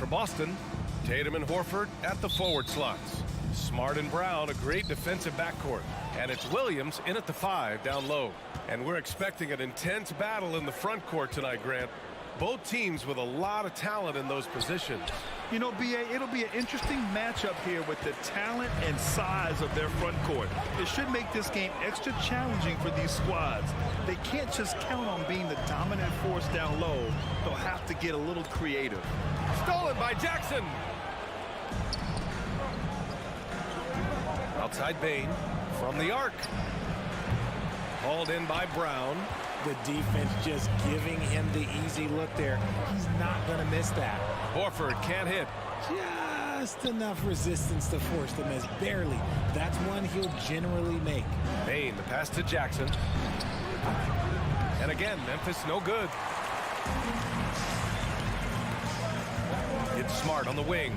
Boston, Tatum and Horford at the forward slots. Smart and Brown, a great defensive backcourt. And it's Williams in at the 5 down low. And we're expecting an intense battle in the front court tonight, Grant. Both teams with a lot of talent in those positions. You know, B.A., it'll be an interesting matchup here with the talent and size of their front court. It should make this game extra challenging for these squads. They can't just count on being the dominant force down low. They'll have to get a little creative. Stolen by Jackson. Outside Bain from the arc. Hauled in by Brown. The defense just giving him the easy look there. He's not going to miss that. Horford can't hit. Just enough resistance to force the miss. Barely. That's one he'll generally make. Bain, the pass to Jackson. And again, Memphis no good. It's Smart on the wing.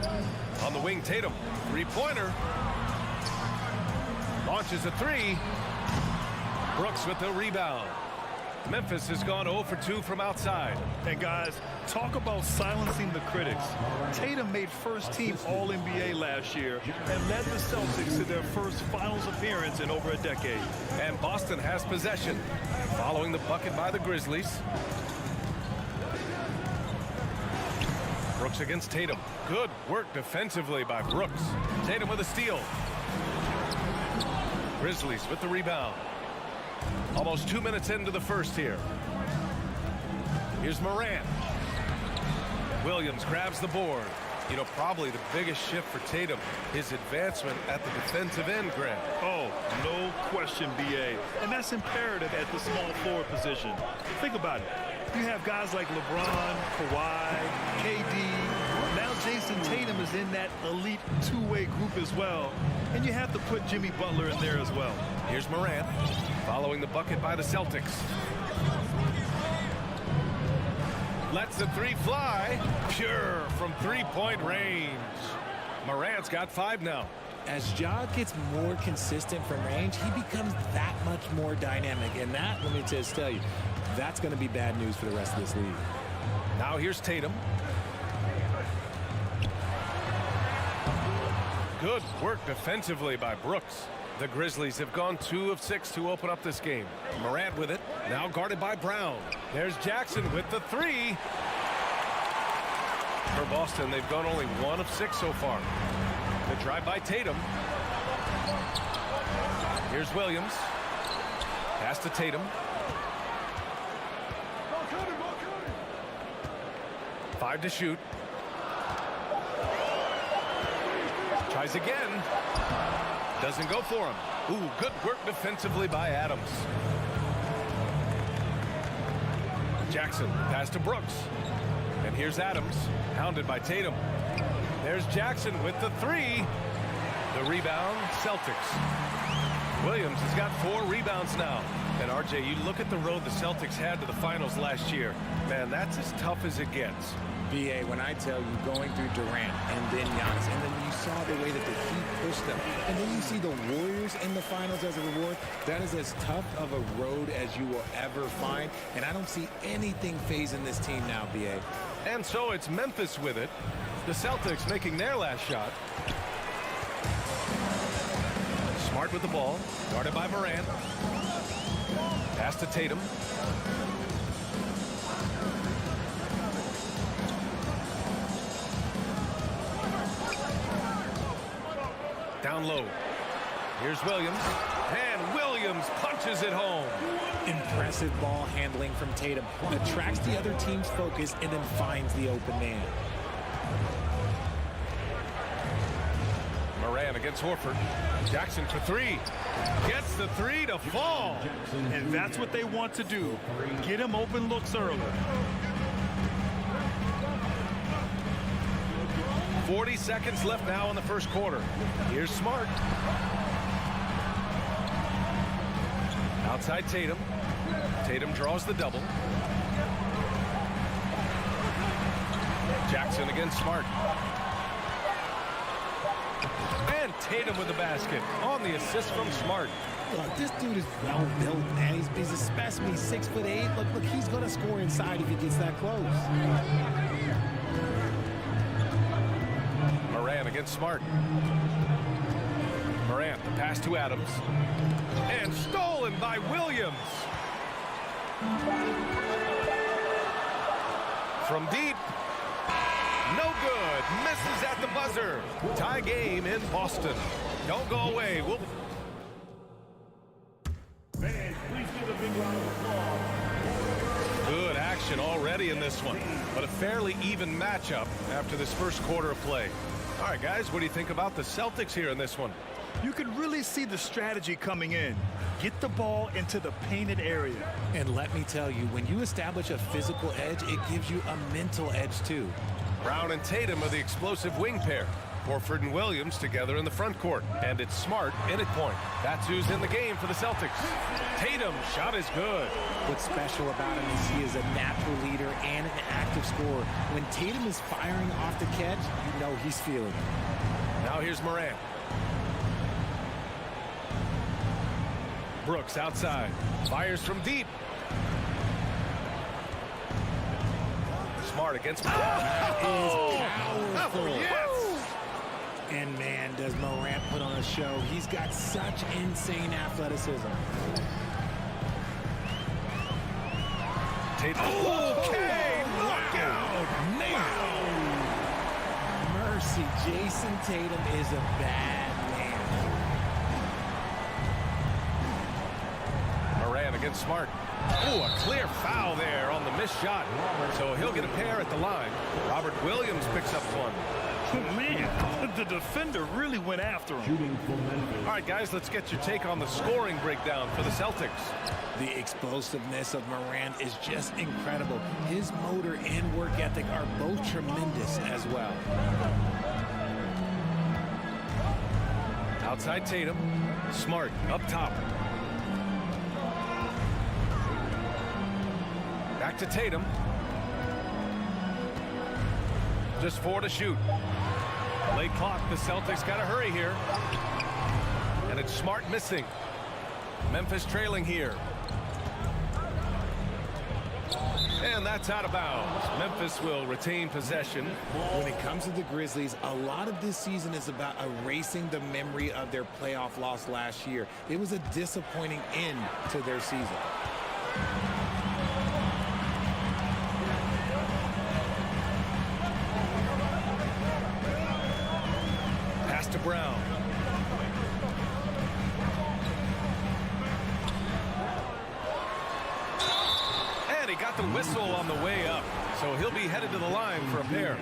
On the wing, Tatum. Three-pointer. Launches a three. Brooks with the rebound. Memphis has gone 0 for 2 from outside. And guys, talk about silencing the critics. Tatum made first-team All-NBA last year and led the Celtics to their first finals appearance in over a decade. And Boston has possession, following the bucket by the Grizzlies. Brooks against Tatum. Good work defensively by Brooks. Tatum with a steal. Grizzlies with the rebound. Almost 2 minutes into the first here. Here's Morant. Williams grabs the board. You know, probably the biggest shift for Tatum, his advancement at the defensive end, Grant. Oh, no question, B.A. And that's imperative at the small forward position. Think about it. You have guys like LeBron, Kawhi, KD. Now Jason Tatum is in that elite two-way group as well. And you have to put Jimmy Butler in there as well. Here's Morant, following the bucket by the Celtics. Lets the three fly. Pure from three-point range. Morant's got 5 now. As Ja gets more consistent from range, he becomes that much more dynamic. And that, let me just tell you, that's going to be bad news for the rest of this league. Now here's Tatum. Good work defensively by Brooks. The Grizzlies have gone 2 of 6 to open up this game. Morant with it, now guarded by Brown. There's Jackson with the 3. For Boston, they've gone only 1 of 6 so far. The drive by Tatum. Here's Williams. Pass to Tatum. 5 to shoot. Tries again. Doesn't go for him. Ooh, good work defensively by Adams. Jackson, pass to Brooks. And here's Adams, hounded by Tatum. There's Jackson with the 3. The rebound, Celtics. Williams has got 4 rebounds now. And RJ, you look at the road the Celtics had to the finals last year. Man, that's as tough as it gets. B.A., when I tell you, going through Durant and then Giannis, and then you saw the way that the Heat pushed them, and then you see the Warriors in the finals as a reward, that is as tough of a road as you will ever find, and I don't see anything phasing this team now, B.A. And so it's Memphis with it. The Celtics making their last shot. Smart with the ball, guarded by Morant. Pass to Tatum. Down low. Here's Williams. And Williams punches it home. Impressive ball handling from Tatum. Attracts the other team's focus and then finds the open man. Morant against Horford. Jackson for 3. Gets the 3 to fall. And that's what they want to do. Get him open looks early. 40 seconds left now in the first quarter. Here's Smart. Outside Tatum. Tatum draws the double. Jackson against Smart. And Tatum with the basket on the assist from Smart. Look, this dude is well built, man. He's a specimen. He's 6'8". Look, he's going to score inside if he gets that close. Morant against Smart. Morant, the pass to Adams. And stolen by Williams. From deep. No good. Misses at the buzzer. Tie game in Boston. Don't go away. Fans, please give a big round of applause. Good action already in this one, but a fairly even matchup after this first quarter of play. All right, guys, what do you think about the Celtics here in this one? You can really see the strategy coming in. Get the ball into the painted area. And let me tell you, when you establish a physical edge, it gives you a mental edge too. Brown and Tatum are the explosive wing pair. Horford and Williams together in the front court. And it's Smart in at point. That's who's in the game for the Celtics. Tatum, shot is good. What's special about him is he is a natural leader and an active scorer. When Tatum is firing off the catch, you know he's feeling it. Now here's Morant. Brooks outside. Fires from deep. Smart against Powerful. Yes! And man, does Morant put on a show. He's got such insane athleticism. Tatum. Okay, knockout. Wow. Mercy, Jason Tatum is a bad man. Morant against Smart. Oh, a clear foul there on the missed shot. So he'll get a pair at the line. Robert Williams picks up one. Man, the defender really went after him. Shooting for Memphis. All right, guys, let's get your take on the scoring breakdown for the Celtics. The explosiveness of Morant is just incredible. His motor and work ethic are both tremendous as well. Outside Tatum. Smart up top. Back to Tatum. Just 4 to shoot. Late clock, the Celtics got to hurry here. And it's Smart missing. Memphis trailing here. And that's out of bounds. Memphis will retain possession. When it comes to the Grizzlies, a lot of this season is about erasing the memory of their playoff loss last year. It was a disappointing end to their season. To Brown. And he got the whistle on the way up. So he'll be headed to the line for a pair.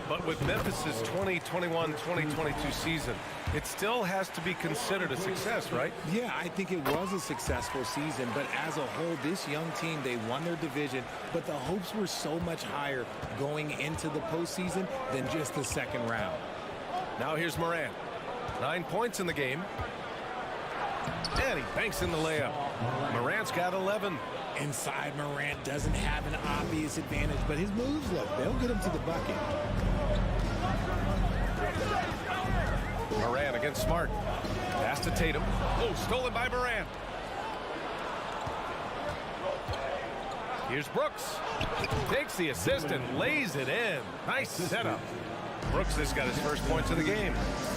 But with Memphis's 2021-2022 season, it still has to be considered a success, right? Yeah, I think it was a successful season, but as a whole, this young team, they won their division, but the hopes were so much higher going into the postseason than just the second round. Now here's Morant. 9 points in the game. And he banks in the layup. Morant's got 11. Inside, Morant doesn't have an obvious advantage, but his moves, look, they'll get him to the bucket. Morant against Smart. Pass to Tatum. Oh, stolen by Morant. Here's Brooks. Takes the assist and lays it in. Nice setup. Brooks has got his first points of the game.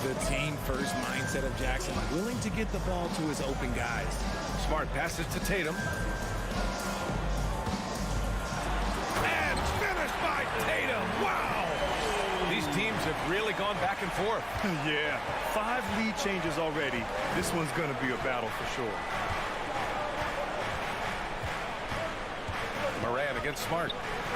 The team-first mindset of Jackson, willing to get the ball to his open guys. Smart passes to Tatum. And finished by Tatum. Wow! These teams have really gone back and forth. Yeah, 5 lead changes already. This one's going to be a battle for sure. Morant against Smart.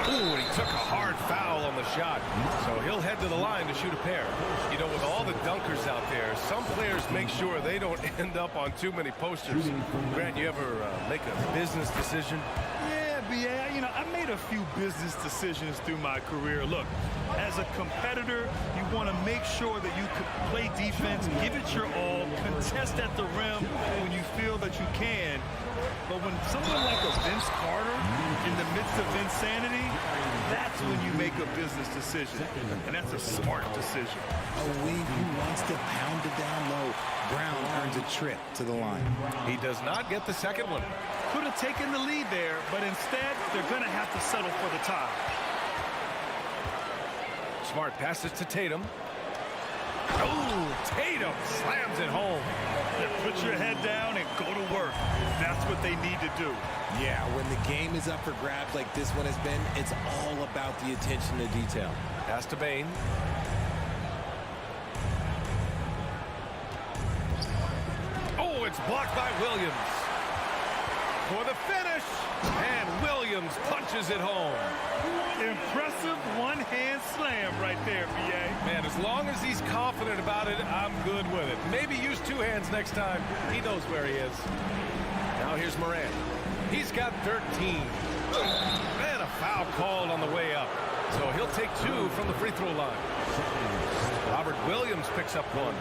Ooh, and he took a hard foul on the shot. So he'll head to the line to shoot a pair. You know, with all the dunkers out there, some players make sure they don't end up on too many posters. Grant, you ever make a business decision? Yeah, you know, I made a few business decisions through my career. Look, as a competitor, you want to make sure that you can play defense, give it your all, contest at the rim when you feel that you can. But when someone like a Vince Carter in the midst of insanity, that's when you make a business decision. And that's a smart decision. A wing who wants to pound it down low. Brown earns a trip to the line. He does not get the second one. Could have taken the lead there, but instead, they're going to have to settle for the tie. Smart passes to Tatum. Oh, Tatum slams it home. Yeah, put your head down and go to work. That's what they need to do. Yeah, when the game is up for grabs like this one has been, it's all about the attention to detail. Pass to Bain. Oh, it's blocked by Williams. For the finish. And Williams punches it home. Impressive one-hand slam right there, B.A. Man, as long as he's confident about it, I'm good with it. Maybe use two hands next time. He knows where he is. Now here's Morant. He's got 13. And a foul called on the way up. So he'll take 2 from the free throw line. Robert Williams picks up 1.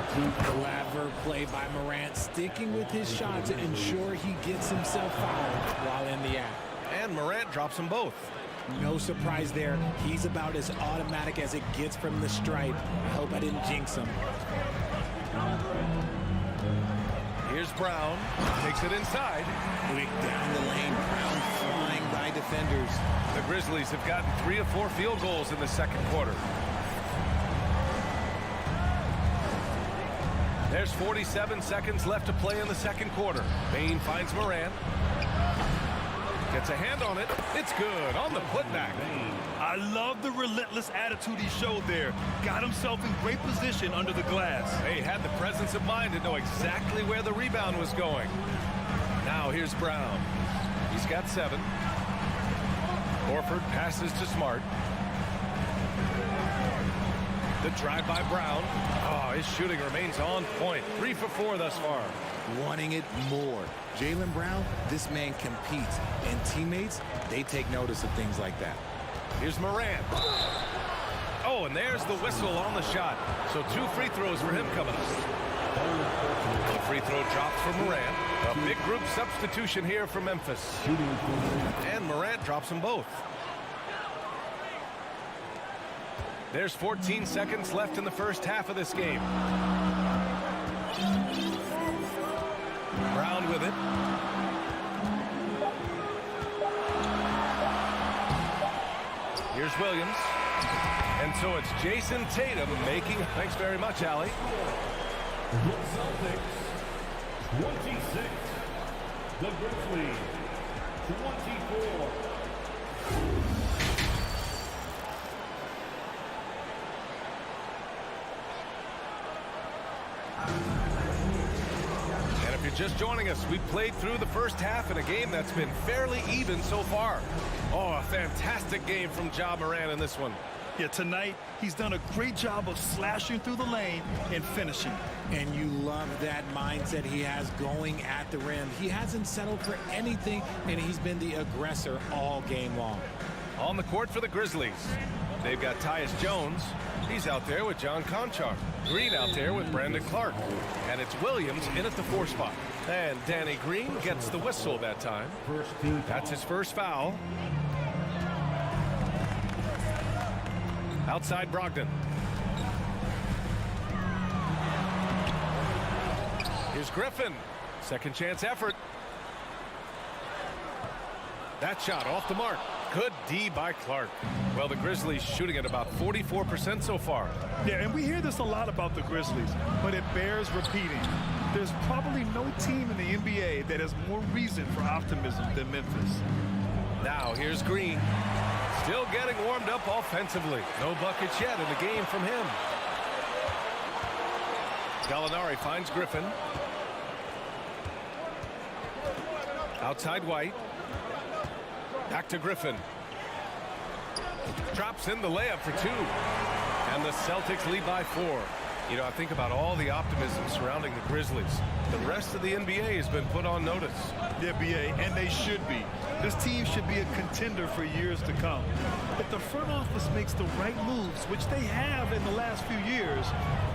Clever play by Morant, sticking with his shot to ensure he gets himself fouled while in the act. And Morant drops them both. No surprise there. He's about as automatic as it gets from the stripe. I hope I didn't jinx him. Here's Brown. Takes it inside. Quick down the lane. Brown flying by defenders. The Grizzlies have gotten 3 of 4 field goals in the second quarter. There's 47 seconds left to play in the second quarter. Bain finds Morant. Gets a hand on it. It's good on the putback. I love the relentless attitude he showed there. Got himself in great position under the glass. They had the presence of mind to know exactly where the rebound was going. Now here's Brown. He's got 7. Horford passes to Smart. The drive by Brown. Oh, his shooting remains on point. 3 for 4 thus far. Wanting it more. Jaylen Brown, this man competes. And teammates, they take notice of things like that. Here's Morant. Oh, and there's the whistle on the shot. So 2 free throws for him coming up. The free throw drops for Morant. A big group substitution here for Memphis. And Morant drops them both. There's 14 seconds left in the first half of this game. Brown with it. Here's Williams. And so it's Jason Tatum making... Thanks very much, Allie. The Celtics, 26. The Grizzlies, 24. And if you're just joining us, we played through the first half in a game that's been fairly even so far. Oh, a fantastic game from Ja Morant in this one. Yeah, tonight, he's done a great job of slashing through the lane and finishing. And you love that mindset he has going at the rim. He hasn't settled for anything, and he's been the aggressor all game long. On the court for the Grizzlies, they've got Tyus Jones. He's out there with John Conchar. Green out there with Brandon Clark. And it's Williams in at the 4 spot. And Danny Green gets the whistle that time. That's his first foul. Outside Brogdon. Here's Griffin. Second chance effort. That shot off the mark. Good D by Clark. Well, the Grizzlies shooting at about 44% so far. Yeah, and we hear this a lot about the Grizzlies, but it bears repeating. There's probably no team in the NBA that has more reason for optimism than Memphis. Now here's Green. Still getting warmed up offensively. No buckets yet in the game from him. Gallinari finds Griffin. Outside White. Back to Griffin. Drops in the layup for 2. And the Celtics lead by 4. You know, I think about all the optimism surrounding the Grizzlies. The rest of the NBA has been put on notice. Yeah, B.A., and they should be. This team should be a contender for years to come. If the front office makes the right moves, which they have in the last few years,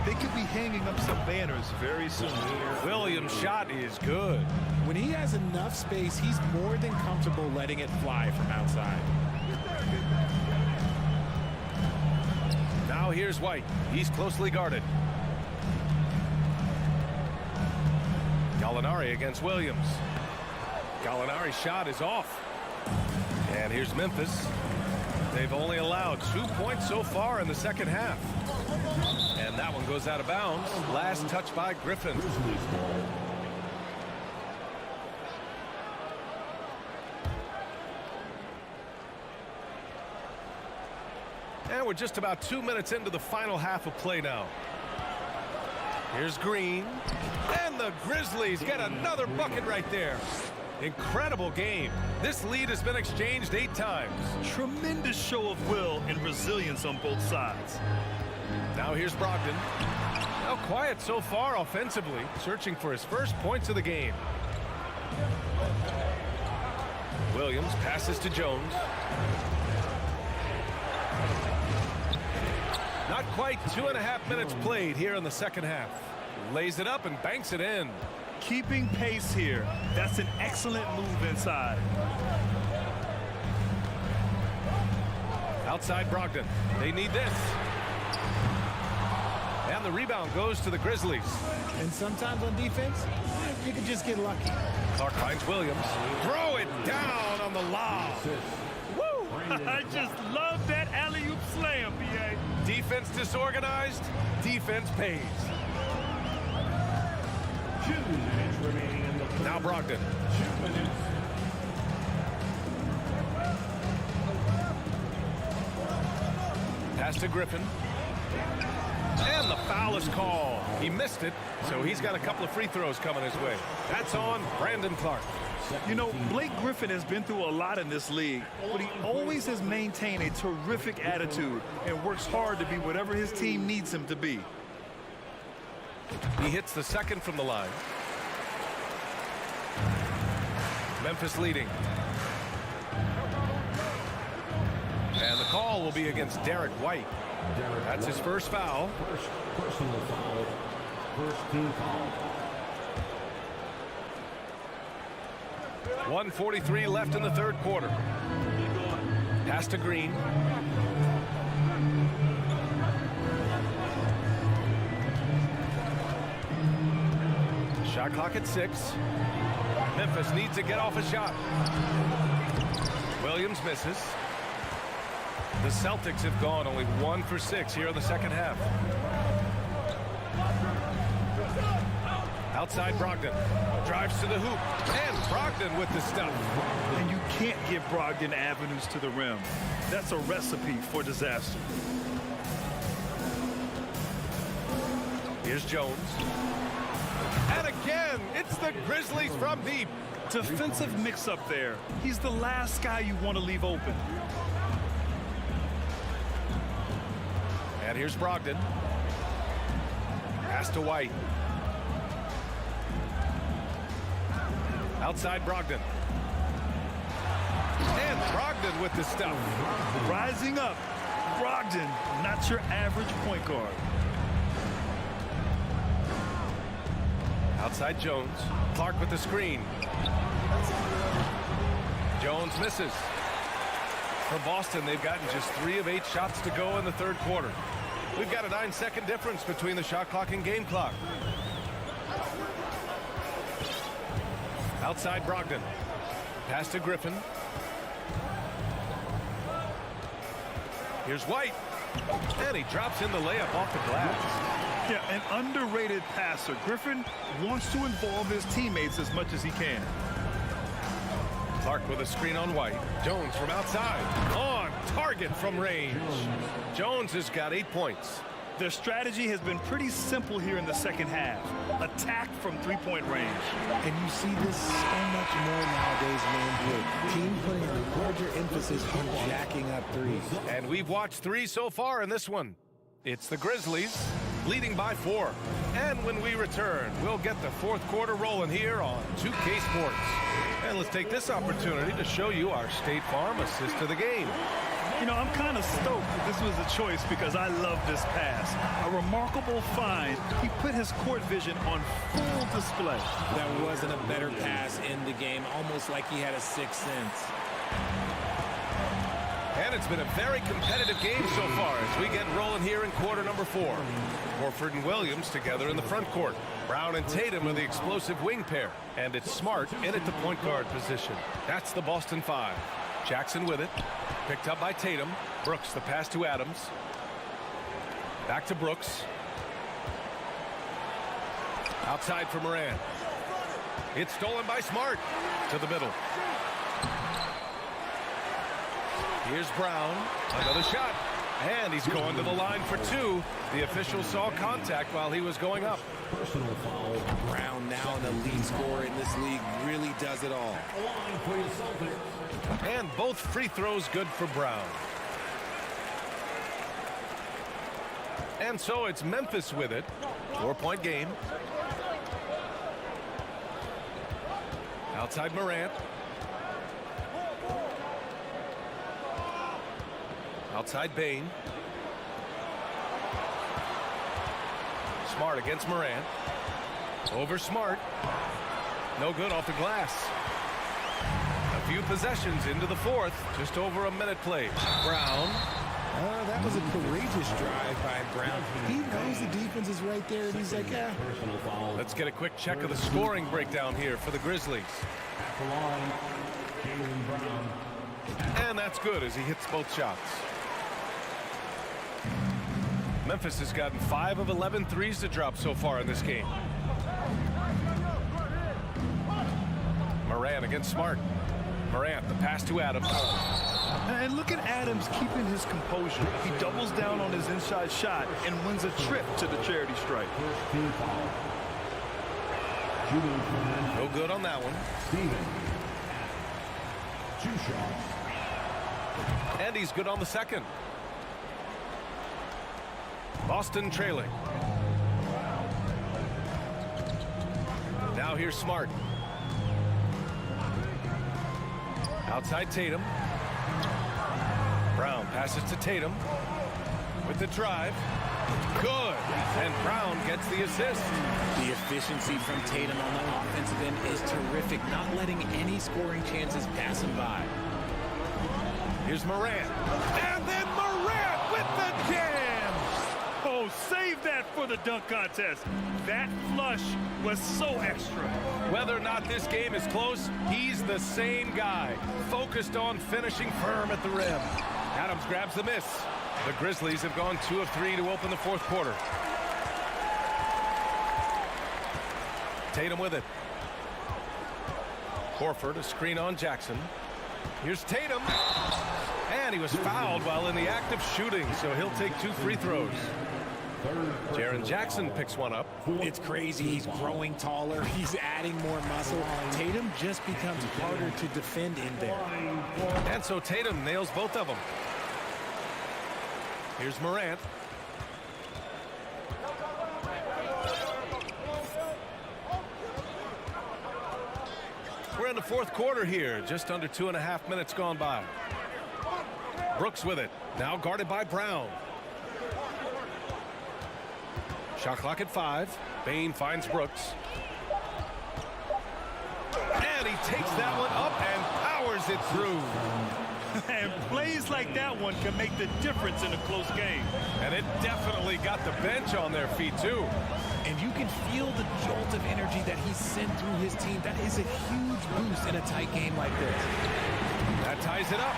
they could be hanging up some banners very soon. Williams' shot is good. When he has enough space, he's more than comfortable letting it fly from outside. Now here's White. He's closely guarded. Gallinari against Williams. Gallinari's shot is off. And here's Memphis. They've only allowed 2 points so far in the second half. And that one goes out of bounds. Last touch by Griffin. And we're just about 2 minutes into the final half of play now. Here's Green. And the Grizzlies get another bucket right there. Incredible game. This lead has been exchanged 8 times. Tremendous show of will and resilience on both sides. Now here's Brogdon. Now quiet so far offensively, searching for his first points of the game. Williams passes to Jones. Not quite 2.5 minutes played here in the second half. Lays it up and banks it in. Keeping pace here. That's an excellent move inside. Outside Brogdon. They need this. And the rebound goes to the Grizzlies. And sometimes on defense, you can just get lucky. Clark finds Williams. Throw it down on the lob. Woo! I just love that alley-oop slam, B.A. Defense disorganized. Defense pays. 2 minutes remaining in the play. Now Brogdon. 2 minutes. Pass to Griffin. And the foul is called. He missed it, so he's got a couple of free throws coming his way. That's on Brandon Clark. You know, Blake Griffin has been through a lot in this league, but he always has maintained a terrific attitude and works hard to be whatever his team needs him to be. He hits the second from the line. Memphis leading. And the call will be against Derek White. That's his first foul. First personal foul. First team foul. 1:43 left in the third quarter. Pass to Green. Shot clock at 6. Memphis needs to get off a shot. Williams misses. The Celtics have gone only 1 for 6 here in the second half. Outside Brogdon. Drives to the hoop. And Brogdon with the stuff. And you can't give Brogdon avenues to the rim. That's a recipe for disaster. Here's Jones. And again, it's the Grizzlies from deep. Defensive mix-up there. He's the last guy you want to leave open. And here's Brogdon. Pass to White. Outside Brogdon. And Brogdon with the stuff. Rising up. Brogdon, not your average point guard. Outside Jones. Clark with the screen. Jones misses. For Boston, they've gotten just 3 of 8 shots to go in the third quarter. We've got a 9-second difference between the shot clock and game clock. Outside Brogdon. Pass to Griffin. Here's White. And he drops in the layup off the glass. Yeah, an underrated passer. Griffin wants to involve his teammates as much as he can. Clark with a screen on White. Jones from outside. On target from range. Jones has got 8 points. Their strategy has been pretty simple here in the second half. Attack from 3-point range. And you see this so much more nowadays in the NBA. Team putting a larger emphasis on jacking up threes. And we've watched 3 so far in this one. It's the Grizzlies leading by 4. And when we return, we'll get the fourth quarter rolling here on 2K Sports. And let's take this opportunity to show you our State Farm assist to the game. You know, I'm kind of stoked that this was a choice because I love this pass. A remarkable find. He put his court vision on full display. There wasn't a better pass in the game, almost like he had a sixth sense. And it's been a very competitive game so far as we get rolling here in quarter number 4. Horford and Williams together in the front court. Brown and Tatum are the explosive wing pair. And it's Smart in at the point guard position. That's the Boston 5. Jackson with it. Picked up by Tatum. Brooks, the pass to Adams. Back to Brooks. Outside for Moran. It's stolen by Smart. To the middle. Here's Brown. Another shot. And he's going to the line for two. The official saw contact while he was going up. Personal foul. Brown, now the lead scorer in this league, really does it all. A line for the Celtics. And both free throws good for Brown. And so it's Memphis with it. 4-point game. Outside Morant. Outside Bain. Smart against Morant. Over Smart. No good off the glass. A few possessions into the fourth. Just over a minute played. Brown. That was a courageous drive by Brown. He knows the defense is right there, and he's like, yeah. Personal foul. Let's get a quick check of the scoring breakdown here for the Grizzlies. At the line, Jaylen Brown. And that's good as he hits both shots. Memphis has gotten 5 of 11 threes to drop so far in this game. Morant against Smart. Morant, the pass to Adams. And look at Adams keeping his composure. He doubles down on his inside shot and wins a trip to the charity stripe. First team foul. Shooting for No good on that one. Steven. 2 shots. And he's good on the second. Boston trailing. Now here's Smart. Outside Tatum. Brown passes to Tatum. With the drive. Good. And Brown gets the assist. The efficiency from Tatum on the offensive end is terrific, not letting any scoring chances pass him by. Here's Morant. And then Morant with the jam. Oh, save that for the dunk contest. That flush was so extra. Whether or not this game is close, he's the same guy. Focused on finishing firm at the rim. Adams grabs the miss. The Grizzlies have gone 2 of 3 to open the fourth quarter. Tatum with it. Horford, a screen on Jackson. Here's Tatum. And he was fouled while in the act of shooting, so he'll take 2 free throws. Jaren Jackson picks one up. It's crazy. He's growing taller. He's adding more muscle. Tatum just becomes harder to defend in there. And so Tatum nails both of them. Here's Morant. We're in the fourth quarter here. Just under 2.5 minutes gone by. Brooks with it. Now guarded by Brown. Shot clock at 5. Bain finds Brooks. And he takes that one up and powers it through. And plays like that one can make the difference in a close game. And it definitely got the bench on their feet, too. And you can feel the jolt of energy that he sent through his team. That is a huge boost in a tight game like this. That ties it up.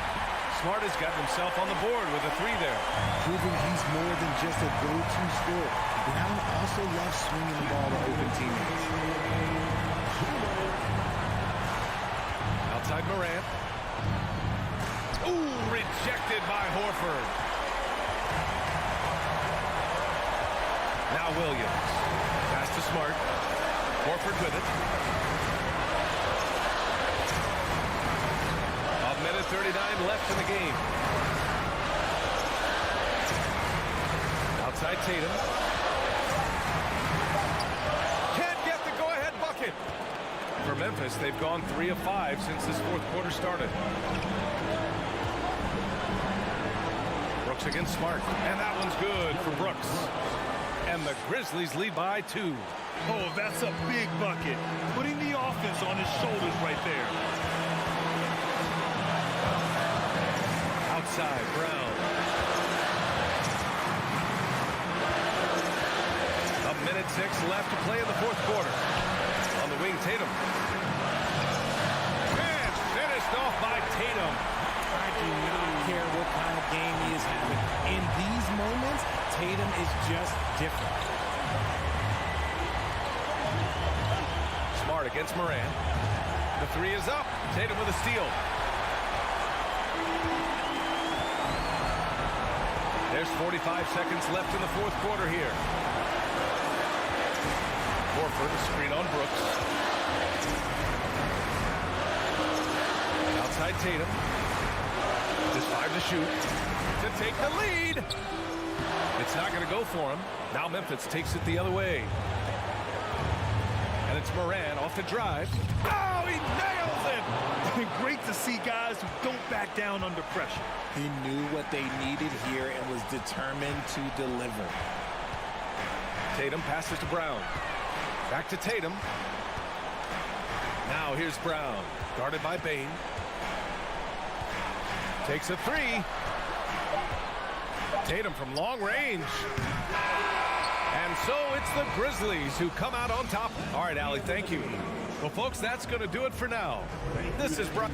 Smart has got himself on the board with a 3 there. Proving he's more than just a go-to scorer. Brown also loves swinging the ball to open teammates. Outside Morant. Ooh, rejected by Horford. Now Williams. Pass to Smart. Horford with it. A minute 39 left in the game. Outside Tatum. Can't get the go-ahead bucket. For Memphis, they've gone 3 of 5 since this fourth quarter started. Brooks against Smart. And that one's good for Brooks. And the Grizzlies lead by 2. Oh, that's a big bucket. Putting the offense on his shoulders right there. Outside, Brown. A minute 6 left to play in the fourth quarter. On the wing, Tatum. And finished off by Tatum. do not care what kind of game he is having. In these moments, Tatum is just different. Smart against Moran. The three is up. Tatum with a steal. There's 45 seconds left in the fourth quarter here. Horford, screen on Brooks. Outside Tatum. Just 5 to shoot. To take the lead. It's not going to go for him. Now Memphis takes it the other way. And it's Moran off the drive. Oh, he nails it! Great to see guys who don't back down under pressure. He knew what they needed here and was determined to deliver. Tatum passes to Brown. Back to Tatum. Now here's Brown. Guarded by Bain. Takes a three. Tatum from long range. And so it's the Grizzlies who come out on top. All right, Allie, thank you. Well, folks, that's going to do it for now. This is Brown.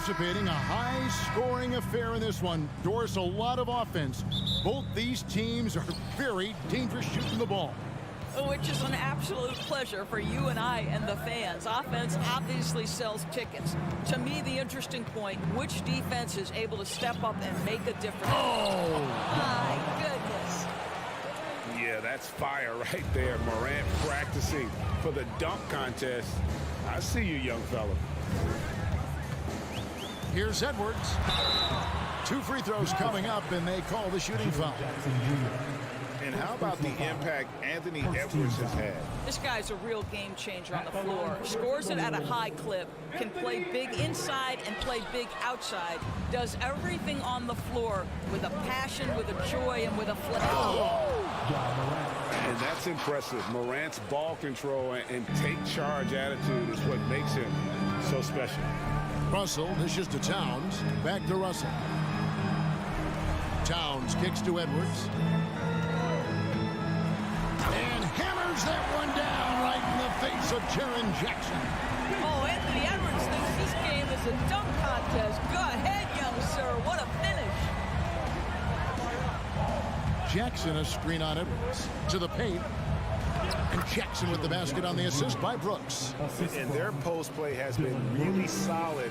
anticipating a high-scoring affair in this one. Doris, a lot of offense. Both these teams are very dangerous shooting the ball. Which is an absolute pleasure for you and I and the fans. Offense obviously sells tickets. To me, the interesting point, which defense is able to step up and make a difference? Oh! My goodness. Yeah, that's fire right there. Morant practicing for the dunk contest. I see you, young fella. Here's Edwards. 2 free throws coming up, and they call the shooting foul. And how about the impact Anthony Edwards has had? This guy's a real game changer on the floor. Scores it at a high clip, can play big inside and play big outside. Does everything on the floor with a passion, with a joy, and with a flair. And that's impressive. Morant's ball control and take charge attitude is what makes him so special. Russell dishes to Towns. Back to Russell. Towns kicks to Edwards. And hammers that one down right in the face of Jaren Jackson. Oh, Anthony Edwards thinks this game is a dunk contest. Go ahead, young sir. What a finish. Jackson a screen on Edwards. To the paint. And Jackson with the basket on the assist by Brooks. And their post play has been really solid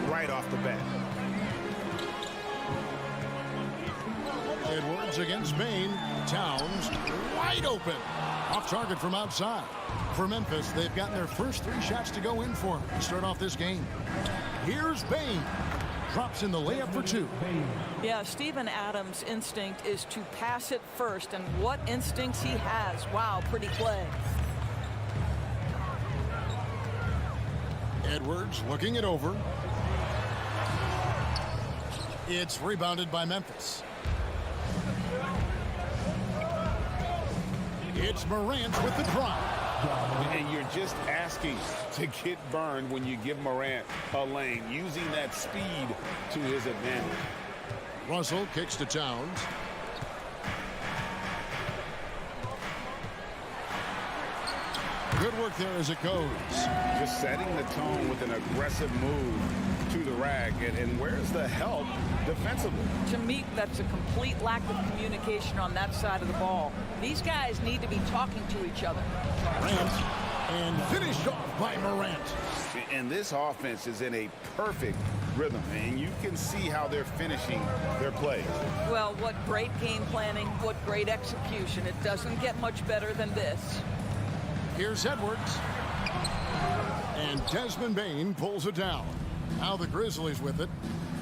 right off the bat. Edwards against Bain. Towns wide open. Off target from outside. For Memphis, they've gotten their first 3 shots to go in for to start off this game. Here's Bain. Drops in the layup for 2. Yeah, Steven Adams' instinct is to pass it first, and what instincts he has. Wow, pretty play. Edwards looking it over. It's rebounded by Memphis. It's Morant with the drive. And you're just asking to get burned when you give Morant a lane, using that speed to his advantage. Russell kicks to Towns. Good work there as it goes. Just setting the tone with an aggressive move to the rag. And where's the help defensively? To me, that's a complete lack of communication on that side of the ball. These guys need to be talking to each other. Morant, and finished off by Morant. And this offense is in a perfect rhythm, and you can see how they're finishing their play. Well, what great game planning, what great execution. It doesn't get much better than this. Here's Edwards. And Desmond Bain pulls it down. Now the Grizzlies with it.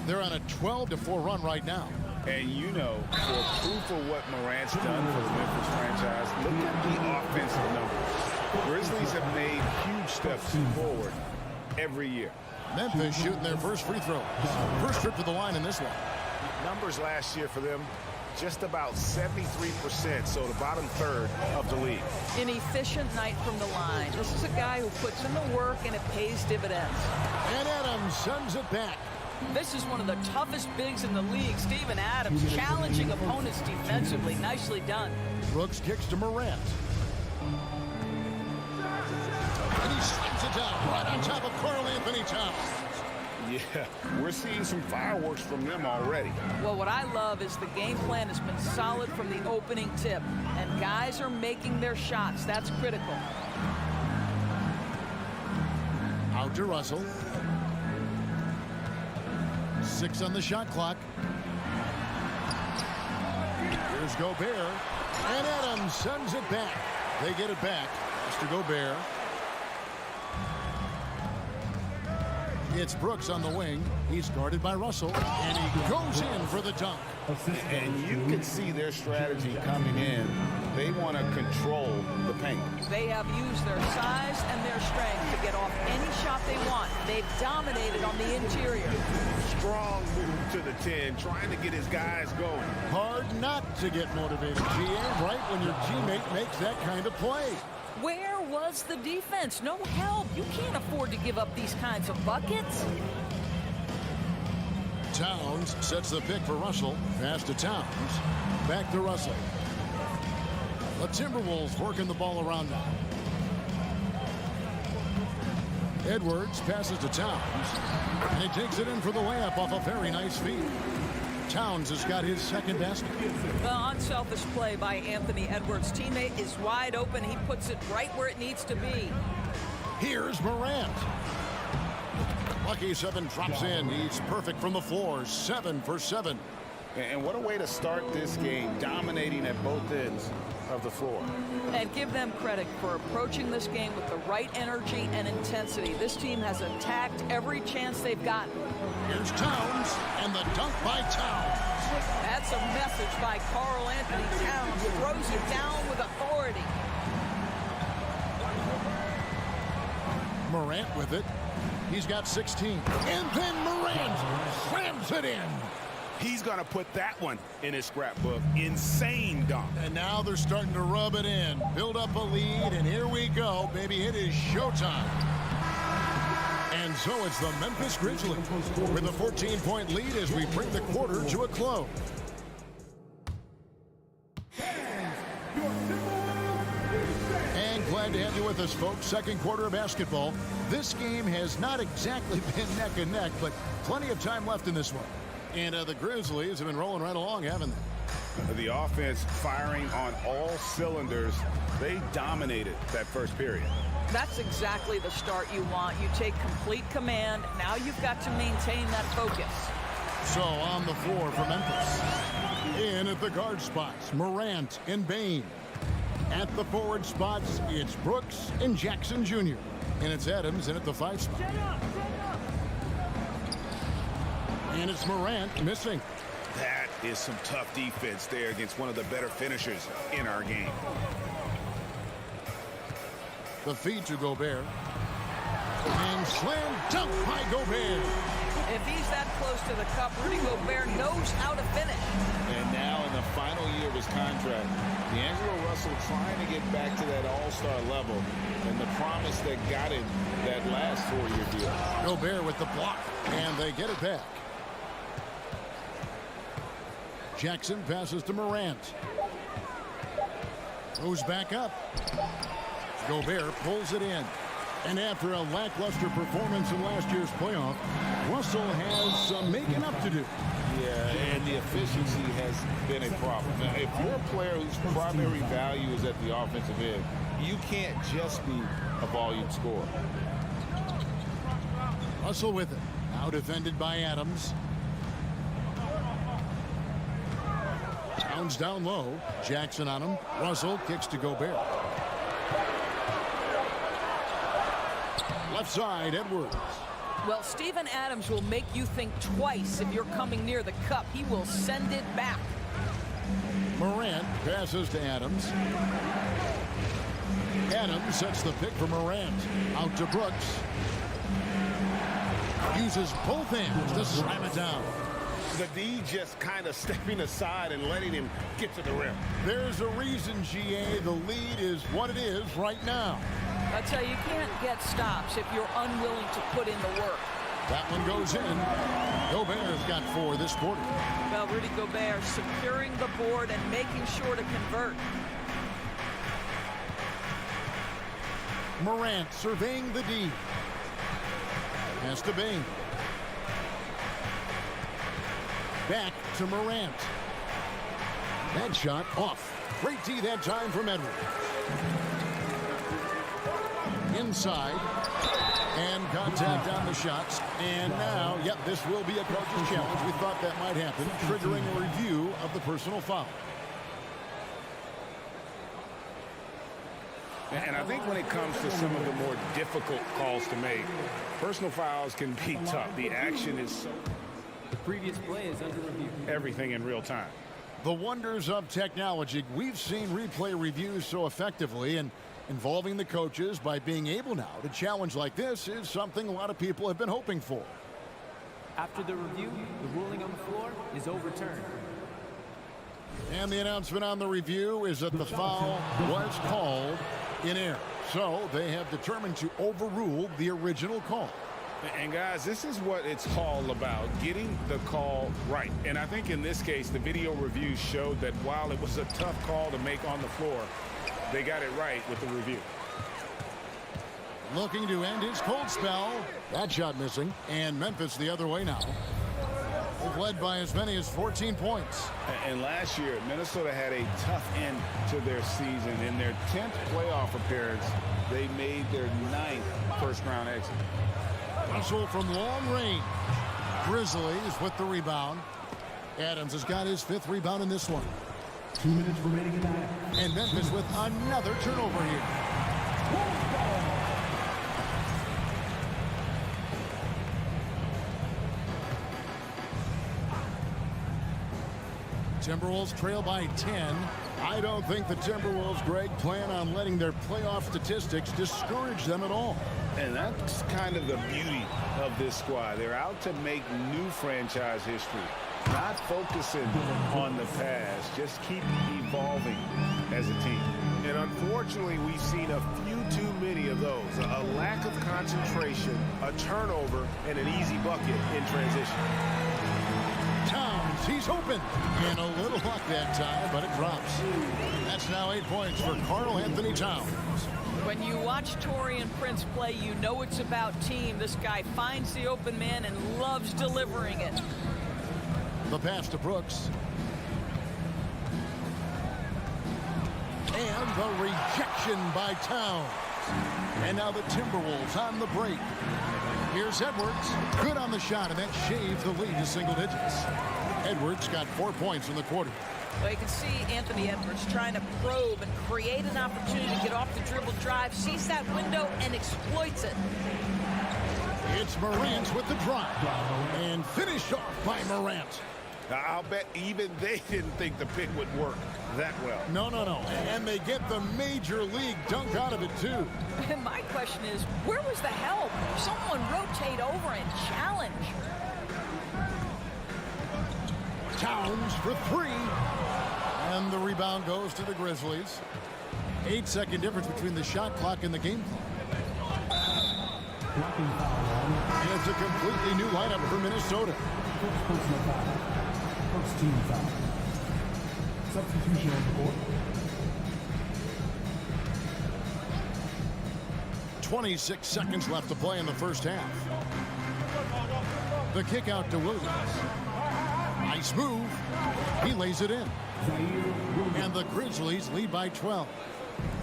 They're on a 12-4 run right now. And you know, for proof of what Morant's done for the Memphis franchise, look at the offensive numbers. Grizzlies have made huge steps forward every year. Memphis shooting their first free throw. First trip to the line in this one. Numbers last year for them, just about 73%, so the bottom third of the league. An efficient night from the line. This is a guy who puts in the work and it pays dividends. And Adams sends it back. This is one of the toughest bigs in the league. Steven Adams challenging opponents defensively. Nicely done. Brooks kicks to Morant. And he slams it down right on top of Karl Anthony Towns. Yeah, we're seeing some fireworks from them already. Well, what I love is the game plan has been solid from the opening tip, and guys are making their shots. That's critical. Out to Russell. 6 on the shot clock. Here's Gobert. And Adams sends it back. They get it back. Mr. Gobert. It's Brooks on the wing. He's guarded by Russell. And he goes in for the dunk. And you can see their strategy coming in. They want to control the paint. They have used their size and their strength to get off any shot they want. They've dominated on the interior. Strong move to the 10, trying to get his guys going. Hard not to get motivated, GA, right when your teammate makes that kind of play. Where was the defense? No help. You can't afford to give up these kinds of buckets. Towns sets the pick for Russell. Pass to Towns. Back to Russell. The Timberwolves working the ball around now. Edwards passes to Towns, and he takes it in for the layup off a very nice feed. Towns has got his second basket. The unselfish play by Anthony Edwards' teammate is wide open. He puts it right where it needs to be. Here's Morant. Lucky 7 drops in. He's perfect from the floor. 7 for 7. And what a way to start this game, dominating at both ends of the floor. And give them credit for approaching this game with the right energy and intensity. This team has attacked every chance they've gotten. Here's Towns, and the dunk by Towns. That's a message by Karl Anthony Towns. Throws it down with authority. Morant with it. He's got 16. And then Morant slams it in. He's going to put that one in his scrapbook. Insane dunk. And now they're starting to rub it in. Build up a lead, and here we go, baby. It is showtime. And so it's the Memphis Grizzlies with a 14-point lead as we bring the quarter to a close. And glad to have you with us, folks. Second quarter of basketball. This game has not exactly been neck and neck, but plenty of time left in this one. And the Grizzlies have been rolling right along, haven't they? The offense firing on all cylinders. They dominated that first period. That's exactly the start you want. You take complete command. Now you've got to maintain that focus. So on the floor for Memphis. In at the guard spots, Morant and Bane. At the forward spots, it's Brooks and Jackson Jr. And it's Adams in at the 5 spot. And it's Morant missing. That is some tough defense there against one of the better finishers in our game. The feed to Gobert. And slam dunk by Gobert. If he's that close to the cup, Rudy Gobert knows how to finish. And now in the final year of his contract, D'Angelo Russell trying to get back to that all-star level and the promise that got him that last 4-year deal. Gobert with the block, and they get it back. Jackson passes to Morant. Goes back up. Gobert pulls it in. And after a lackluster performance in last year's playoff, Russell has some making up to do. Yeah, and the efficiency has been a problem. Now, if you're a player whose primary value is at the offensive end, you can't just be a volume scorer. Russell with it. Now defended by Adams. Towns down low. Jackson on him. Russell kicks to Gobert. Left side, Edwards. Well, Steven Adams will make you think twice if you're coming near the cup. He will send it back. Morant passes to Adams. Adams sets the pick for Morant. Out to Brooks. Uses both hands to slam it down. The D just kind of stepping aside and letting him get to the rim. There's a reason, GA. The lead is what it is right now. I tell you, you can't get stops if you're unwilling to put in the work. That one goes in. Gobert's got 4 this quarter. Well, Rudy Gobert securing the board and making sure to convert. Morant surveying the D. Pass to Bane. Back to Morant. That shot off. Great D that time from Edwards. Inside. And contact on the shots. And now, yep, this will be a coach's challenge. We thought that might happen, triggering a review of the personal foul. And I think when it comes to some of the more difficult calls to make, personal fouls can be tough. The action is The previous play is under review. everything in real time. The wonders of technology. We've seen replay reviews so effectively, and involving the coaches by being able now to challenge like this is something a lot of people have been hoping for. After the review, the ruling on the floor is overturned. And the announcement on the review is that the foul was called in error. So they have determined to overrule the original call. And guys, this is what it's all about, getting the call right. And I think in this case, the video review showed that while it was a tough call to make on the floor, they got it right with the review. looking to end his cold spell. That shot missing. And Memphis the other way now. They've led by as many as 14 points. And last year, Minnesota had a tough end to their season. In their 10th playoff appearance, they made their 9th first-round exit. Russell from long range. Grizzlies with the rebound. Adams has got his 5th rebound in this one. 2 minutes remaining in the half. And Memphis with another turnover here. Timberwolves trail by 10. I don't think the Timberwolves, Greg, plan on letting their playoff statistics discourage them at all. And that's kind of the beauty of this squad. They're out to make new franchise history, not focusing on the past, just keep evolving as a team. And unfortunately, we've seen a few too many of those. A lack of concentration, a turnover, and an easy bucket in transition. Towns, he's open. And a little luck that time, but it drops. That's now 8 points for Karl Anthony Towns. When you watch Taurean Prince play, you know it's about team. This guy finds the open man and loves delivering it. The pass to Brooks. And the rejection by Towns. And now the Timberwolves on the break. Here's Edwards. Good on the shot, and that shaves the lead to single digits. Edwards got 4 points in the quarter. Well, you can see Anthony Edwards trying to probe and create an opportunity to get off the dribble drive, sees that window and exploits it. It's Morant with the drive. And finished off by Morant. Now, I'll bet even they didn't think the pick would work that well. No. And they get the major league dunk out of it, too. And my question is, where was the help? Someone rotate over and challenge. Towns for 3. And the rebound goes to the Grizzlies. 8-second difference between the shot clock and the game clock. And it's a completely new lineup for Minnesota. First personal foul. First team foul. Substitution on the court. 26 seconds left to play in the first half. The kick out to Williams. Nice move. He lays it in. And the Grizzlies lead by 12.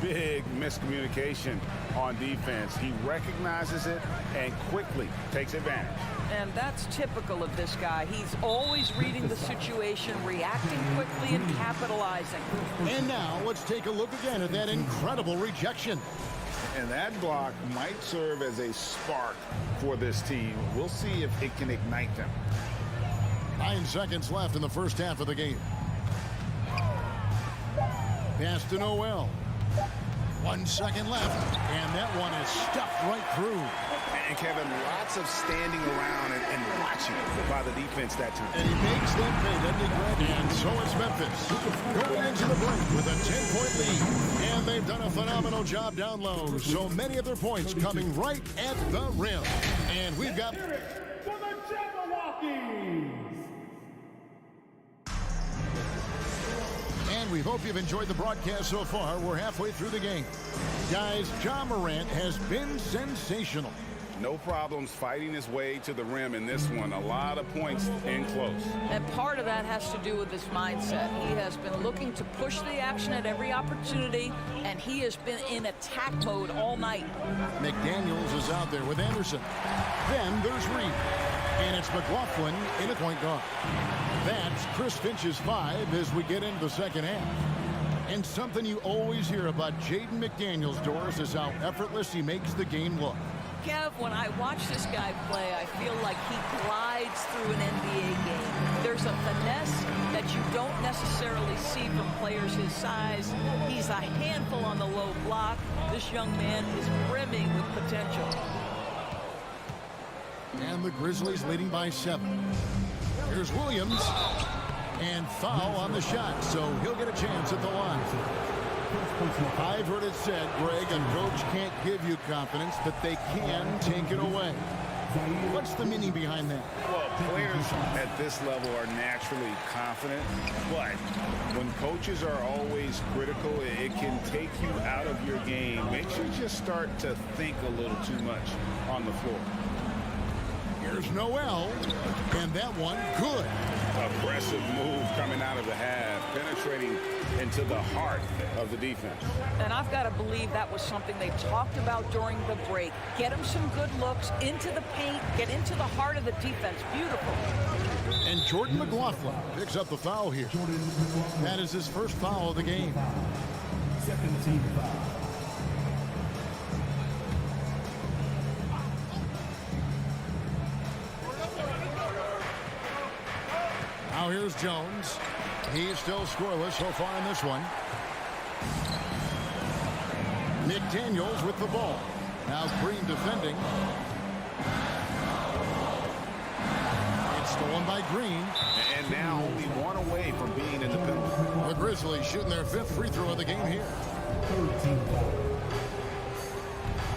Big miscommunication on defense. He recognizes it and quickly takes advantage. And that's typical of this guy. He's always reading the situation, reacting quickly and capitalizing. And now let's take a look again at that incredible rejection. And that block might serve as a spark for this team. We'll see if it can ignite them. 9 seconds left in the first half of the game. Pass to Noel. 1 second left. And that one is stuffed right through. And Kevin, lots of standing around and watching by the defense that time. And he makes them pay, doesn't he, Greg? And so is Memphis. Going into the break with a 10-point lead. And they've done a phenomenal job down low. So many of their points coming right at the rim. And we've got... And we hope you've enjoyed the broadcast so far. We're halfway through the game. Guys, Ja Morant has been sensational. No problems fighting his way to the rim in this one. A lot of points in close. And part of that has to do with his mindset. He has been looking to push the action at every opportunity, and he has been in attack mode all night. McDaniels is out there with Anderson. Then there's Reed. And it's McLaughlin in at point guard. That's Chris Finch's 5 as we get into the second half. And something you always hear about Jaden McDaniels, Doris, is how effortless he makes the game look. Kev, when I watch this guy play, I feel like he glides through an NBA game. There's a finesse that you don't necessarily see from players his size. He's a handful on the low block. This young man is brimming with potential. And the Grizzlies leading by 7. Here's Williams. And foul on the shot, so he'll get a chance at the line. I've heard it said, Greg, a coach can't give you confidence, but they can take it away. What's the meaning behind that? Well, players at this level are naturally confident, but when coaches are always critical, it can take you out of your game. Makes you just start to think a little too much on the floor. Here's Noel, and that one good. Aggressive move coming out of the half, penetrating into the heart of the defense. And I've got to believe that was something they talked about during the break. Get him some good looks into the paint, get into the heart of the defense. Beautiful. And Jordan McLaughlin picks up the foul here. That is his first foul of the game. Second team foul. Now here's Jones. He's still scoreless so far in this one. McDaniels with the ball. Now Green defending. It's stolen by Green. And now only one away from being in the penalty. The Grizzlies shooting their 5th free throw of the game here. Third team foul.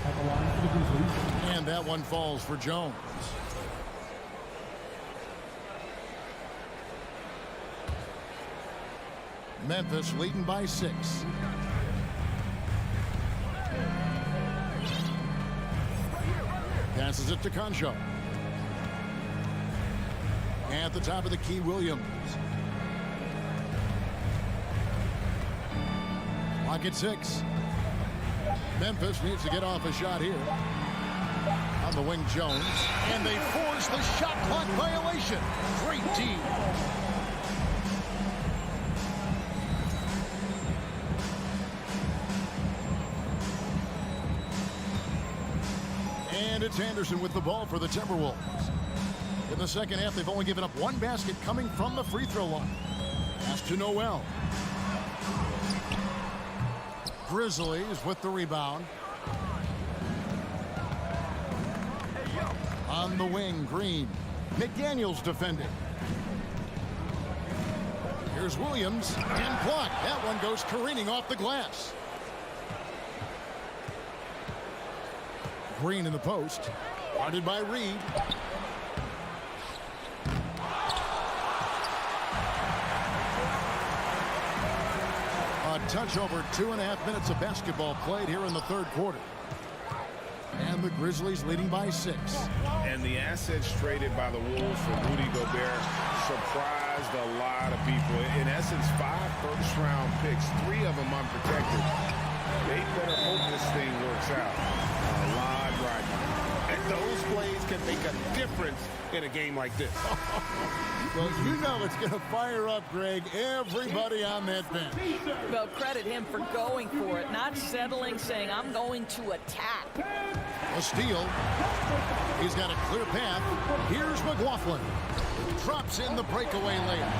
At the line for the Grizzlies. And that one falls for Jones. Memphis leading by 6. Passes it to Concho. At the top of the key, Williams. Clock at 6. Memphis needs to get off a shot here. On the wing, Jones. And they force the shot clock violation. Great team. And it's Anderson with the ball for the Timberwolves. In the second half, they've only given up one basket coming from the free throw line. Pass to Noel. Grizzlies with the rebound. On the wing, Green. McDaniels defending. Here's Williams and blocked. That one goes careening off the glass. Green in the post. Guarded by Reed. A touch over 2.5 minutes of basketball played here in the third quarter. And the Grizzlies leading by 6. And the assets traded by the Wolves for Rudy Gobert surprised a lot of people. In essence, 5 first-round picks, 3 of them unprotected. They better hope this thing works out. A lot right now. And those plays can make a difference in a game like this. Well, you know it's going to fire up, Greg, everybody on that bench. Well, credit him for going for it, not settling, saying, I'm going to attack. A steal. He's got a clear path. Here's McLaughlin. Drops in the breakaway layup.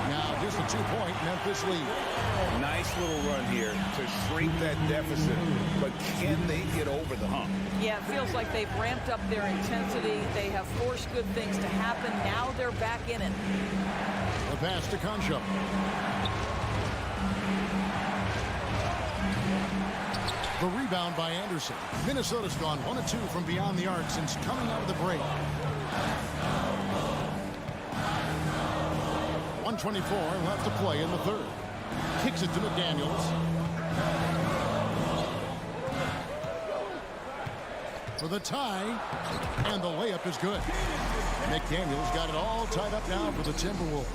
Now just a 2-point Memphis lead. Nice little run here to shrink that deficit, but can they get over the hump? Yeah, it feels like they've ramped up their intensity. They have forced good things to happen. Now they're back in it. The pass to Concho. The rebound by Anderson. Minnesota's gone 1 of 2 from beyond the arc since coming out of the break. 1:24 left to play in the third. Kicks it to McDaniels. For the tie, and the layup is good. McDaniels got it all tied up now for the Timberwolves.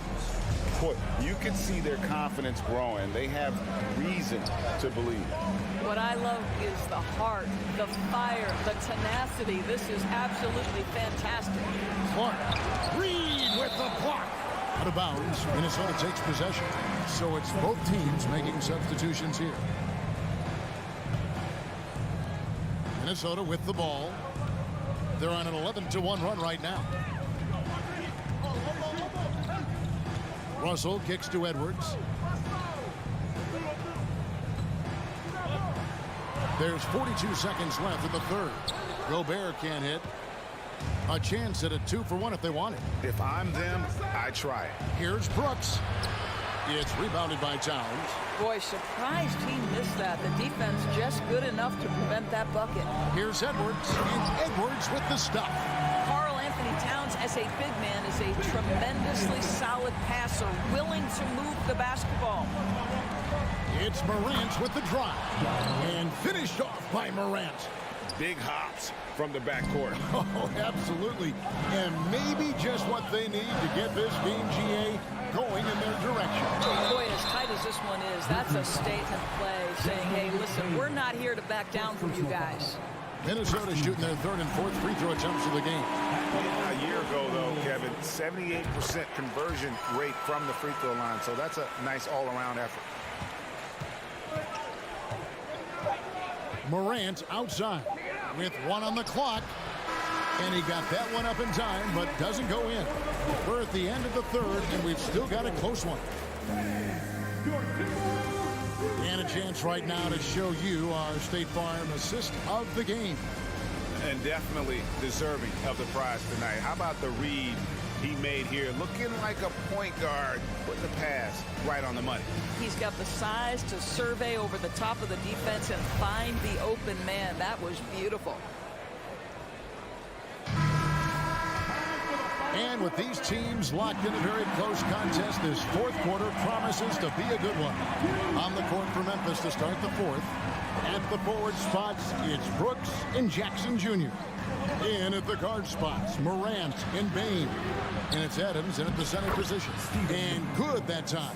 Boy, you can see their confidence growing. They have reason to believe. What I love is the heart, the fire, the tenacity. This is absolutely fantastic. Clark. Reed with the block. Out of bounds. Minnesota takes possession. So it's both teams making substitutions here. Minnesota with the ball. They're on an 11-1 run right now. Russell kicks to Edwards. There's 42 seconds left in the third. Gobert can't hit. A chance at a 2-for-1 if they want it. If I'm them, I try it. Here's Brooks. It's rebounded by Towns. Boy, surprised he missed that. The defense just good enough to prevent that bucket. Here's Edwards. And Edwards with the stop. as a big man, is a tremendously solid passer, willing to move the basketball. It's Morant with the drive. And finished off by Morant. Big hops from the backcourt. Oh, absolutely. And maybe just what they need to get this game, GA, going in their direction. Boy, as tight as this one is, that's a statement play saying, hey, listen, we're not here to back down from you guys. Minnesota shooting their third and fourth free throw attempts of the game. A year ago, though, Kevin, 78% conversion rate from the free throw line. So that's a nice all-around effort. Morant outside with 1 on the clock. And he got that one up in time, but doesn't go in. We're at the end of the third, and we've still got a close one. And a chance right now to show you our State Farm assist of the game. And definitely deserving of the prize tonight. How about the read he made here? Looking like a point guard, putting the pass right on the money. He's got the size to survey over the top of the defense and find the open man. That was beautiful. And with these teams locked in a very close contest, this fourth quarter promises to be a good one. On the court for Memphis to start the fourth. At the forward spots, it's Brooks and Jackson Jr. In at the guard spots, Morant and Bain. And it's Adams in at the center position. And good that time.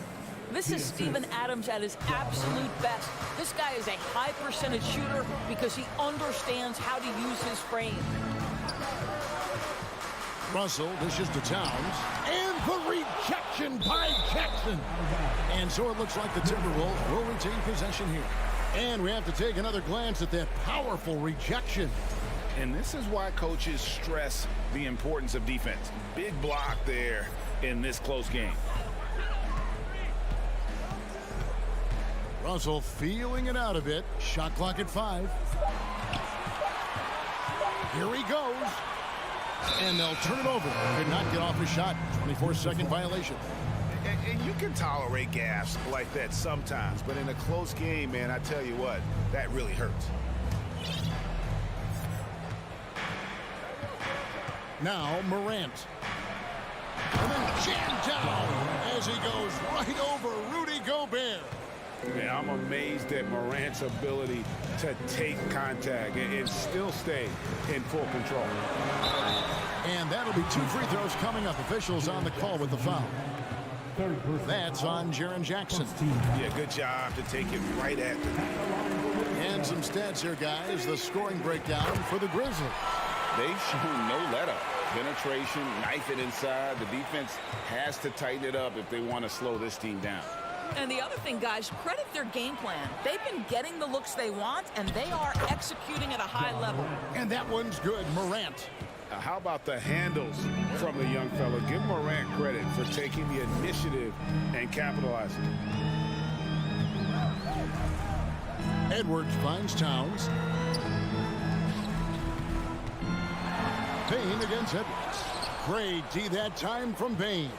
This is Steven Adams at his absolute best. This guy is a high percentage shooter because he understands how to use his frame. Russell dishes to Towns. And the rejection by Jackson. And so it looks like the Timberwolves will retain possession here. And we have to take another glance at that powerful rejection. And this is why coaches stress the importance of defense. Big block there in this close game. Russell feeling it out a bit. Shot clock at 5. Here he goes. And they'll turn it over. Could not get off his shot. 24-second violation. And you can tolerate gaffes like that sometimes, but in a close game, man, I tell you what, that really hurts. Now Morant. And then jammed down as he goes right over Rudy Gobert. Man, I'm amazed at Morant's ability to take contact and still stay in full control. And that'll be 2 free throws coming up. Officials on the call with the foul. That's on Jaren Jackson. Yeah, good job to take it right at them. And some stats here, guys. The scoring breakdown for the Grizzlies. They've shown no let-up. Penetration, knife it inside. The defense has to tighten it up if they want to slow this team down. And the other thing, guys, credit their game plan. They've been getting the looks they want, and they are executing at a high level. And that one's good. Morant. How about the handles from the young fella? Give Morant credit for taking the initiative and capitalizing. Edwards finds Towns. Bain against Edwards. Great D that time from Bain.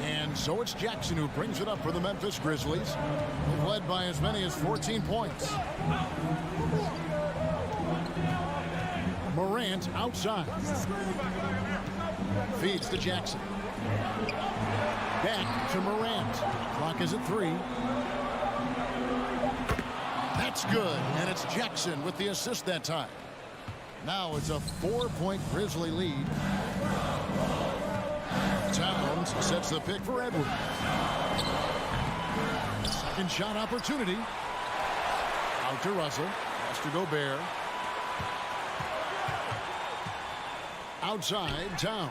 And so it's Jackson who brings it up for the Memphis Grizzlies. They've led by as many as 14 points. Morant outside. Feeds to Jackson. Back to Morant. Clock is at 3. That's good. And it's Jackson with the assist that time. Now it's a 4-point Grizzly lead. Towns sets the pick for Edwards. Second shot opportunity. Out to Russell. Pass to Gobert. Outside, Towns.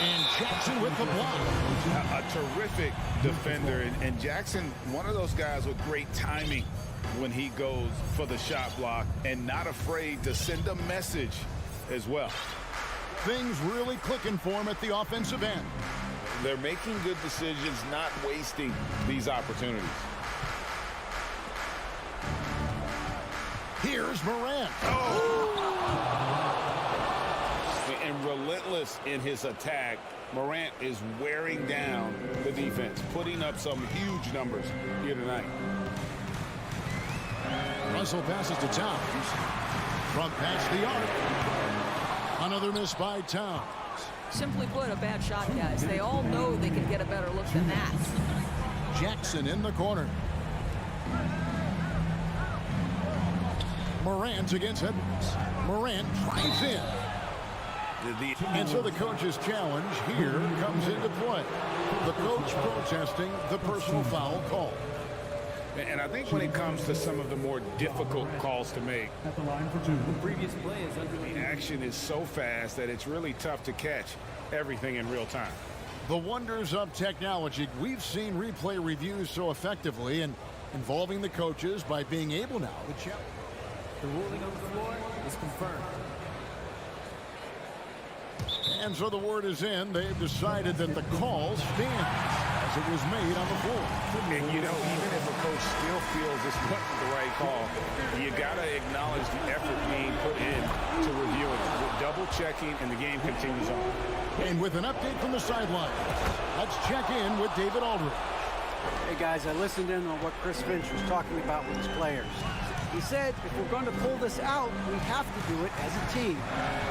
And Jackson with the block. A terrific defender. And Jackson, one of those guys with great timing when he goes for the shot block and not afraid to send a message as well. Things really clicking for him at the offensive end. They're making good decisions, not wasting these opportunities. Here's Morant. And relentless in his attack, Morant is wearing down the defense, putting up some huge numbers here tonight. Missile passes to Towns. From past the arc. Another miss by Towns. Simply put, a bad shot, guys. They all know they can get a better look than that. Jackson in the corner. Morant against Edwards. Morant drives in. And so the coach's challenge here comes into play. The coach protesting the personal foul call. And I think when it comes to some of the more difficult calls to make, At the line for 2. The previous play is under the action is so fast that it's really tough to catch everything in real time. The wonders of technology. We've seen replay reviews so effectively and involving the coaches by being able now to check. The ruling on the floor is confirmed. And so the word is in. They've decided that the call stands as it was made on the floor. And, you know, even if a coach still feels this wasn't the right call, you got to acknowledge the effort being put in to reviewing it. We're double checking, and the game continues on. And with an update from the sideline, let's check in with David Aldridge. Hey, guys, I listened in on what Chris Finch was talking about with his players. He said if we're going to pull this out, we have to do it as a team.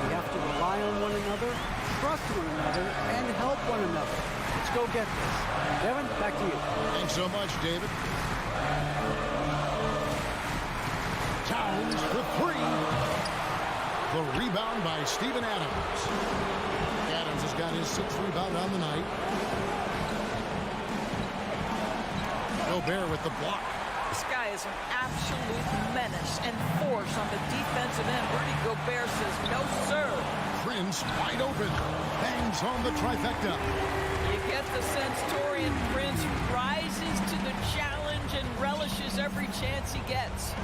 We have to rely on one another, trust one another, and help one another. Let's go get this. Devin, back to you. Thanks so much, David. Towns for 3. The rebound by Steven Adams. Adams has got his 6th rebound on the night. Gobert with the block. This guy is an absolute menace and force on the defensive end. Rudy Gobert says, no, sir. Prince wide open. Bangs home the trifecta. You get the sense Taurean Prince rises to the challenge and relishes every chance he gets.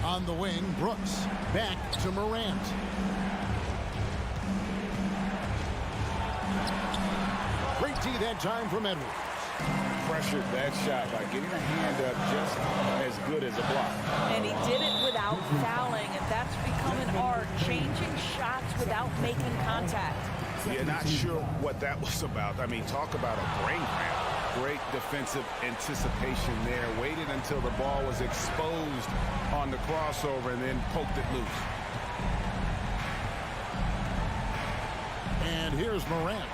On the wing, Brooks. Back to Morant. Great D that time from Edwards. Pressured that shot by getting a hand up just as good as a block. And he did it without fouling, and that's become an art, changing shots without making contact. You're not sure what that was about. I mean, talk about a brain cramp. Great defensive anticipation there. Waited until the ball was exposed on the crossover and then poked it loose. And here's Morant.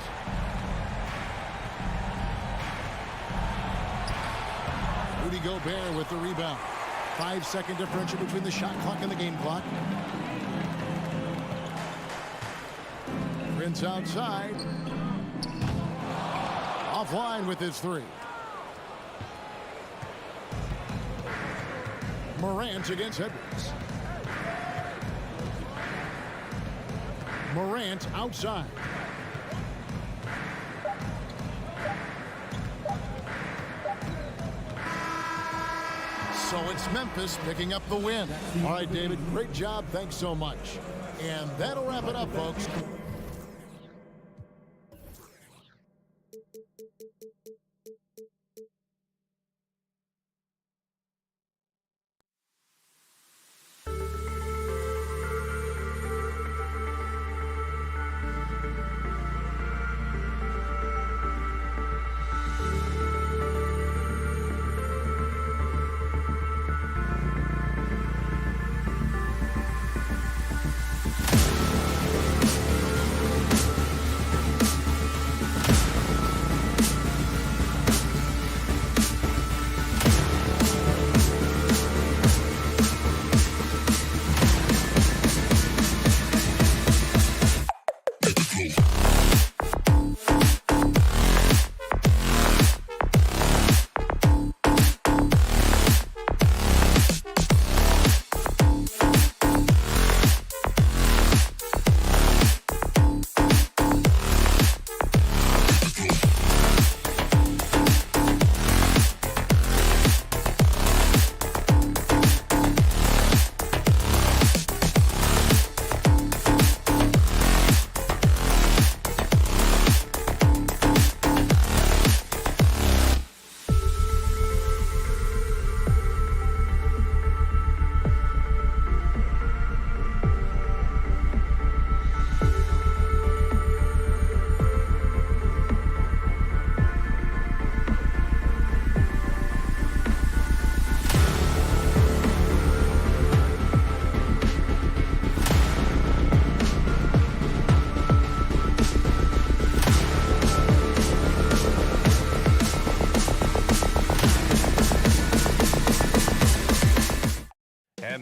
Rudy Gobert with the rebound. 5-second differential between the shot clock and the game clock. Prince outside. Offline with his 3. Morant against Edwards. Morant outside. So it's Memphis picking up the win. All right, David, great job. Thanks so much. And that'll wrap it up, folks.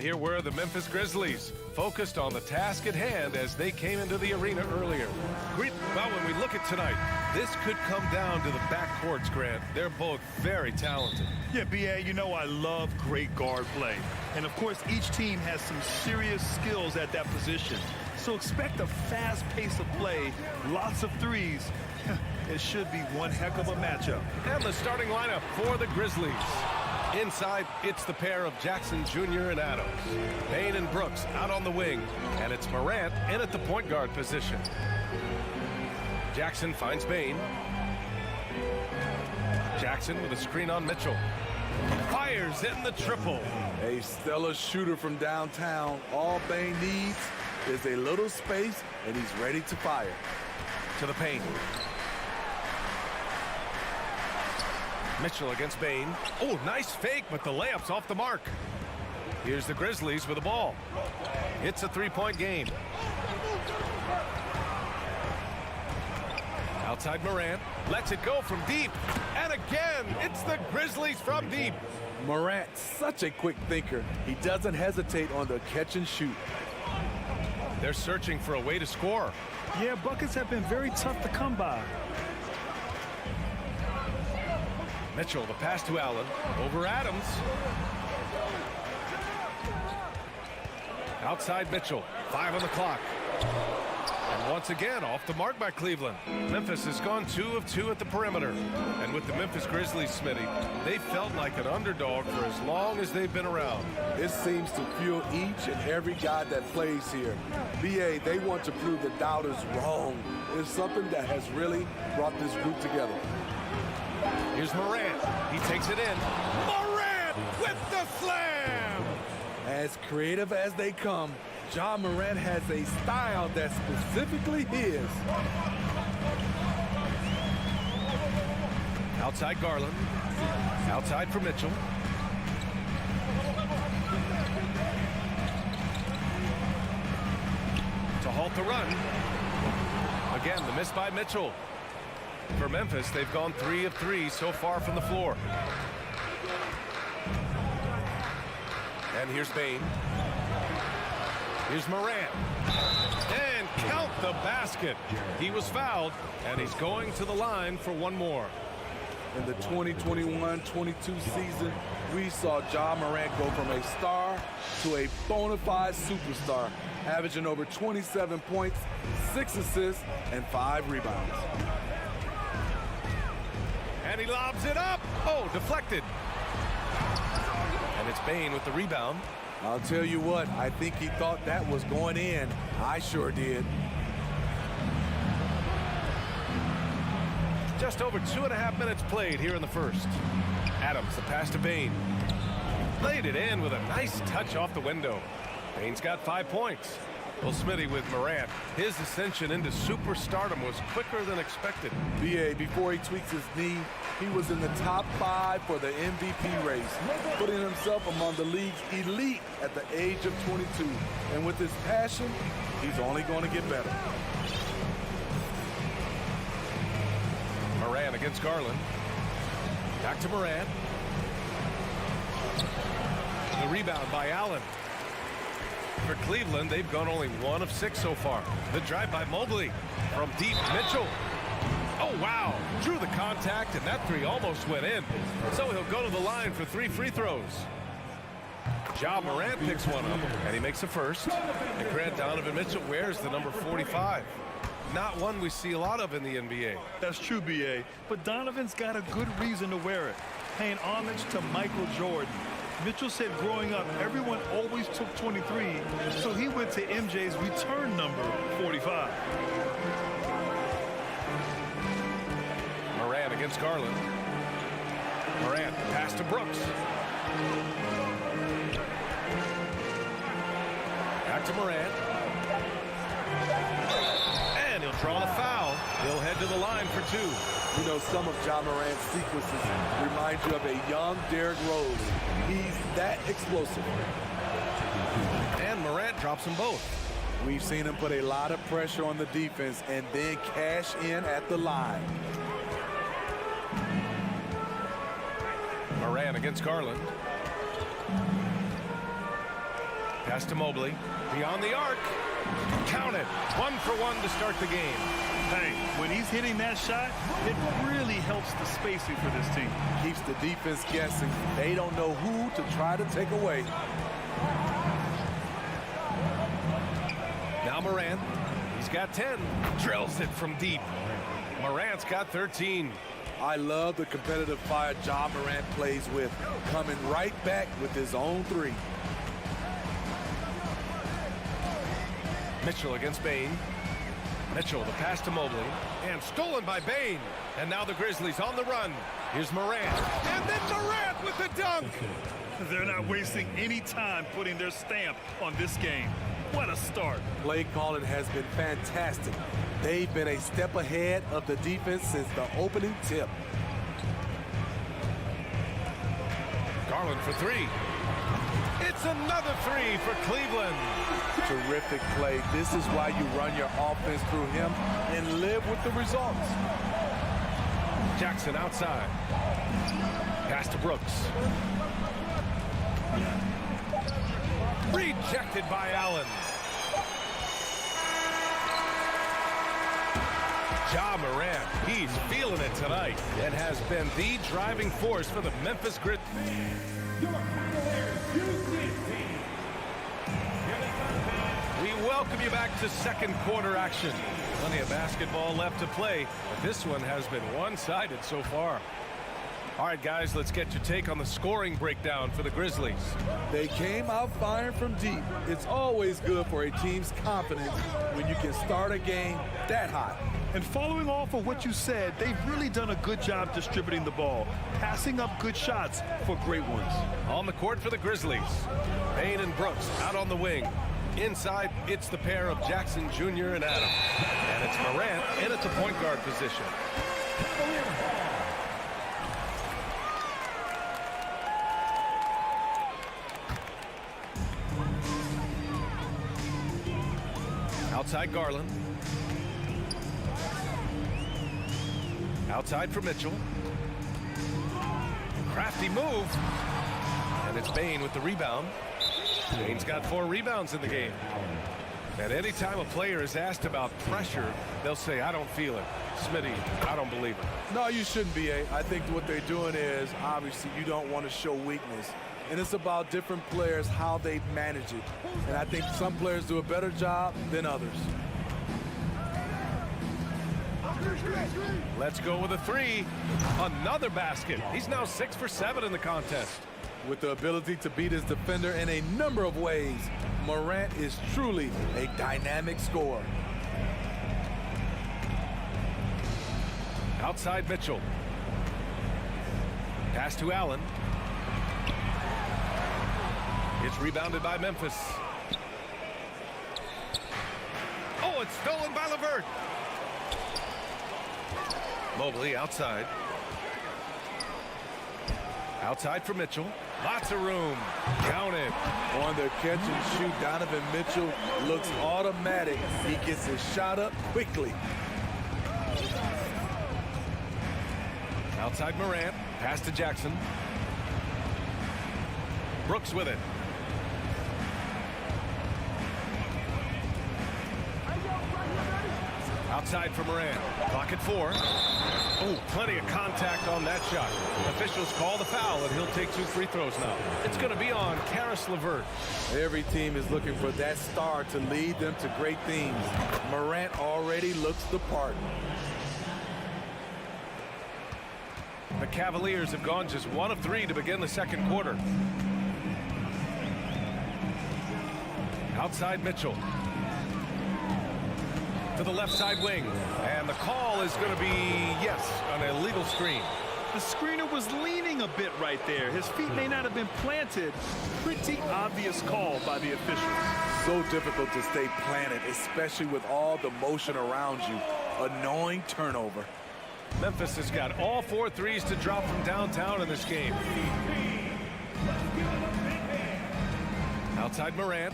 here were the Memphis Grizzlies, focused on the task at hand as they came into the arena earlier. Well, when we look at tonight, this could come down to the backcourts, Grant. They're both very talented. Yeah, B.A., you know I love great guard play. And, of course, each team has some serious skills at that position. So expect a fast pace of play, lots of threes. It should be one heck of a matchup. And the starting lineup for the Grizzlies. Inside, it's the pair of Jackson Jr. and Adams. Bane and Brooks out on the wing. And it's Morant in at the point guard position. Jackson finds Bane. Jackson with a screen on Mitchell. Fires in the triple. A stellar shooter from downtown. All Bane needs is a little space, and he's ready to fire. To the paint. Mitchell against Bane. Oh, nice fake, but the layup's off the mark. Here's the Grizzlies with the ball. It's a three-point game. Outside Morant. Lets it go from deep. And again, it's the Grizzlies from deep. Morant, such a quick thinker. He doesn't hesitate on the catch and shoot. They're searching for a way to score. Yeah, buckets have been very tough to come by. Mitchell, the pass to Allen. Over Adams. Outside Mitchell. 5 on the clock. And once again, off the mark by Cleveland. Memphis has gone 2 of 2 at the perimeter. And with the Memphis Grizzlies, Smitty, they felt like an underdog for as long as they've been around. It seems to fuel each and every guy that plays here. BA, they want to prove the doubters wrong. It's something that has really brought this group together. Here's Morant. He takes it in. Morant with the slam! As creative as they come, Ja Morant has a style that's specifically his. Outside Garland. Outside for Mitchell. To halt the run. Again, the miss by Mitchell. For Memphis, they've gone 3 of 3 so far from the floor. And here's Bane. Here's Morant. And count the basket. He was fouled, and he's going to the line for one more. In the 2021-22 season, we saw Ja Morant go from a star to a bona fide superstar, averaging over 27 points, 6 assists, and 5 rebounds. And he lobs it up. Oh, deflected. And it's Bane with the rebound. I'll tell you what, I think he thought that was going in. I sure did. Just over 2.5 minutes played here in the first. Adams, the pass to Bane. Laid it in with a nice touch off the window. Bane's got 5 points. Well, Smitty with Morant, his ascension into superstardom was quicker than expected. BA, before he tweaks his knee, he was in the top 5 for the MVP race, putting himself among the league's elite at the age of 22. And with his passion, he's only going to get better. Morant against Garland. Back to Morant. The rebound by Allen. For Cleveland, they've gone only 1 of 6 so far. The drive by Mobley. From deep, Mitchell. Oh, wow. Drew the contact, and that 3 almost went in. So he'll go to the line for 3 free throws. Ja Morant picks one up, and he makes a first. And Grant Donovan Mitchell wears the number 45. Not one we see a lot of in the NBA. That's true, B.A., but Donovan's got a good reason to wear it, paying homage to Michael Jordan. Mitchell said growing up, everyone always took 23, so he went to MJ's return number, 45. Morant against Garland. Morant, pass to Brooks. Back to Morant. And he'll draw the foul. He'll head to the line for 2. You know, some of Ja Morant's sequences remind you of a young Derrick Rose. He's that explosive. And Morant drops them both. We've seen him put a lot of pressure on the defense and then cash in at the line. Morant against Garland. Pass to Mobley. Beyond the arc. Count it. 1 for 1 to start the game. Hey, when he's hitting that shot, it really helps the spacing for this team. Keeps the defense guessing. They don't know who to try to take away. Now Morant. He's got 10. Drills it from deep. Morant's got 13. I love the competitive fire Ja Morant plays with, coming right back with his own 3. Mitchell against Bane. Mitchell, the pass to Mobley. And stolen by Bane. And now the Grizzlies on the run. Here's Morant. And then Morant with the dunk. They're not wasting any time putting their stamp on this game. What a start. Play calling has been fantastic. They've been a step ahead of the defense since the opening tip. Garland for 3. It's another 3 for Cleveland. Terrific play. This is why you run your offense through him and live with the results. Jackson outside. Pass to Brooks. Rejected by Allen. Ja Morant, he's feeling it tonight and has been the driving force for the Memphis Grizzlies. We welcome you back to second quarter action. Plenty of basketball left to play, but this one has been one-sided so far. All right, guys, let's get your take on the scoring breakdown for the Grizzlies. They came out firing from deep. It's always good for a team's confidence when you can start a game that hot. And following off of what you said, they've really done a good job distributing the ball, passing up good shots for great ones. On the court for the Grizzlies, Bane and Brooks out on the wing. Inside, it's the pair of Jackson Jr. and Adams. And it's Morant in at the point guard position. Outside Garland. Outside for Mitchell. Crafty move. And it's Bane with the rebound. Bane's got 4 rebounds in the game. And anytime a player is asked about pressure, they'll say, I don't feel it. Smitty, I don't believe it. No, you shouldn't be, A. I think what they're doing is, obviously, you don't want to show weakness. And it's about different players, how they manage it. And I think some players do a better job than others. Let's go with a 3. Another basket. He's now 6 for 7 in the contest. With the ability to beat his defender in a number of ways, Morant is truly a dynamic scorer. Outside Mitchell. Pass to Allen. It's rebounded by Memphis. Oh, it's stolen by LeVert. Mobley outside. Outside for Mitchell. Lots of room. Count it. On the catch and shoot, Donovan Mitchell looks automatic. He gets his shot up quickly. Outside Morant. Pass to Jackson. Brooks with it. Outside for Morant. Clock at 4. Oh, plenty of contact on that shot. Officials call the foul, and he'll take 2 free throws now. It's going to be on Caris LeVert. Every team is looking for that star to lead them to great things. Morant already looks the part. The Cavaliers have gone just 1 of 3 to begin the second quarter. Outside Mitchell. To the left side wing. And the call is going to be, yes, an illegal screen. The screener was leaning a bit right there. His feet may not have been planted. Pretty obvious call by the officials. So difficult to stay planted, especially with all the motion around you. Annoying turnover. Memphis has got all 4 threes to drop from downtown in this game. Outside Morant.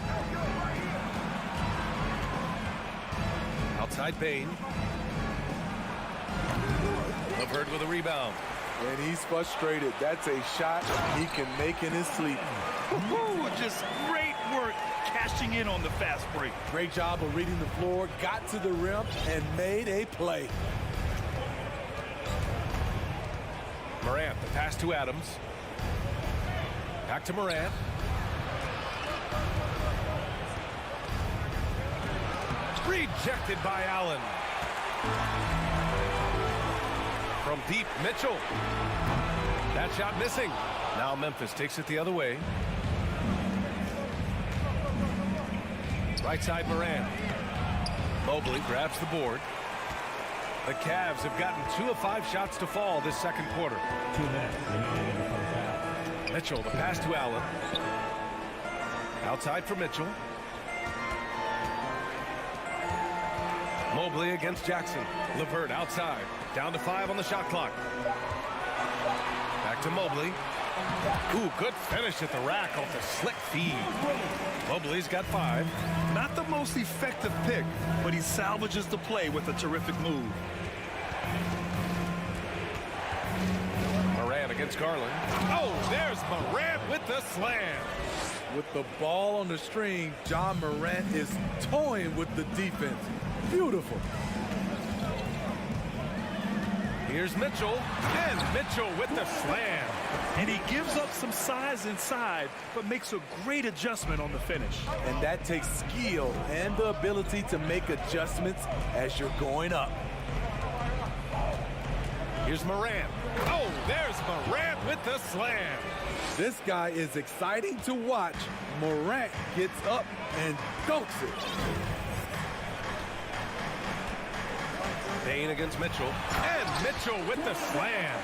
Outside Bane. LeVert with a rebound. And he's frustrated. That's a shot he can make in his sleep. Just great work cashing in on the fast break. Great job of reading the floor, got to the rim, and made a play. Morant, the pass to Adams. Back to Morant. Rejected by Allen. From deep, Mitchell. That shot missing. Now Memphis takes it the other way. Right side Morant. Mobley grabs the board. The Cavs have gotten 2 of 5 shots to fall this second quarter. 2 minutes remaining in the first half. Mitchell, the pass to Allen. Outside for Mitchell. Mobley against Jackson. LeVert outside. Down to 5 on the shot clock. Back to Mobley. Ooh, good finish at the rack off the slick feed. Mobley's got 5. Not the most effective pick, but he salvages the play with a terrific move. Morant against Garland. Oh, there's Morant with the slam. With the ball on the string, John Morant is toying with the defense. Beautiful. Here's Mitchell, and Mitchell with the slam. And he gives up some size inside, but makes a great adjustment on the finish. And that takes skill and the ability to make adjustments as you're going up. Here's Morant. Oh, there's Morant with the slam. This guy is exciting to watch. Morant gets up and dunks it. Payne against Mitchell. And Mitchell with the slam.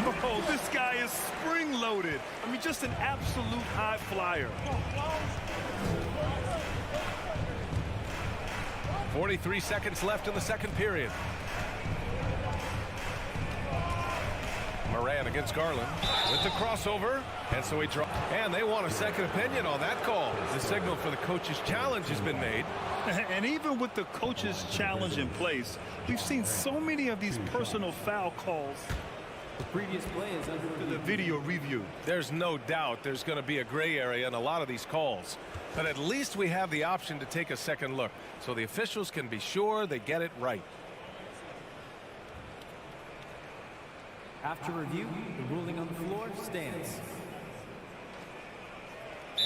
Oh, this guy is spring-loaded. I mean, just an absolute high flyer. 43 seconds left in the second period. Morant against Garland with the crossover. And so he draws. And they want a second opinion on that call. The signal for the coach's challenge has been made. And even with the coach's challenge in place, we've seen so many of these personal foul calls. The previous play is under the video review. There's no doubt there's going to be a gray area in a lot of these calls. But at least we have the option to take a second look so the officials can be sure they get it right. After review, the ruling on the floor stands.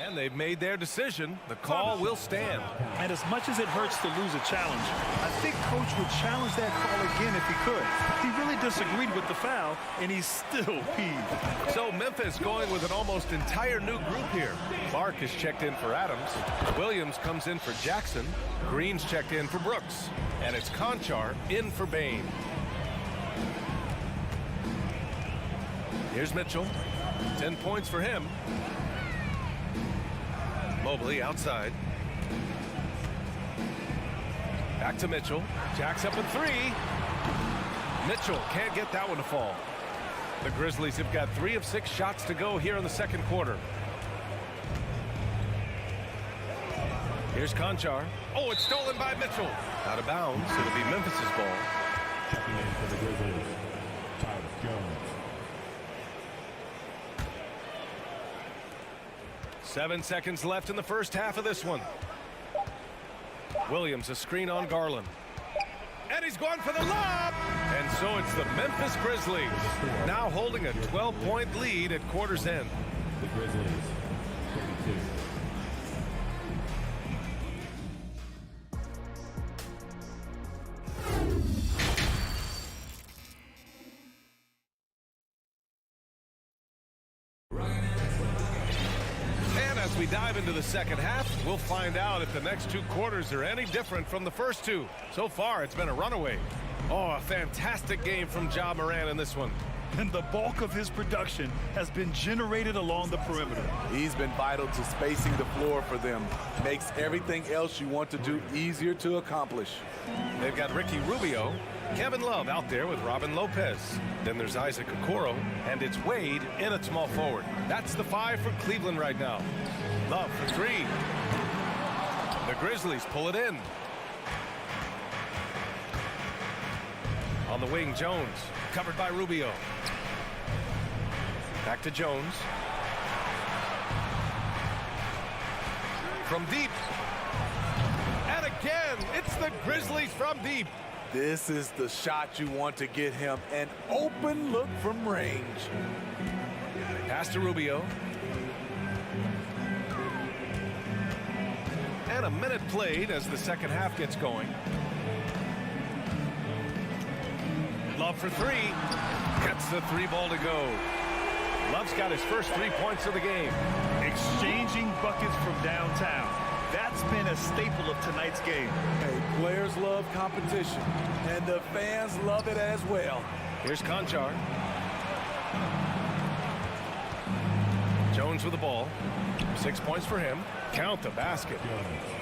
And they've made their decision. The call will stand. And as much as it hurts to lose a challenge, I think Coach would challenge that call again if he could. He really disagreed with the foul, and he's still peeved. So Memphis going with an almost entire new group here. Clark is checked in for Adams. Williams comes in for Jackson. Green's checked in for Brooks. And it's Conchar in for Bain. Here's Mitchell. 10 points for him. Mobley outside. Back to Mitchell. Jacks up a 3. Mitchell can't get that one to fall. The Grizzlies have got 3 of 6 shots to go here in the second quarter. Here's Conchar. Oh, it's stolen by Mitchell. Out of bounds. It'll be Memphis's ball. Checking in for the Grizzlies, Tyus Jones. 7 seconds left in the first half of this one. Williams a screen on Garland. And he's going for the lob. And so it's the Memphis Grizzlies now holding a 12-point lead at quarter's end. The Grizzlies, 32. As we dive into the second half, we'll find out if the next 2 quarters are any different from the first 2. So far, it's been a runaway. Oh, a fantastic game from Ja Morant in this one. And the bulk of his production has been generated along the perimeter. He's been vital to spacing the floor for them. Makes everything else you want to do easier to accomplish. They've got Ricky Rubio, Kevin Love out there with Robin Lopez. Then there's Isaac Okoro, and it's Wade in at small forward. That's the 5 for Cleveland right now. Love for 3. The Grizzlies pull it in. On the wing, Jones, covered by Rubio. Back to Jones. From deep. And again, it's the Grizzlies from deep. This is the shot you want to get him. An open look from range. Pass to Rubio. And a minute played as the second half gets going. Love for three. Gets the three ball to go. Love's got his first 3 points of the game. Exchanging buckets from downtown. That's been a staple of tonight's game. Hey, players love competition, and the fans love it as well. Here's Conchar. Jones with the ball. 6 points for him. Count the basket.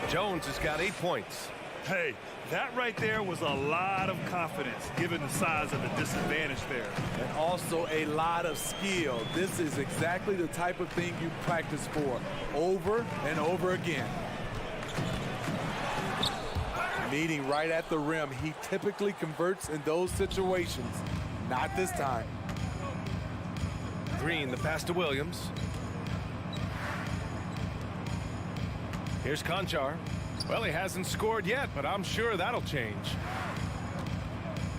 Jones has got 8 points. Hey, that right there was a lot of confidence given the size of the disadvantage there. And also a lot of skill. This is exactly the type of thing you practice for over and over again. Meeting right at the rim, he typically converts in those situations. Not this time. Green, the pass to Williams. Here's Conchar. Well, he hasn't scored yet, but I'm sure that'll change.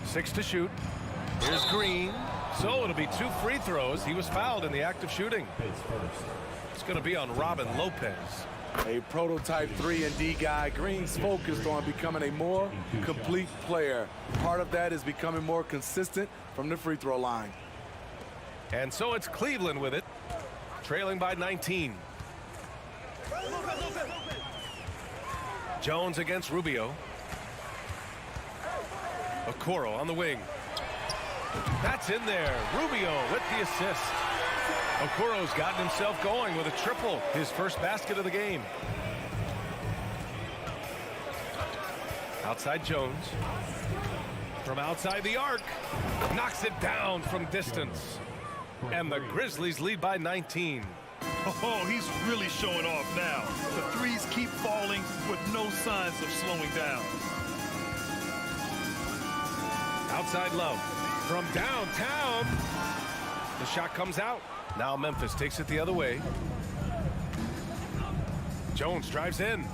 6 to shoot. Here's Green. So it'll be 2 free throws. He was fouled in the act of shooting. It's going to be on Robin Lopez. A prototype 3-and-D guy. Green's focused on becoming a more complete player. Part of that is becoming more consistent from the free throw line. And so it's Cleveland with it, trailing by 19. Jones against Rubio. Okoro on the wing. That's in there. Rubio with the assist. Okoro's gotten himself going with a triple, his first basket of the game. Outside Jones. From outside the arc. Knocks it down from distance. And the Grizzlies lead by 19. Oh, he's really showing off now. The threes keep falling with no signs of slowing down. Outside Love. From downtown. The shot comes out. Now Memphis takes it the other way. Jones drives in.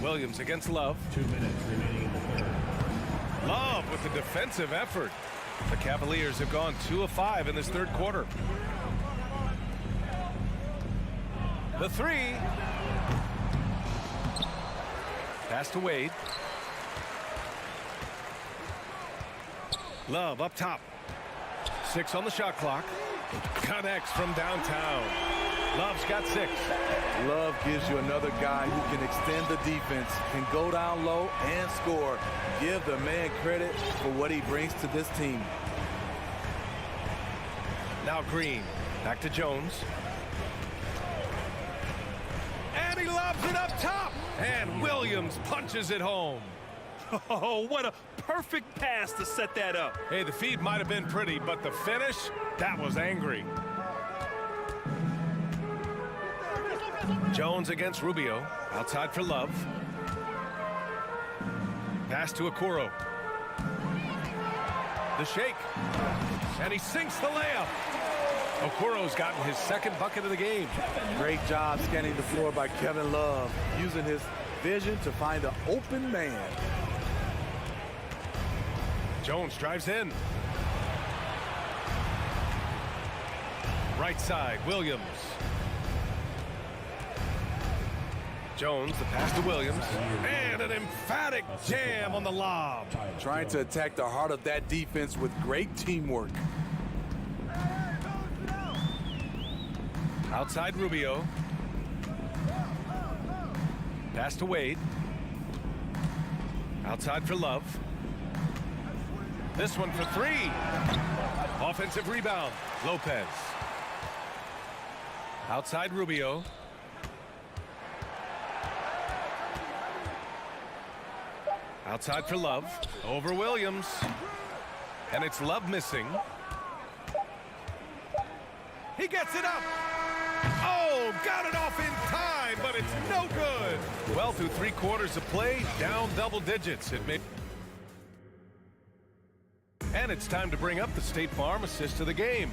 Williams against Love. 2 minutes remaining in the third. Love with the defensive effort. The Cavaliers have gone 2 of 5 in this third quarter. The three. Pass to Wade. Love up top. 6 on the shot clock. Connects from downtown. Love's got 6. Love gives you another guy who can extend the defense, can go down low and score. Give the man credit for what he brings to this team. Now Green. Back to Jones. And he lobs it up top. And Williams punches it home. Oh, what a perfect pass to set that up. Hey, the feed might have been pretty, but the finish, that was angry. Jones against Rubio. Outside for Love. Pass to Okoro. The shake. And he sinks the layup. Okoro's gotten his second bucket of the game. Great job scanning the floor by Kevin Love, using his vision to find an open man. Jones drives in. Right side, Williams. Jones, the pass to Williams. And an emphatic jam on the lob. Trying to attack the heart of that defense with great teamwork. Outside Rubio. Pass to Wade. Outside for Love. This one for 3. Offensive rebound. Lopez. Outside Rubio. Outside for Love. Over Williams. And it's Love missing. He gets it up. Oh, got it off in time, but it's no good. Well, through 3 quarters of play, down double digits. And it's time to bring up the State Farm assist of the game.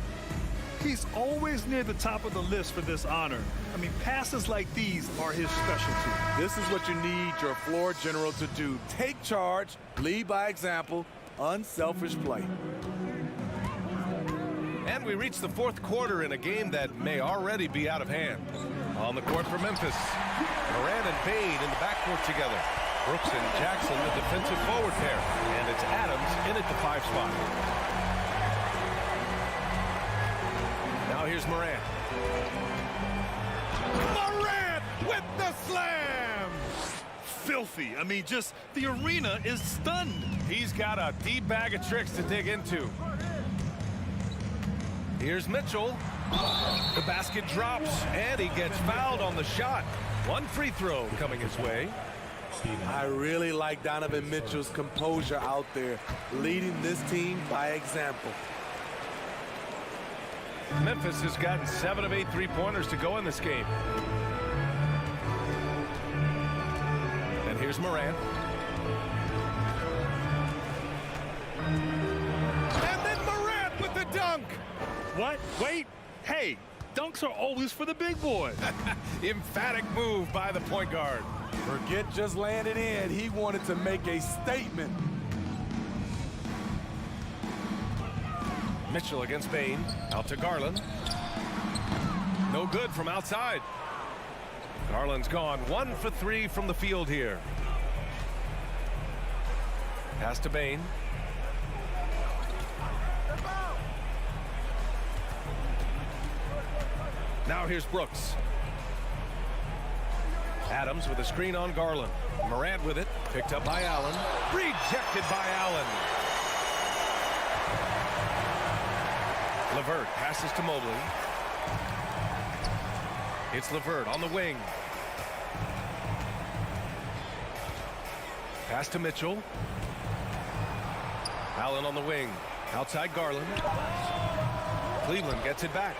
He's always near the top of the list for this honor. I mean, passes like these are his specialty. This is what you need your floor general to do. Take charge, lead by example, unselfish play. And we reach the fourth quarter in a game that may already be out of hand. On the court for Memphis, Moran and Bain in the backcourt together. Brooks and Jackson, the defensive forward pair. And it's Adams in at the 5 spot. Now here's Moran. Moran with the slam! Filthy. I mean, just the arena is stunned. He's got a deep bag of tricks to dig into. Here's Mitchell. The basket drops, and he gets fouled on the shot. One free throw coming his way. I really like Donovan Mitchell's composure out there, leading this team by example. Memphis has gotten 7 of 8 3-pointers to go in this game. And here's Moran. And then Moran with the dunk. What? Wait. Hey, dunks are always for the big boys. Emphatic move by the point guard. Forget just laying it in. He wanted to make a statement. Mitchell against Bain. Out to Garland. No good from outside. Garland's gone 1 for 3 from the field here. Pass to Bain. Now here's Brooks. Adams with a screen on Garland. Morant with it. Picked up by Allen. Rejected by Allen. LeVert passes to Mobley. It's LeVert on the wing. Pass to Mitchell. Allen on the wing. Outside Garland. Cleveland gets it back.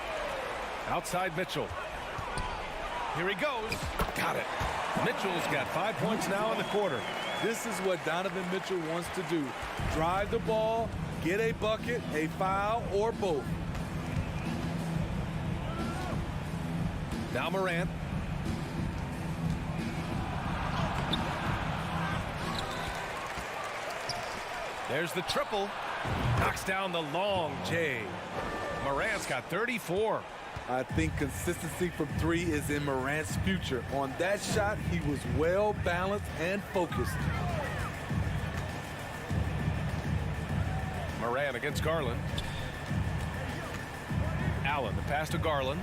Outside Mitchell. Here he goes. Got it. Mitchell's got 5 points now in the quarter. This is what Donovan Mitchell wants to do. Drive the ball, get a bucket, a foul, or both. Now Morant. There's the triple. Knocks down the long J. Morant's got 34. I think consistency from 3 is in Morant's future. On that shot, he was well balanced and focused. Moran against Garland. Allen, the pass to Garland.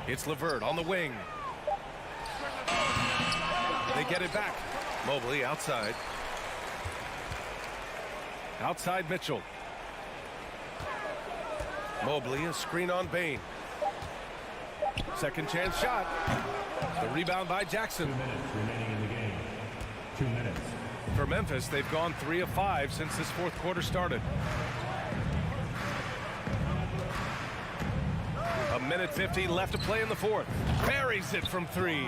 It's LeVert on the wing. They get it back. Mobley outside. Outside Mitchell. Mobley, a screen on Bain. Second chance shot. The rebound by Jackson. 2 minutes remaining in the game. 2 minutes. For Memphis, they've gone 3 of 5 since this fourth quarter started. A minute 50 left to play in the fourth. Buries it from 3.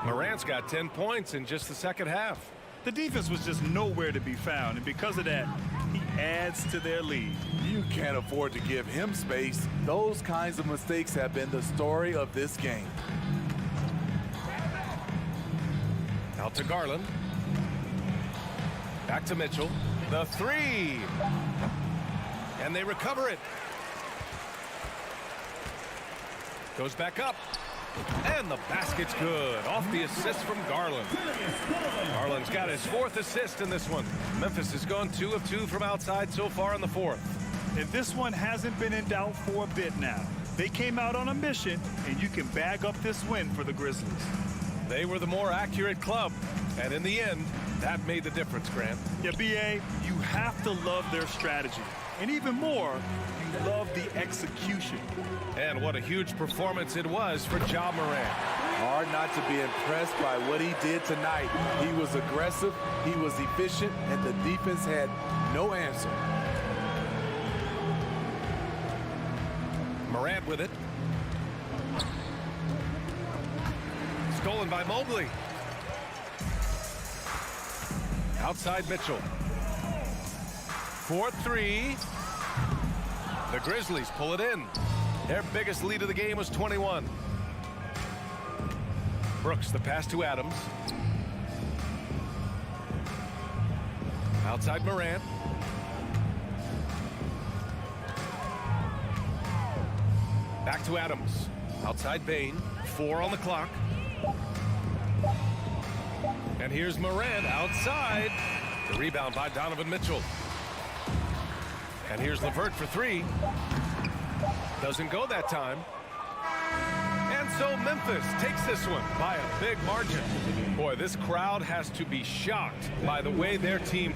Morant's got 10 points in just the second half. The defense was just nowhere to be found, and because of that, he adds to their lead. You can't afford to give him space. Those kinds of mistakes have been the story of this game. Out to Garland. Back to Mitchell. The 3. And they recover it. Goes back up. And the basket's good. Off the assist from Garland. Garland's got his 4th assist in this one. Memphis has gone 2 of 2 from outside so far in the fourth. And this one hasn't been in doubt for a bit now. They came out on a mission, and you can bag up this win for the Grizzlies. They were the more accurate club. And in the end, that made the difference, Grant. Yeah, B.A., you have to love their strategy. And even more, you love the execution. And what a huge performance it was for Ja Morant. Hard not to be impressed by what he did tonight. He was aggressive, he was efficient, and the defense had no answer. Morant with it. Stolen by Mobley. Outside Mitchell. 4-3. The Grizzlies pull it in. Their biggest lead of the game was 21. Brooks, the pass to Adams. Outside Morant. Back to Adams. Outside Bane. 4 on the clock. And here's Morant outside. The rebound by Donovan Mitchell. And here's LeVert for 3. Doesn't go that time. And so Memphis takes this one by a big margin. Boy, this crowd has to be shocked by the way their team...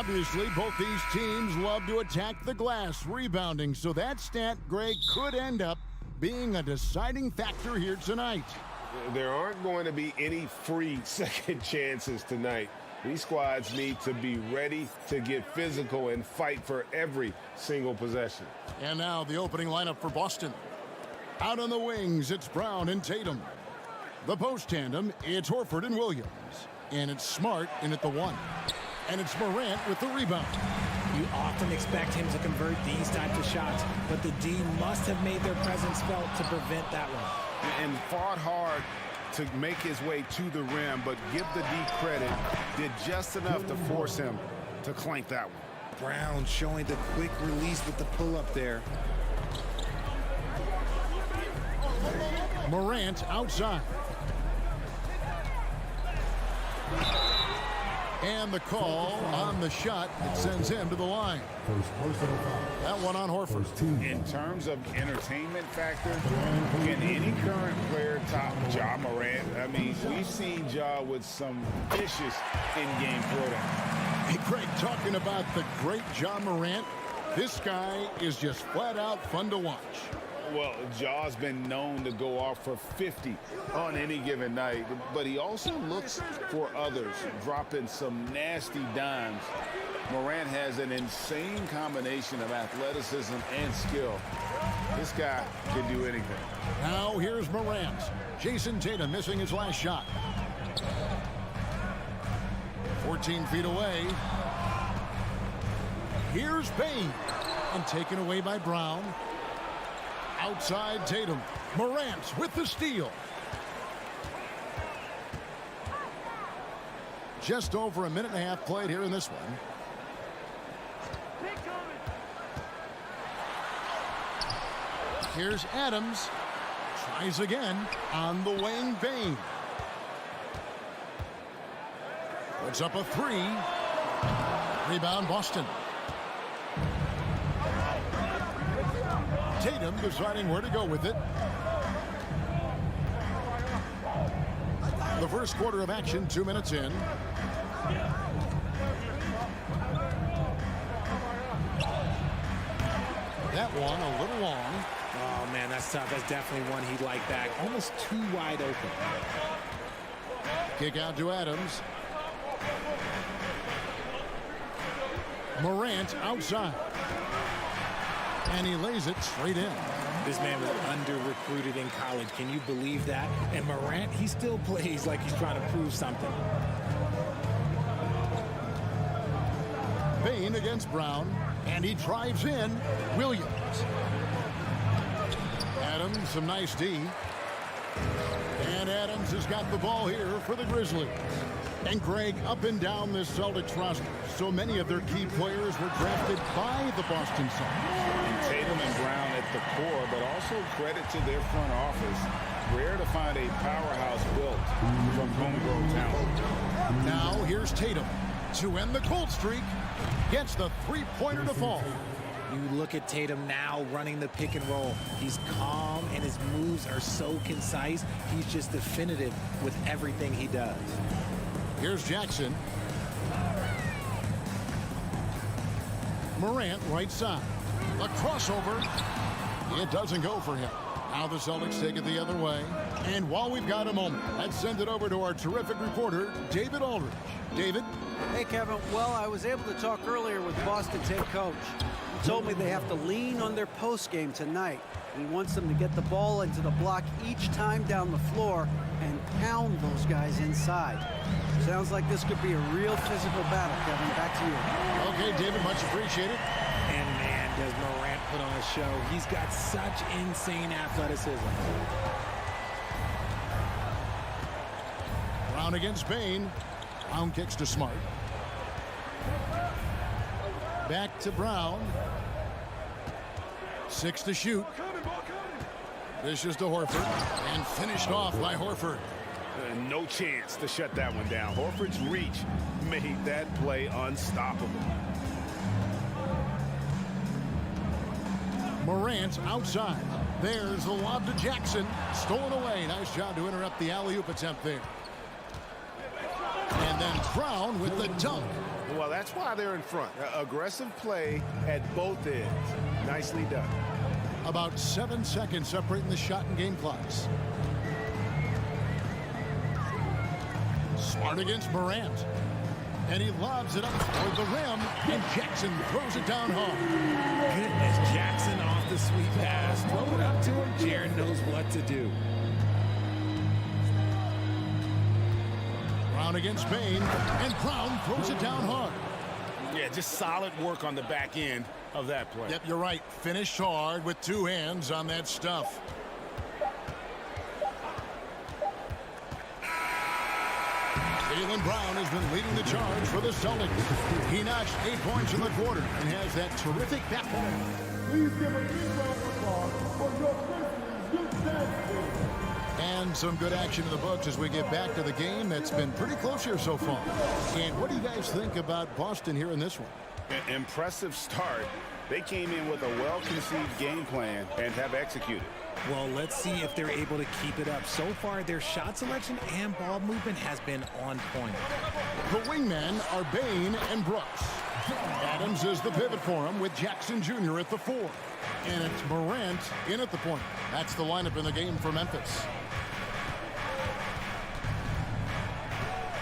Obviously, both these teams love to attack the glass, rebounding, so that stat, Greg, could end up being a deciding factor here tonight. There aren't going to be any free second chances tonight. These squads need to be ready to get physical and fight for every single possession. And now the opening lineup for Boston. Out on the wings, it's Brown and Tatum. The post tandem, it's Horford and Williams. And it's Smart in at the 1. And it's Morant with the rebound. You often expect him to convert these types of shots, but the D must have made their presence felt to prevent that one. And fought hard to make his way to the rim, but give the D credit, did just enough to force him to clank that one. Brown showing the quick release with the pull-up there. Morant outside. And the call on the shot that sends him to the line. That one on Horford. In terms of entertainment factor, can any current player top Ja Morant? I mean, we've seen Ja with some vicious in-game throwdown. Hey, Greg, talking about the great Ja Morant, this guy is just flat out fun to watch. Well, Ja's been known to go off for 50 on any given night, but he also looks for others, dropping some nasty dimes. Morant has an insane combination of athleticism and skill. This guy can do anything. Now here's Morant. Jason Tatum missing his last shot. 14 feet away. Here's Bane. And taken away by Brown. Outside Tatum. Morant with the steal. Just over a minute and a half played here in this one. Here's Adams. Tries again on the wing. Bane. Puts up a 3. Rebound Boston. Tatum deciding where to go with it. The first quarter of action, 2 minutes in. That one a little long. Oh, man, that's tough. That's definitely one he'd like back. Almost too wide open. Kick out to Adams. Morant outside. And he lays it straight in. This man was under-recruited in college. Can you believe that? And Morant, he still plays like he's trying to prove something. Bane against Brown. And he drives in. Williams. Adams, some nice D. And Adams has got the ball here for the Grizzlies. And Greg, up and down this Celtics roster, so many of their key players were drafted by the Boston Celtics. And Tatum and Brown at the core, but also credit to their front office. Rare to find a powerhouse built from homegrown talent. Now here's Tatum to end the cold streak. Gets the three-pointer to fall. You look at Tatum now running the pick and roll. He's calm and his moves are so concise. He's just definitive with everything he does. Here's Jackson. Morant right side. A crossover. It doesn't go for him. Now the Celtics take it the other way. And while we've got a moment, let's send it over to our terrific reporter, David Aldridge. David? Hey, Kevin. Well, I was able to talk earlier with Boston's head coach. He told me they have to lean on their post game tonight. He wants them to get the ball into the block each time down the floor and pound those guys inside. Sounds like this could be a real physical battle, Kevin. Back to you. Okay, David, much appreciated. And man, does Morant put on a show. He's got such insane athleticism. Brown against Bane. Brown kicks to Smart. Back to Brown. 6 to shoot. Dishes to Horford. And finished off by Horford. No chance to shut that one down. Horford's reach made that play unstoppable. Morant outside. There's the lob to Jackson. Stolen away. Nice job to interrupt the alley-oop attempt there. And then Brown with the dunk. Well, that's why they're in front. Aggressive play at both ends. Nicely done. About 7 seconds separating the shot and game clocks. Smart against Morant. And he lobs it up toward the rim, and Jackson throws it down hard. Goodness, Jackson off the sweet pass. Throw it up to him. Jared knows what to do. Brown against Bain, and Brown throws it down hard. Yeah, just solid work on the back end of that play. Yep, you're right. Finished hard with 2 hands on that stuff. Jaylen Brown has been leading the charge for the Celtics. He notched 8 points in the quarter and has that terrific back. Please give a big round of applause for your Grizzlies youth dance team. And some good action in the books as we get back to the game that's been pretty close here so far. And what do you guys think about Boston here in this one? Impressive start. They came in with a well-conceived game plan and have executed. Well, let's see if they're able to keep it up. So far, their shot selection and ball movement has been on point. The wingmen are Bain and Brooks. Adams is the pivot for him with Jackson Jr. at the 4. And it's Morant in at the point. That's the lineup in the game for Memphis.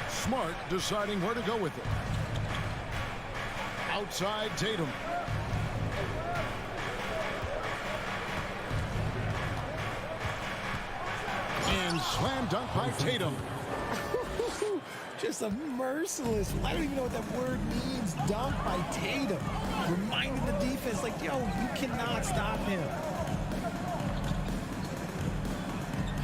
Smart deciding where to go with it. Outside Tatum. And slam dunk by Tatum. Just a merciless, I don't even know what that word means, dunk by Tatum. Reminding the defense, like, yo, you cannot stop him.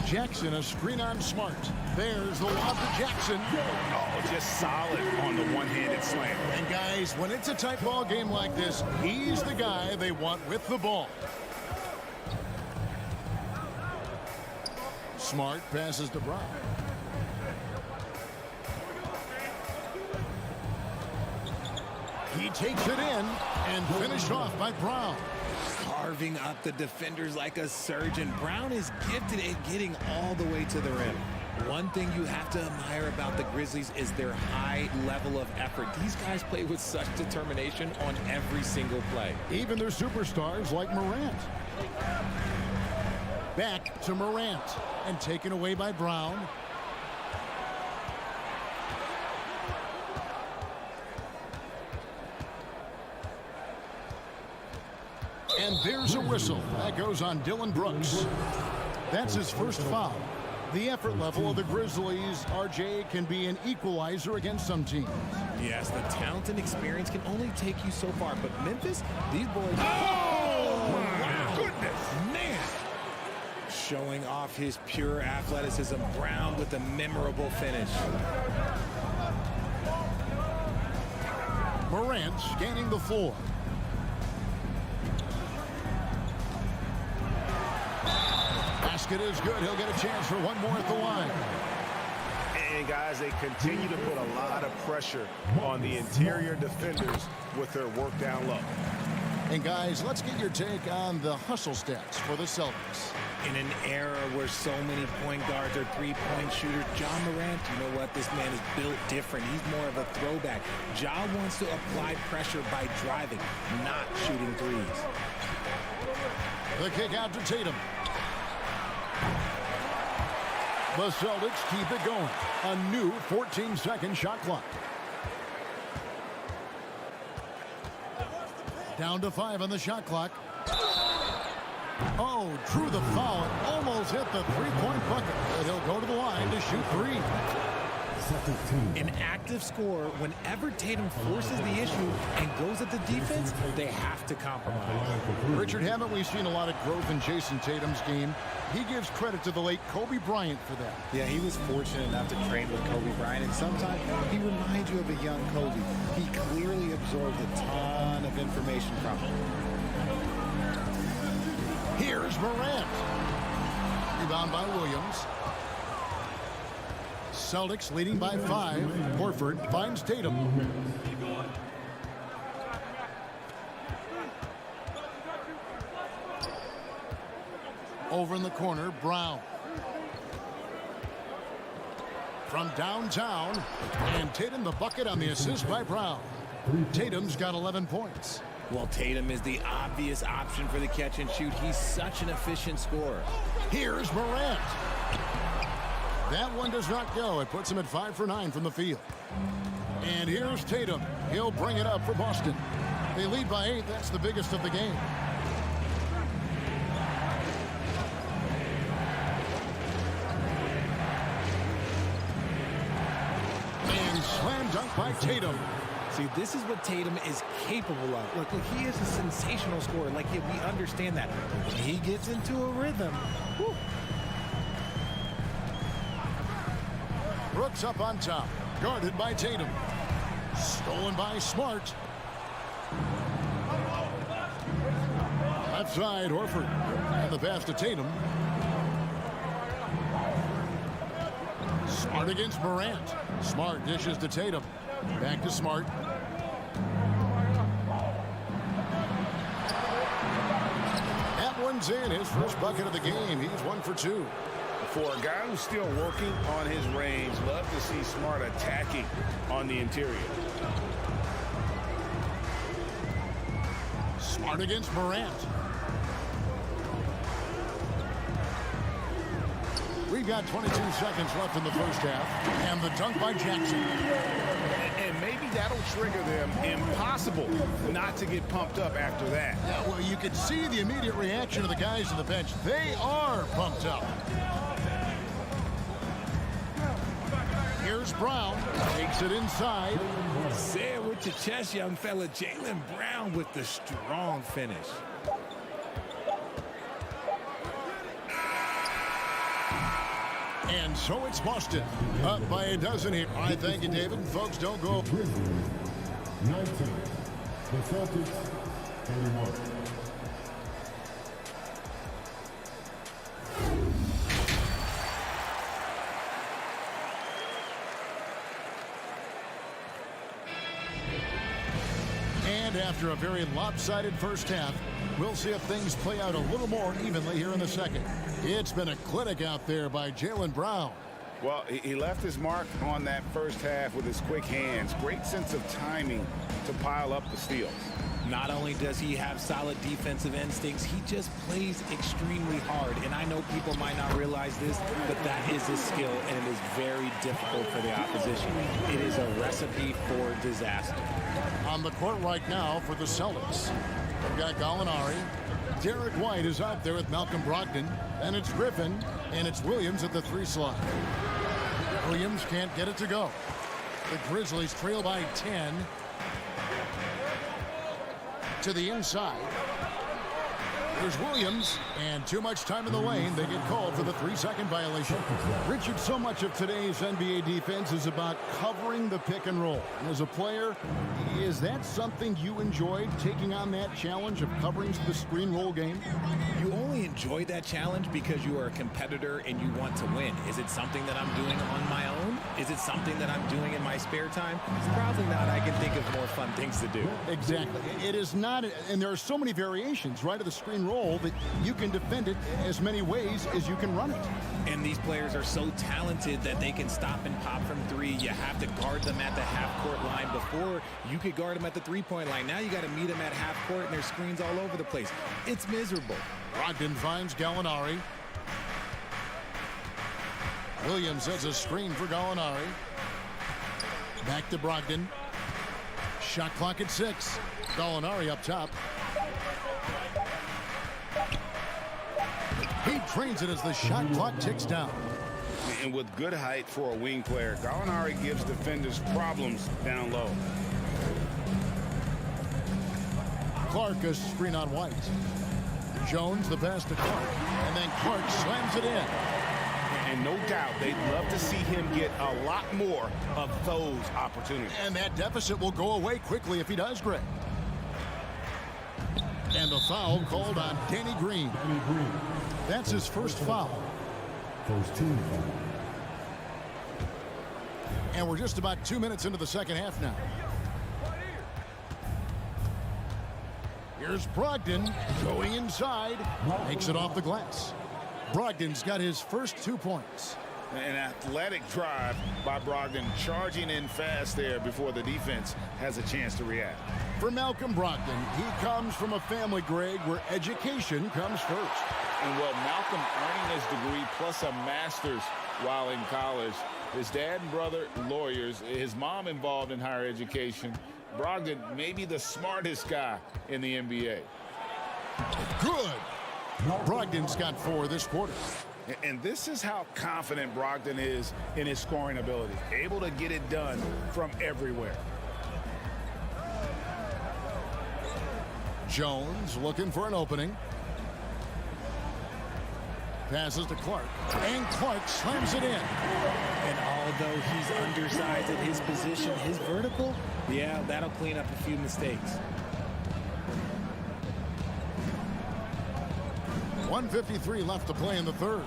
Jackson, a screen on Smart. There's the lob to Jackson. Oh, just solid on the one-handed slam. And guys, when it's a tight ball game like this, he's the guy they want with the ball. Smart passes to Brown. He takes it in and finished off by Brown. Carving up the defenders like a surgeon. Brown is gifted at getting all the way to the rim. One thing you have to admire about the Grizzlies is their high level of effort. These guys play with such determination on every single play. Even their superstars like Morant. Back to Morant and taken away by Brown. And there's a whistle. That goes on Dylan Brooks. That's his first foul. The effort level of the Grizzlies, RJ, can be an equalizer against some teams. Yes, the talent and experience can only take you so far. But Memphis, these boys... Oh, my goodness. Man! Showing off his pure athleticism. Brown with a memorable finish. Morant scanning the floor. Basket is good. He'll get a chance for one more at the line. And guys, they continue to put a lot of pressure on the interior defenders with their work down low. And guys, let's get your take on the hustle stats for the Celtics. In an era where so many point guards are three-point shooters, Ja Morant, you know what? This man is built different. He's more of a throwback. Ja wants to apply pressure by driving, not shooting threes. The kick out to Tatum. The Celtics keep it going. A new 14-second shot clock. Down to 5 on the shot clock. Oh, drew the foul. Almost hit the three-point bucket. But he'll go to the line to shoot 3. An active scorer, whenever Tatum forces the issue and goes at the defense, they have to compromise. Richard, haven't we seen a lot of growth in Jason Tatum's game? He gives credit to the late Kobe Bryant for that. Yeah, he was fortunate enough to train with Kobe Bryant, and sometimes he reminds you of a young Kobe. He clearly absorbed a ton of information from him. Here's Morant. Rebound by Williams. Celtics leading by 5. Horford finds Tatum. Over in the corner, Brown. from downtown. And Tatum the bucket on the assist by Brown. Tatum's got 11 points. Well, Tatum is the obvious option for the catch and shoot. He's such an efficient scorer. Here's Morant. That one does not go. It puts him at 5 for 9 from the field. And here's Tatum. He'll bring it up for Boston. They lead by 8. That's the biggest of the game. And slam dunk by Tatum. See, this is what Tatum is capable of. Look, he is a sensational scorer. Like, we understand that. When he gets into a rhythm, whew. Brooks up on top. Guarded by Tatum. Stolen by Smart. Left side, Horford. And the pass to Tatum. Smart against Morant. Smart dishes to Tatum. Back to Smart. That one's in. His first bucket of the game. He's 1 for 2. For a guy who's still working on his range, love to see Smart attacking on the interior. Smart against Morant. We've got 22 seconds left in the first half. And the dunk by Jackson. And maybe that'll trigger them. Impossible not to get pumped up after that. Yeah, well, you could see the immediate reaction of the guys on the bench. They are pumped up. Here's Brown. Takes it inside. Say it with your chest, young fella. Jaylen Brown with the strong finish. And so it's Boston. Up by a dozen here. All right, thank you, David. Folks, don't go. Grizzlies, 19. The Celtics, 31. And after a very lopsided first half, we'll see if things play out a little more evenly here in the second. It's been a clinic out there by Jaylen Brown. Well, he left his mark on that first half with his quick hands. Great sense of timing to pile up the steals. Not only does he have solid defensive instincts, he just plays extremely hard. And I know people might not realize this, but that is his skill, and it is very difficult for the opposition. It is a recipe for disaster. On the court right now for the Celtics, we've got Gallinari. Derek White is out there with Malcolm Brogdon, and it's Griffin, and it's Williams at the 3 slot. Williams can't get it to go. The Grizzlies trail by 10. To the inside. Here's Williams, and too much time in the lane. They get called for the 3-second violation. Richard, so much of today's NBA defense is about covering the pick and roll. And as a player, is that something you enjoyed, taking on that challenge of covering the screen roll game? You only enjoy that challenge because you are a competitor and you want to win. Is it something that I'm doing on my own? Is it something that I'm doing in my spare time? It's probably not. I can think of more fun things to do. Exactly. It is not, and there are so many variations, right, of the screen roll that you can defend it as many ways as you can run it. And these players are so talented that they can stop and pop from 3. You have to guard them at the half-court line. Before, you could guard them at the 3-point line. Now you got to meet them at half-court, and there's screens all over the place. It's miserable. Brogdon finds Gallinari. Williams has a screen for Gallinari. Back to Brogdon. Shot clock at 6. Gallinari up top. He trains it as the shot clock ticks down. And with good height for a wing player, Gallinari gives defenders problems down low. Clark a screen on White. Jones the pass to Clark. And then Clark slams it in. And no doubt they'd love to see him get a lot more of those opportunities. And that deficit will go away quickly if he does, Greg. And the foul called on Danny Green. That's his first foul. First team foul. And we're just about 2 minutes into the second half now. Here's Brogdon going inside. Makes it off the glass. Brogdon's got his first 2 points. An athletic drive by Brogdon, charging in fast there before the defense has a chance to react. For Malcolm Brogdon, he comes from a family, Greg, where education comes first. And well, Malcolm earning his degree plus a master's while in college. His dad and brother, lawyers. His mom involved in higher education. Brogdon, maybe the smartest guy in the NBA. Good. Brogdon's got 4 this quarter. And this is how confident Brogdon is in his scoring ability. Able to get it done from everywhere. Jones looking for an opening. Passes to Clark. And Clark slams it in. And although he's undersized at his position, his vertical, yeah, that'll clean up a few mistakes. 1:53 left to play in the third.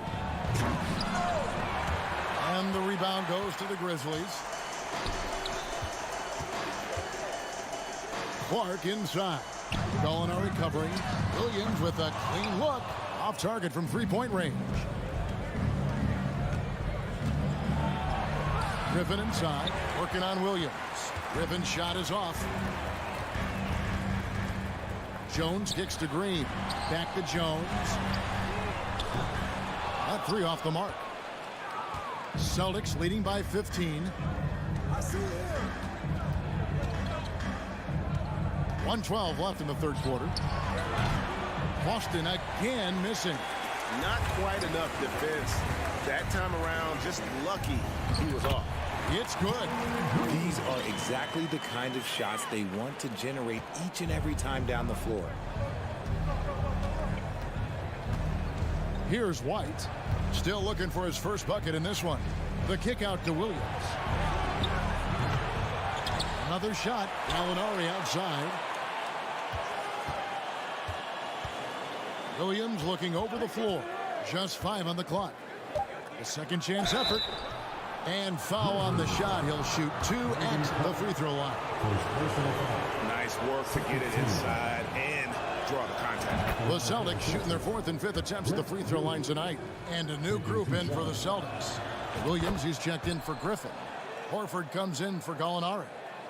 And the rebound goes to the Grizzlies. Clark inside. Gallinari covering. Williams with a clean look. Off target from three-point range. Griffin inside. Working on Williams. Griffin's shot is off. Jones kicks to Green. Back to Jones. That 3 off the mark. Celtics leading by 15. 1:12 left in the third quarter. Boston again missing. Not quite enough defense. That time around, just lucky he was off. It's good. These are exactly the kind of shots they want to generate each and every time down the floor. Here's White. Still looking for his first bucket in this one. The kick out to Williams. Another shot. Gallinari outside. Williams looking over the floor. Just 5 on the clock. A second chance effort. And foul on the shot. He'll shoot 2 at the free throw line. Nice work to get it inside and draw the contact. The Celtics shooting their 4th and 5th attempts at the free throw line tonight. And a new group in for the Celtics. Williams, he's checked in for Griffin. Horford comes in for Gallinari.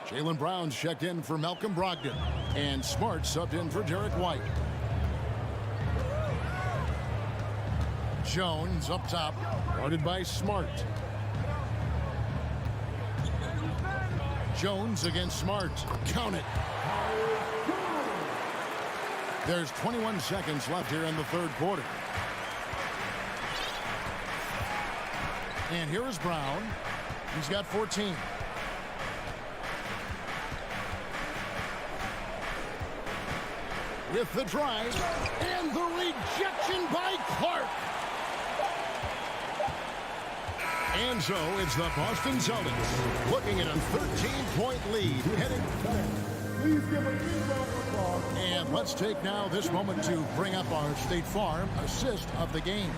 Jaylen Brown's checked in for Malcolm Brogdon. And Smart subbed in for Derek White. Jones up top, guarded by Smart. Jones against Smart. Count it. There's 21 seconds left here in the third quarter. And here is Brown. He's got 14. With the drive and the rejection by Clark. And so it's the Boston Celtics looking at a 13-point lead heading. Please give a big round of applause. And let's take now this moment to bring up our State Farm assist of the game.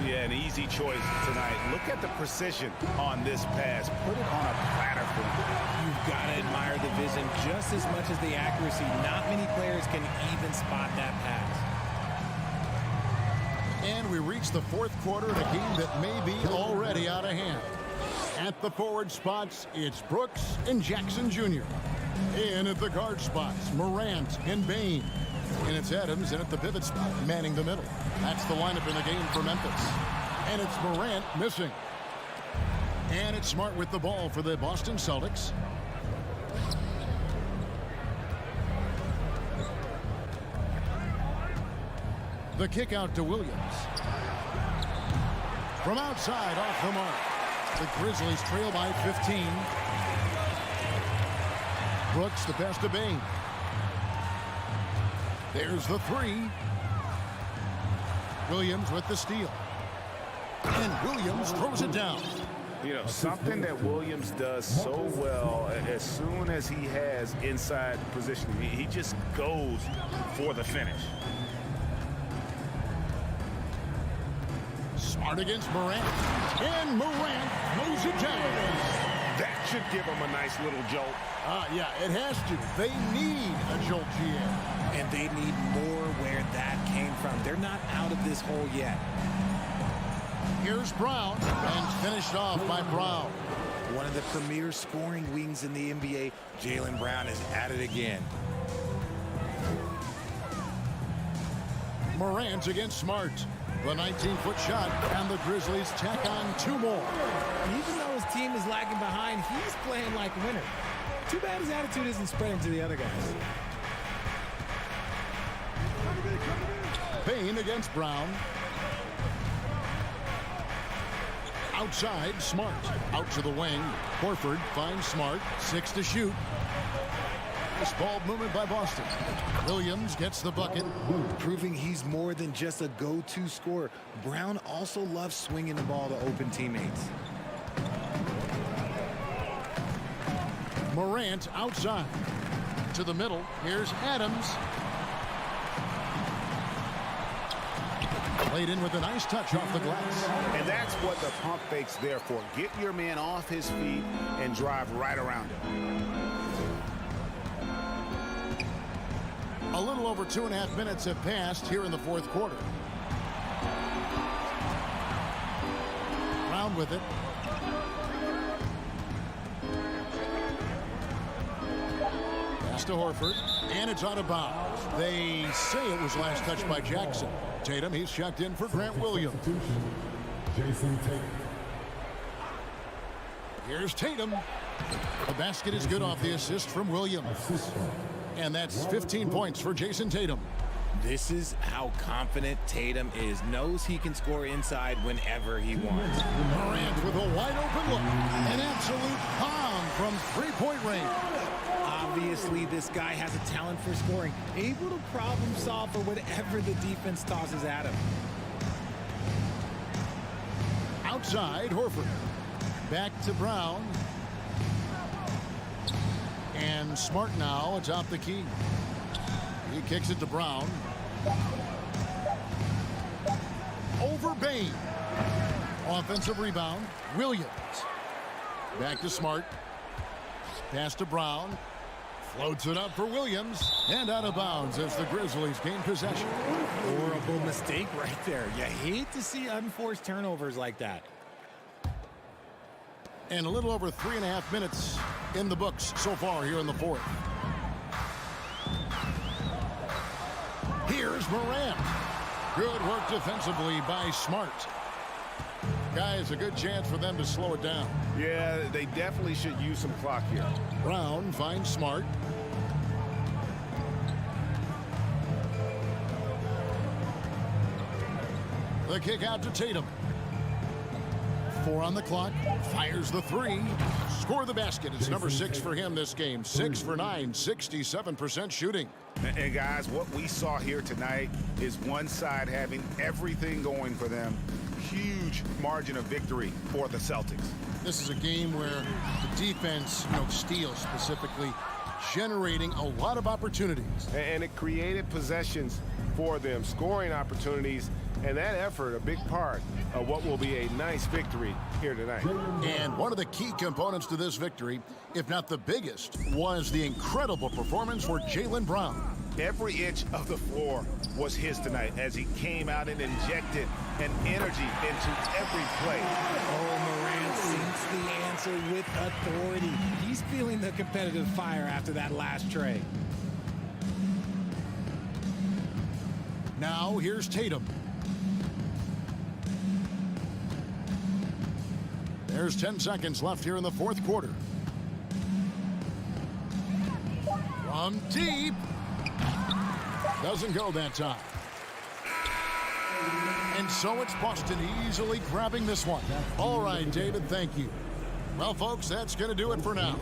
Yeah, an easy choice tonight. Look at the precision on this pass. Put it on a platter for him. You've got to admire the vision just as much as the accuracy. Not many players can even spot that pass. And we reach the fourth quarter in a game that may be already out of hand. At the forward spots, it's Brooks and Jackson Jr. In at the guard spots, Morant and Bain. And it's Adams in at the pivot spot, manning the middle. That's the lineup in the game for Memphis. And it's Morant missing. And it's Smart with the ball for the Boston Celtics. The kick out to Williams. From outside, off the mark. The Grizzlies trail by 15. Brooks, the pass to Bain. There's the 3. Williams with the steal. And Williams throws it down. You know, something that Williams does so well, as soon as he has inside position, he just goes for the finish. Smart against Morant. And Morant throws it down. That should give him a nice little jolt. Yeah, it has to. They need a jolt, GM. And they need more where that came from. They're not out of this hole yet. Here's Brown, and finished off by Brown. One of the premier scoring wings in the NBA, Jaylen Brown is at it again. Morant against Smart. The 19-foot shot, and the Grizzlies tack on 2 more. And even though his team is lagging behind, he's playing like a winner. Too bad his attitude isn't spreading to the other guys. Payne against Brown. Outside, Smart. Out to the wing. Horford finds Smart. 6 to shoot. Nice ball movement by Boston. Williams gets the bucket. Proving he's more than just a go-to scorer. Brown also loves swinging the ball to open teammates. Morant outside. To the middle. Here's Adams. Played in with a nice touch off the glass. And that's what the pump fake's there for. Get your man off his feet and drive right around him. A little over 2.5 minutes have passed here in the fourth quarter. Brown with it. Pass to Horford, and it's out of bounds. They say it was last touched by Jackson. Tatum, he's checked in for Grant Williams. Jason Tatum. Here's Tatum. The basket is good off the assist from Williams. And that's 15 points for Jason Tatum. This is how confident Tatum is. Knows he can score inside whenever he wants. Morant with a wide open look. An absolute bomb from three-point range. Obviously, this guy has a talent for scoring. Able to problem solve for whatever the defense tosses at him. Outside, Horford. Back to Brown. And Smart now atop the key. He kicks it to Brown. Over Bain. Offensive rebound. Williams. Back to Smart. Pass to Brown. Floats it up for Williams. And out of bounds as the Grizzlies gain possession. Horrible mistake right there. You hate to see unforced turnovers like that. And a little over 3.5 minutes in the books so far here in the fourth. Here's Morant. Good work defensively by Smart. Guys, a good chance for them to slow it down. Yeah, they definitely should use some clock here. Brown finds Smart. The kick out to Tatum. 4 on the clock. Fires the 3. Score the basket. It's number 6 for him this game. 6 for 9. 67% shooting. And guys, what we saw here tonight is one side having everything going for them. Huge margin of victory for the Celtics. This is a game where the defense, steals specifically, generating a lot of opportunities. And it created possessions for them, scoring opportunities, and that effort, a big part of what will be a nice victory here tonight. And one of the key components to this victory, if not the biggest, was the incredible performance for Jaylen Brown. Every inch of the floor was his tonight as he came out and injected an energy into every play. Oh, Morant sinks the answer with authority. He's feeling the competitive fire after that last tray. Now here's Tatum. There's 10 seconds left here in the fourth quarter. From deep. Doesn't go that time. And so it's Boston easily grabbing this one. All right, David, thank you. Well, folks, that's going to do it for now.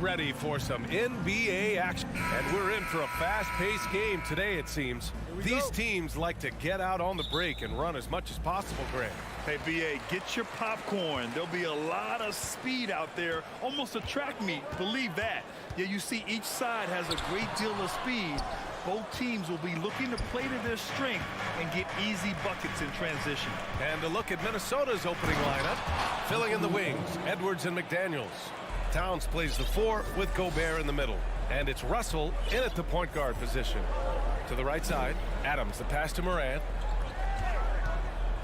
ready for some NBA action. And we're in for a fast-paced game today, it seems. These teams like to get out on the break and run as much as possible, Grant. Hey, BA, get your popcorn. There'll be a lot of speed out there, almost a track meet, believe that. Yeah, you see each side has a great deal of speed. Both teams will be looking to play to their strength and get easy buckets in transition. And a look at Minnesota's opening lineup. Filling in the wings, Edwards and McDaniels. Towns plays the 4 with Gobert in the middle. And it's Russell in at the point guard position. To the right side, Adams, the pass to Morant.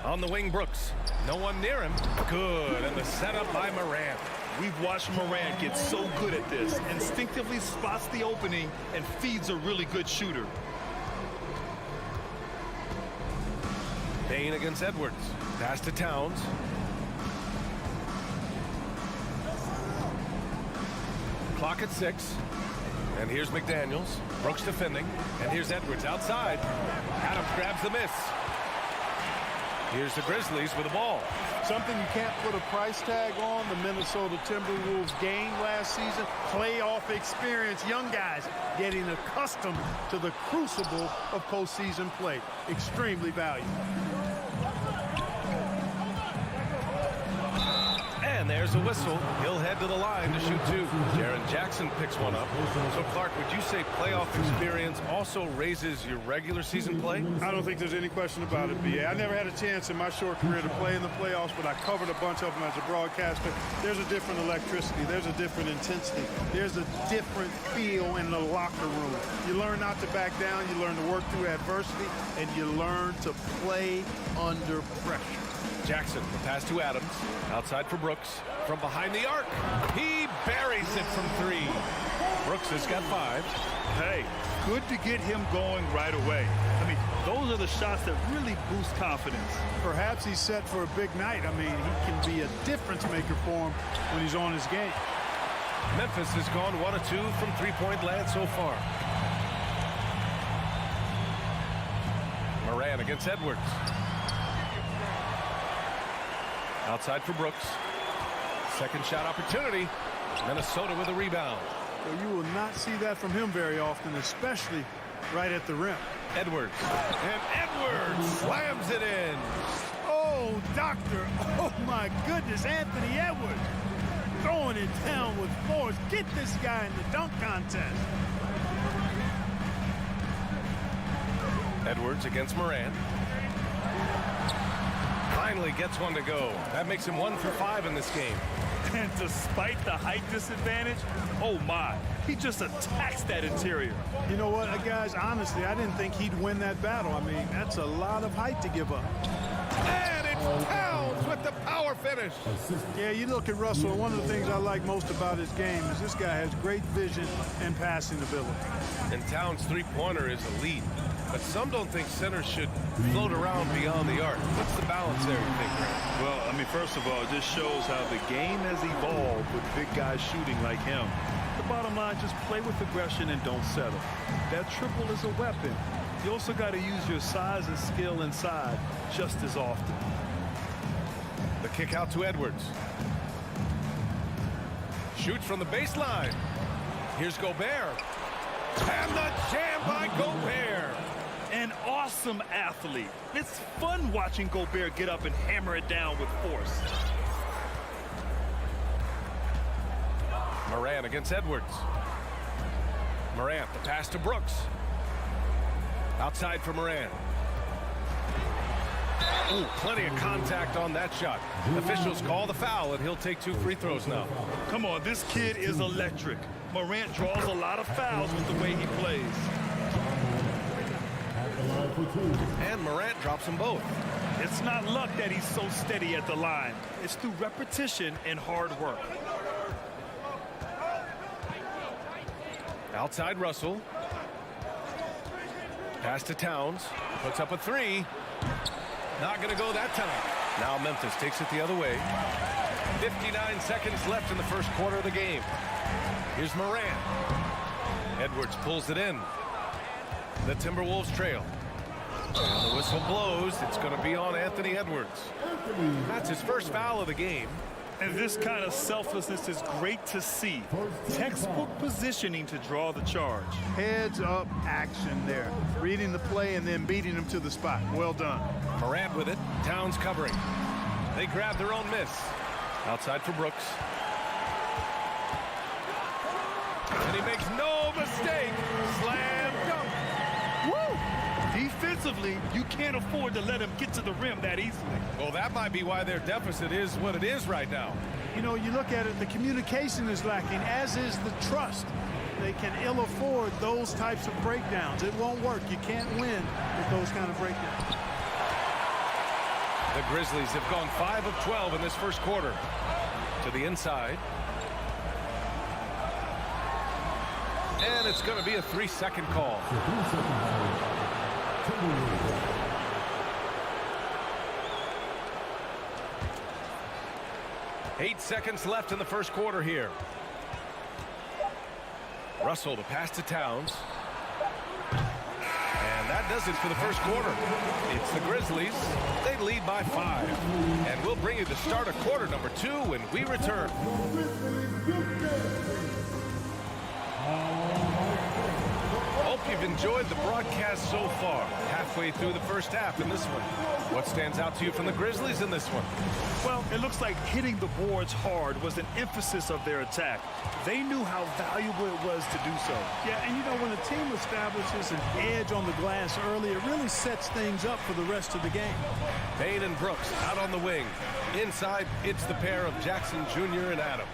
On the wing, Brooks. No one near him. Good, and the setup by Morant. We've watched Morant get so good at this. Instinctively spots the opening and feeds a really good shooter. Payne against Edwards. Pass to Towns. Clock at 6. And here's McDaniels. Brooks defending. And here's Edwards outside. Adams grabs the miss. Here's the Grizzlies with the ball. Something you can't put a price tag on. The Minnesota Timberwolves gained last season. Playoff experience. Young guys getting accustomed to the crucible of postseason play. Extremely valuable. And there's a whistle. He'll head to the line to shoot 2. Jaren Jackson picks one up. So, Clark, would you say playoff experience also raises your regular season play? I don't think there's any question about it, B.A. I never had a chance in my short career to play in the playoffs, but I covered a bunch of them as a broadcaster. There's a different electricity. There's a different intensity. There's a different feel in the locker room. You learn not to back down. You learn to work through adversity, and you learn to play under pressure. Jackson, the pass to Adams. Outside for Brooks. From behind the arc. He buries it from 3. Brooks has got 5. Hey, good to get him going right away. I mean, those are the shots that really boost confidence. Perhaps he's set for a big night. I mean, he can be a difference maker for him when he's on his game. Memphis has gone 1 of 2 from three-point land so far. Morant against Edwards. Outside for Brooks. Second shot opportunity. Minnesota with a rebound. Well, you will not see that from him very often, especially right at the rim. Edwards. And Edwards slams it in. Oh, doctor. Oh, my goodness. Anthony Edwards throwing it down with force. Get this guy in the dunk contest. Edwards against Morant. Finally gets one to go. That makes him 1 for 5 in this game. And despite the height disadvantage, oh my, he just attacks that interior. You know what, guys, honestly, I didn't think he'd win that battle. I mean, that's a lot of height to give up. And it's Towns with the power finish. Yeah, you look at Russell, one of the things I like most about his game is this guy has great vision and passing ability. And Towns' three-pointer is elite. But some don't think centers should float around beyond the arc. What's the balance there, you think, Grant? Well, I mean, first of all, it just shows how the game has evolved with big guys shooting like him. The bottom line, just play with aggression and don't settle. That triple is a weapon. You also got to use your size and skill inside just as often. The kick out to Edwards. Shoots from the baseline. Here's Gobert. And the jam by Gobert. An awesome athlete. It's fun watching Gobert get up and hammer it down with force. Morant against Edwards. Morant, the pass to Brooks. Outside for Morant. Ooh, plenty of contact on that shot. Officials call the foul, and he'll take 2 free throws now. Come on, this kid is electric. Morant draws a lot of fouls with the way he plays. And Morant drops them both. It's not luck that he's so steady at the line. It's through repetition and hard work. Outside Russell. Pass to Towns. Puts up a 3. Not going to go that time. Now Memphis takes it the other way. 59 seconds left in the first quarter of the game. Here's Morant. Edwards pulls it in. The Timberwolves trail. And the whistle blows. It's going to be on Anthony Edwards. That's his first foul of the game. And this kind of selflessness is great to see. Textbook positioning to draw the charge. Heads up action there. Reading the play and then beating them to the spot. Well done. Morant with it. Towns covering. They grab their own miss. Outside for Brooks. And he makes no mistake. Slam dunk. Woo! Defensively, you can't afford to let him get to the rim that easily. Well, that might be why their deficit is what it is right now. You know, you look at it, the communication is lacking, as is the trust. They can ill afford those types of breakdowns. It won't work. You can't win with those kind of breakdowns. The Grizzlies have gone 5 of 12 in this first quarter. To the inside. And it's going to be a 3-second call. 8 seconds left in the first quarter here. Russell to pass to Towns. And that does it for the first quarter. It's the Grizzlies. They lead by 5. And we'll bring you the start of quarter number 2 when we return. Hope you've enjoyed the broadcast so far. Halfway through the first half in this one. What stands out to you from the Grizzlies in this one? Well, it looks like hitting the boards hard was an emphasis of their attack. They knew how valuable it was to do so. Yeah, and you know, when a team establishes an edge on the glass early, it really sets things up for the rest of the game. Payne and Brooks out on the wing. Inside, it's the pair of Jackson Jr. and Adams.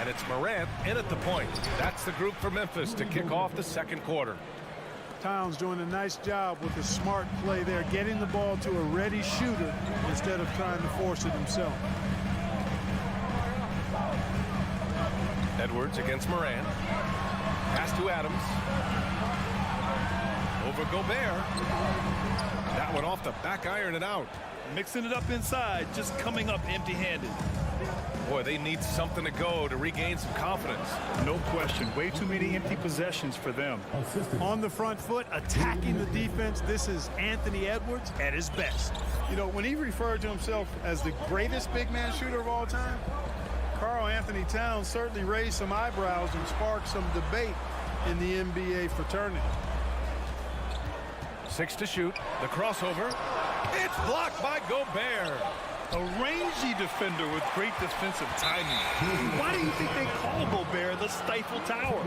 And it's Morant in at the point. That's the group for Memphis to kick off the second quarter. Towns doing a nice job with a smart play there, getting the ball to a ready shooter instead of trying to force it himself. Edwards against Morant. Pass to Adams. Over Gobert. That one off the back iron and out. Mixing it up inside, just coming up empty-handed. Boy, they need something to go to regain some confidence. No question. Way too many empty possessions for them. On the front foot, attacking the defense, this is Anthony Edwards at his best. You know, when he referred to himself as the greatest big man shooter of all time, Karl Anthony Towns certainly raised some eyebrows and sparked some debate in the NBA fraternity. 6 to shoot. The crossover. It's blocked by Gobert. A rangy defender with great defensive timing. Why do you think they call Gobert the Stifle Tower?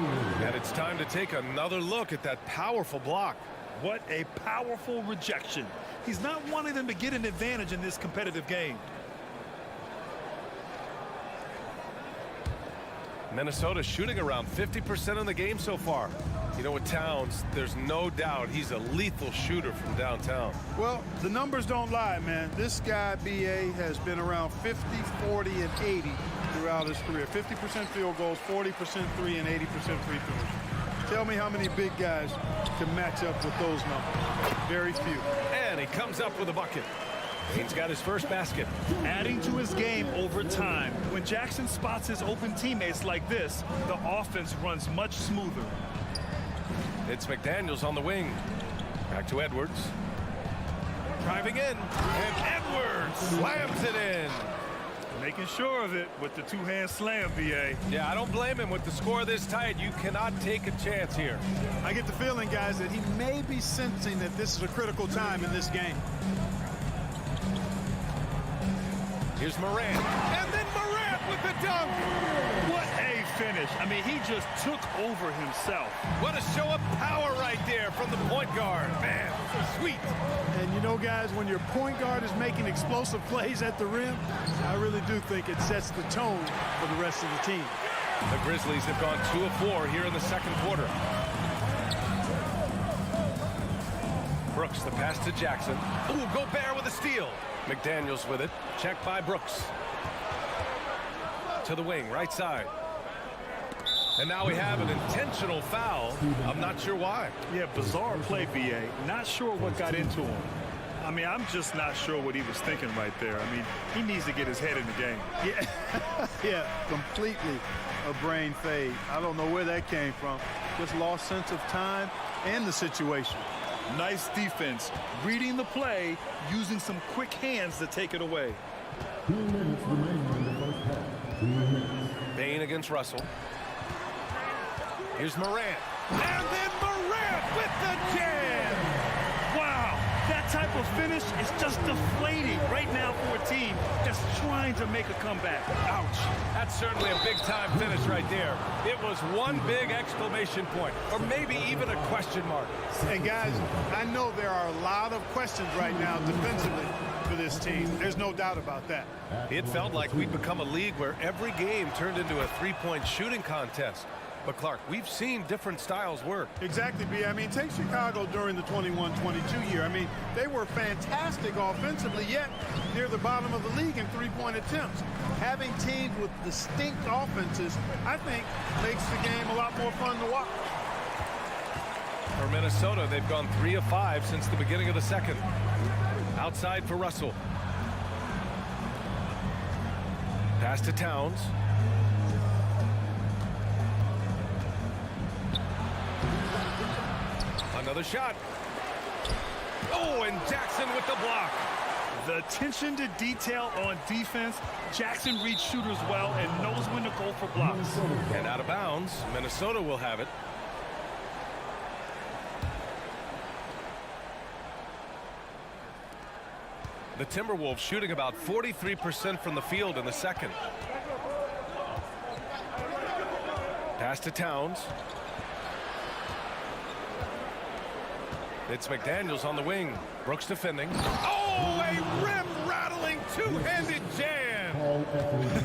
And it's time to take another look at that powerful block. What a powerful rejection. He's not wanting them to get an advantage in this competitive game. Minnesota shooting around 50% in the game so far. You know, with Towns, there's no doubt he's a lethal shooter from downtown. Well, the numbers don't lie, man. This guy, B.A., has been around 50, 40, and 80 throughout his career. 50% field goals, 40% three, and 80% free throws. Tell me how many big guys can match up with those numbers. Very few. And he comes up with a bucket. He's got his first basket. Adding to his game over time. When Jackson spots his open teammates like this, the offense runs much smoother. It's McDaniels on the wing. Back to Edwards. Driving in. And Edwards slams it in. Making sure of it with the two-hand slam, B.A. Yeah, I don't blame him. With the score this tight, you cannot take a chance here. I get the feeling, guys, that he may be sensing that this is a critical time in this game. Here's Morant. And then Morant with the dunk. What a finish. I mean, he just took over himself. What a show of power right there from the point guard. Man, so sweet. And you know, guys, when your point guard is making explosive plays at the rim, I really do think it sets the tone for the rest of the team. The Grizzlies have gone 2 of 4 here in the second quarter. Brooks, the pass to Jackson. Ooh, Gobert with a steal. McDaniels with it. Checked by Brooks. To the wing, right side. And now we have an intentional foul. I'm not sure why. Yeah, bizarre play, B.A. Not sure what got into him. I mean, I'm just not sure what he was thinking right there. I mean, he needs to get his head in the game. Yeah, yeah, completely a brain fade. I don't know where that came from. Just lost sense of time and the situation. Nice defense, reading the play, using some quick hands to take it away. 2 minutes remaining in the first half. screen against Russell. Here's Morant. And then Morant with the jam! Wow, that type of finish is just deflating right now for a team that's trying to make a comeback. Ouch. That's certainly a big-time finish right there. It was one big exclamation point, or maybe even a question mark. And guys, I know there are a lot of questions right now defensively for this team. There's no doubt about that. It felt like we'd become a league where every game turned into a three-point shooting contest. But, Clark, we've seen different styles work. Exactly, B. I mean, take Chicago during the 21-22 year. I mean, they were fantastic offensively, yet near the bottom of the league in three-point attempts. Having teams with distinct offenses, I think, makes the game a lot more fun to watch. For Minnesota, they've gone 3 of 5 since the beginning of the second. Outside for Russell. Pass to Towns. Another shot. Oh, and Jackson with the block. The attention to detail on defense. Jackson reads shooters well and knows when to go for blocks. And out of bounds, Minnesota will have it. The Timberwolves shooting about 43% from the field in the second. Pass to Towns. It's McDaniels on the wing. Brooks defending. Oh, a rim-rattling two-handed jam.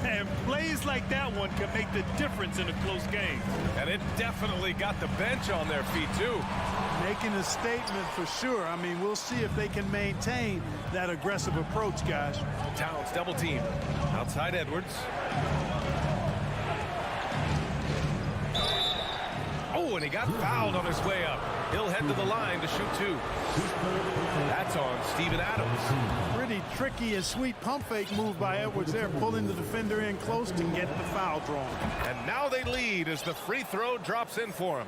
And plays like that one can make the difference in a close game. And it definitely got the bench on their feet, too. Making a statement for sure. I mean, we'll see if they can maintain that aggressive approach, guys. Towns double team. Outside Edwards. Oh, and he got fouled on his way up. He'll head to the line to shoot 2. That's on Steven Adams. Pretty tricky and sweet pump fake move by Edwards there, pulling the defender in close to get the foul drawn. And now they lead as the free throw drops in for him.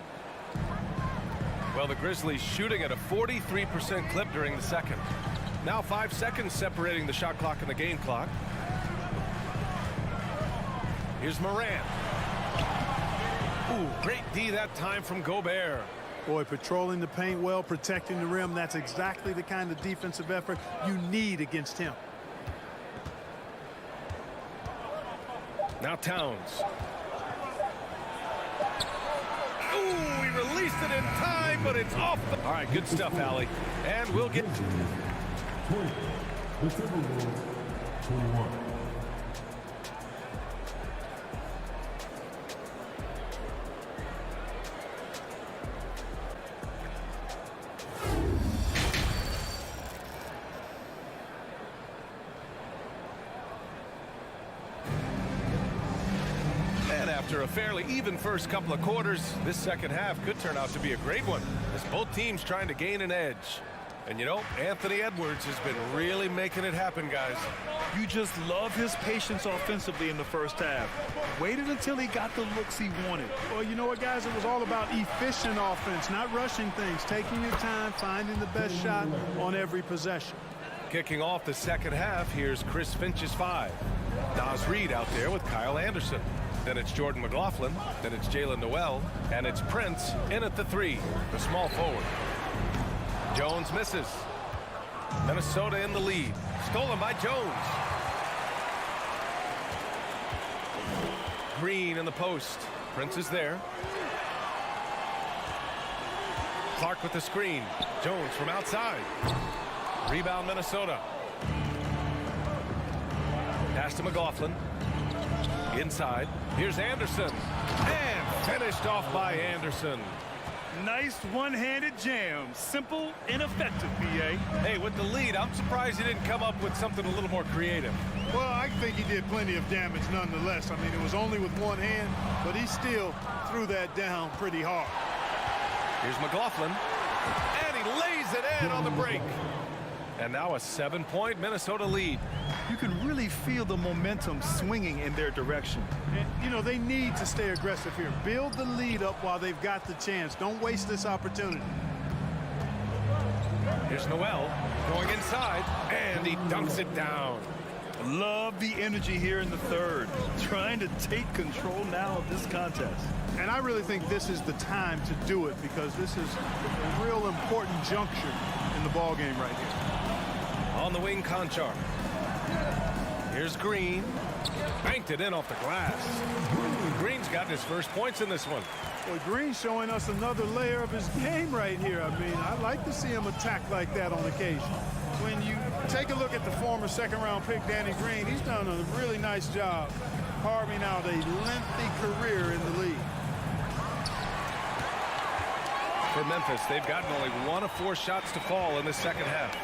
Well, the Grizzlies shooting at a 43% clip during the second. Now 5 seconds separating the shot clock and the game clock. Here's Morant. Ooh, great D that time from Gobert. Boy, patrolling the paint well, protecting the rim. That's exactly the kind of defensive effort you need against him. Now Towns. Ooh, he released it in time, but it's off the... All right, good stuff, Allie. And we'll get... 20. The Timberwolves, 21. After a fairly even first couple of quarters, this second half could turn out to be a great one, as both teams trying to gain an edge. And you know, Anthony Edwards has been really making it happen, guys. You just love his patience offensively in the first half. Waited until he got the looks he wanted. Well, you know what, guys? It was all about efficient offense, not rushing things, taking your time, finding the best shot on every possession. Kicking off the second half, here's Chris Finch's 5. Naz Reid out there with Kyle Anderson. Then it's Jordan McLaughlin. Then it's Jalen Noel. And it's Prince in at the 3, the small forward. Jones misses. Minnesota in the lead. Stolen by Jones. Green in the post. Prince is there. Clark with the screen. Jones from outside. Rebound Minnesota. Pass to McLaughlin. Inside. Here's Anderson. And finished off by Anderson. Nice one-handed jam. Simple and effective, B.A. Hey, with the lead, I'm surprised he didn't come up with something a little more creative. Well, I think he did plenty of damage nonetheless. I mean, it was only with one hand, but he still threw that down pretty hard. Here's McLaughlin. And he lays it in on the break. And now a 7-point Minnesota lead. You can really feel the momentum swinging in their direction. And, you know, they need to stay aggressive here. Build the lead up while they've got the chance. Don't waste this opportunity. Here's Noel going inside, and he dunks it down. Love the energy here in the third. Trying to take control now of this contest. And I really think this is the time to do it because this is a real important juncture in the ball game right here. On the wing, Conchar. Here's Green. Banked it in off the glass. Green's gotten his first points in this one. Well, Green's showing us another layer of his game right here. I mean, I like to see him attack like that on occasion. When you take a look at the former second-round pick, Danny Green, he's done a really nice job carving out a lengthy career in the league. For Memphis, they've gotten only 1 of 4 shots to fall in the second half.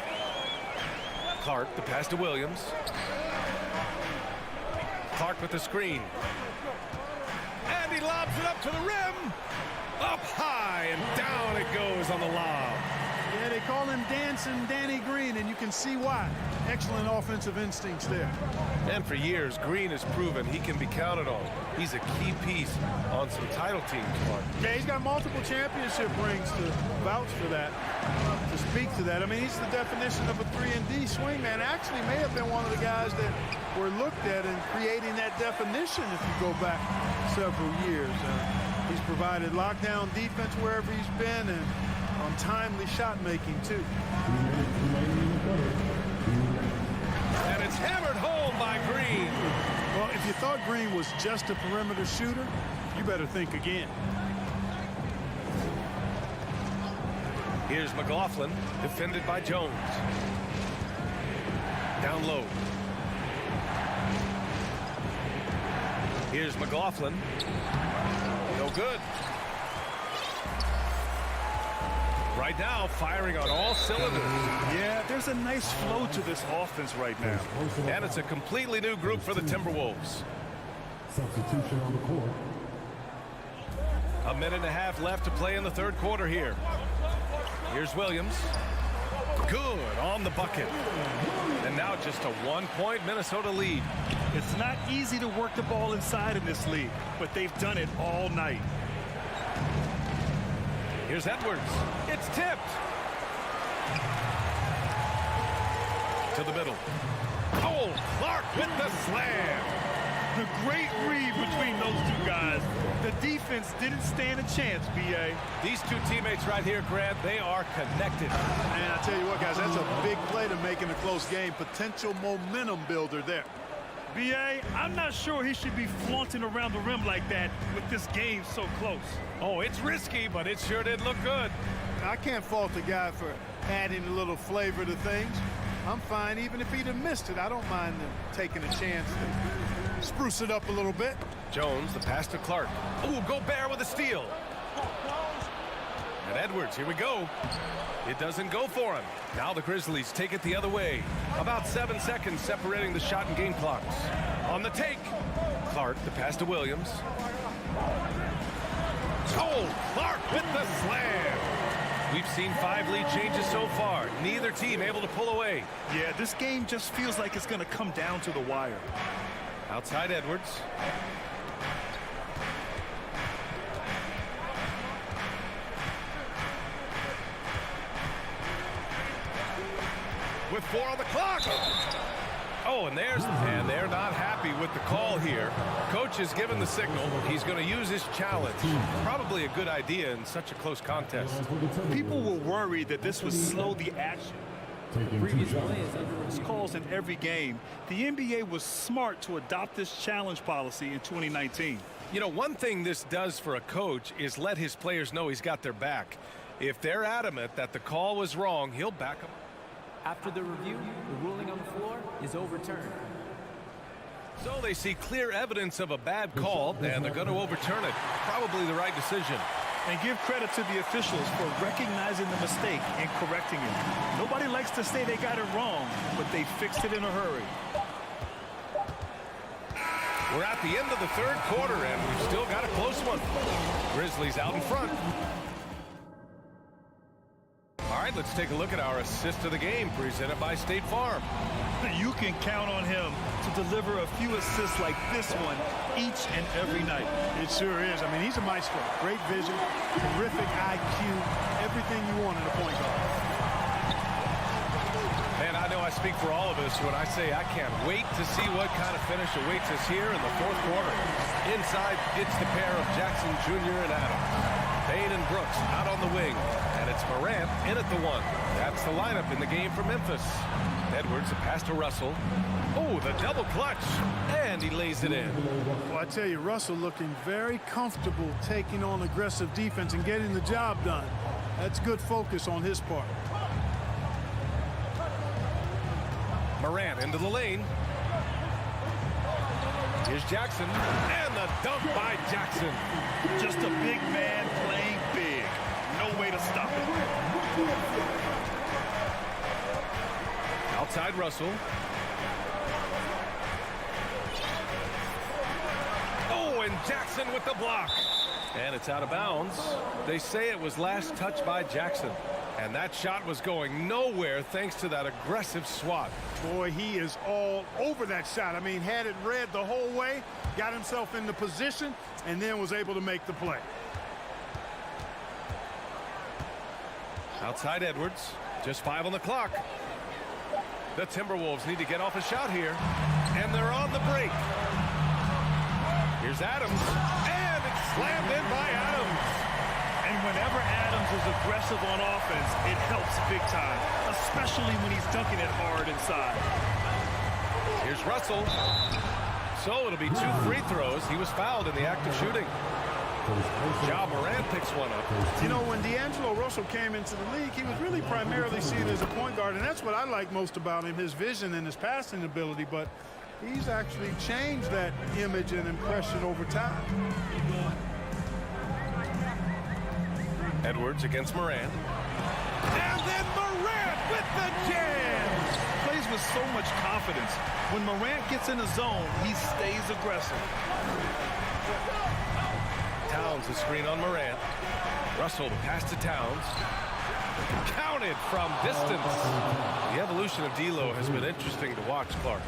Clark, the pass to Williams. Clark with the screen. And he lobs it up to the rim. Up high and down it goes on the lob. Yeah, they call him Dancing Danny Green, and you can see why. Excellent offensive instincts there. And for years, Green has proven he can be counted on. He's a key piece on some title teams, Mark. Yeah, he's got multiple championship rings to vouch for that, to speak to that. I mean, he's the definition of a 3-and-D swingman. Actually may have been one of the guys that were looked at in creating that definition if you go back several years. He's provided lockdown defense wherever he's been and on timely shot making too. And it's hammered home by Green. Well, if you thought Green was just a perimeter shooter, you better think again. Here's McLaughlin, defended by Jones. Down low. Here's McLaughlin. No good. Right now, firing on all cylinders. Yeah, there's a nice flow to this offense right now. And it's a completely new group for the Timberwolves. Substitution on the court. A minute and a half left to play in the third quarter here. Here's Williams. Good on the bucket. And now just a 1-point Minnesota lead. It's not easy to work the ball inside in this league, but they've done it all night. Here's Edwards. It's tipped. To the middle. Oh, Clark with the slam. The great read between those two guys. The defense didn't stand a chance, B.A. These two teammates right here, Grant, they are connected. And I tell you what, guys, that's a big play to make in a close game. Potential momentum builder there. B.A., I'm not sure he should be flaunting around the rim like that with this game so close. Oh, it's risky, but it sure did look good. I can't fault the guy for adding a little flavor to things. I'm fine even if he'd have missed it. I don't mind them taking a chance to spruce it up a little bit. Jones, the pass to Clark. Oh, Gobert with a steal. And Edwards, here we go. It doesn't go for him. Now the Grizzlies take it the other way. About 7 seconds separating the shot and game clocks. On the take. Clark, the pass to Williams. Oh, Clark with the slam. We've seen 5 lead changes so far. Neither team able to pull away. Yeah, this game just feels like it's going to come down to the wire. Outside Edwards. With 4 on the clock. Oh, and they're not happy with the call here. Coach has given the signal. He's going to use his challenge. Probably a good idea in such a close contest. People were worried that this would slow the action. Previous play is under There's calls in every game. The NBA was smart to adopt this challenge policy in 2019. You know, one thing this does for a coach is let his players know he's got their back. If they're adamant that the call was wrong, he'll back them. After the review, the ruling on the floor is overturned. So they see clear evidence of a bad call, and they're going to overturn it. Probably the right decision. And give credit to the officials for recognizing the mistake and correcting it. Nobody likes to say they got it wrong, but they fixed it in a hurry. We're at the end of the third quarter, and we've still got a close one. Grizzlies out in front. All right, let's take a look at our assist of the game, presented by State Farm. You can count on him to deliver a few assists like this one each and every night. It sure is. I mean, he's a maestro. Great vision, terrific IQ, everything you want in a point guard. Man, I know I speak for all of us when I say I can't wait to see what kind of finish awaits us here in the fourth quarter. Inside, it's the pair of Jackson Jr. and Adams. Bain and Brooks out on the wing. And it's Morant in at the one. That's the lineup in the game for Memphis. Edwards, a pass to Russell. Oh, the double clutch. And he lays it in. Well, I tell you, Russell looking very comfortable taking on aggressive defense and getting the job done. That's good focus on his part. Morant into the lane. Here's Jackson. And the dunk by Jackson. Just a big man playing big. No way to stop it. Outside Russell. Oh, and Jackson with the block. And it's out of bounds. They say it was last touched by Jackson. And that shot was going nowhere thanks to that aggressive swat. Boy, he is all over that shot. I mean, had it read the whole way, got himself in the position, and then was able to make the play. Outside Edwards. Just 5 on the clock. The Timberwolves need to get off a shot here. And they're on the break. Here's Adams. And it's slammed in by Adams. And whenever Adams is aggressive on offense, it helps big time, especially when he's dunking it hard inside. Here's Russell. So it'll be 2 free throws. He was fouled in the act of shooting. Ja Morant picks one up. You know, when D'Angelo Russell came into the league, he was really primarily seen as a point guard, and that's what I like most about him, his vision and his passing ability, but he's actually changed that image and impression over time. Edwards against Morant. And then Morant with the jam! Plays with so much confidence. When Morant gets in the zone, he stays aggressive. Towns the screen on Morant. Russell the pass to Towns. Counted from distance. The evolution of D'Lo has been interesting to watch, Clark.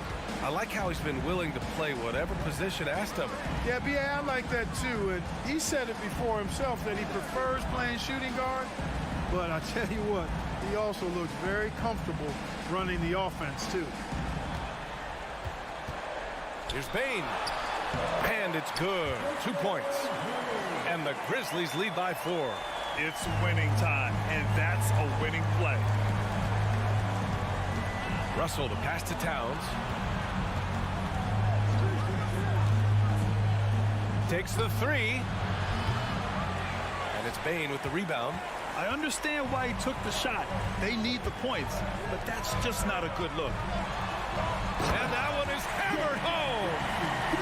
I like how he's been willing to play whatever position asked of him. Yeah, B.A., I like that too. And he said it before himself that he prefers playing shooting guard. But I tell you what, he also looks very comfortable running the offense too. Here's Bain. And it's good. 2 points. And the Grizzlies lead by 4. It's winning time, and that's a winning play. Russell the pass to Towns. Takes the 3. And it's Bain with the rebound. I understand why he took the shot. They need the points, but that's just not a good look. And that one is hammered home.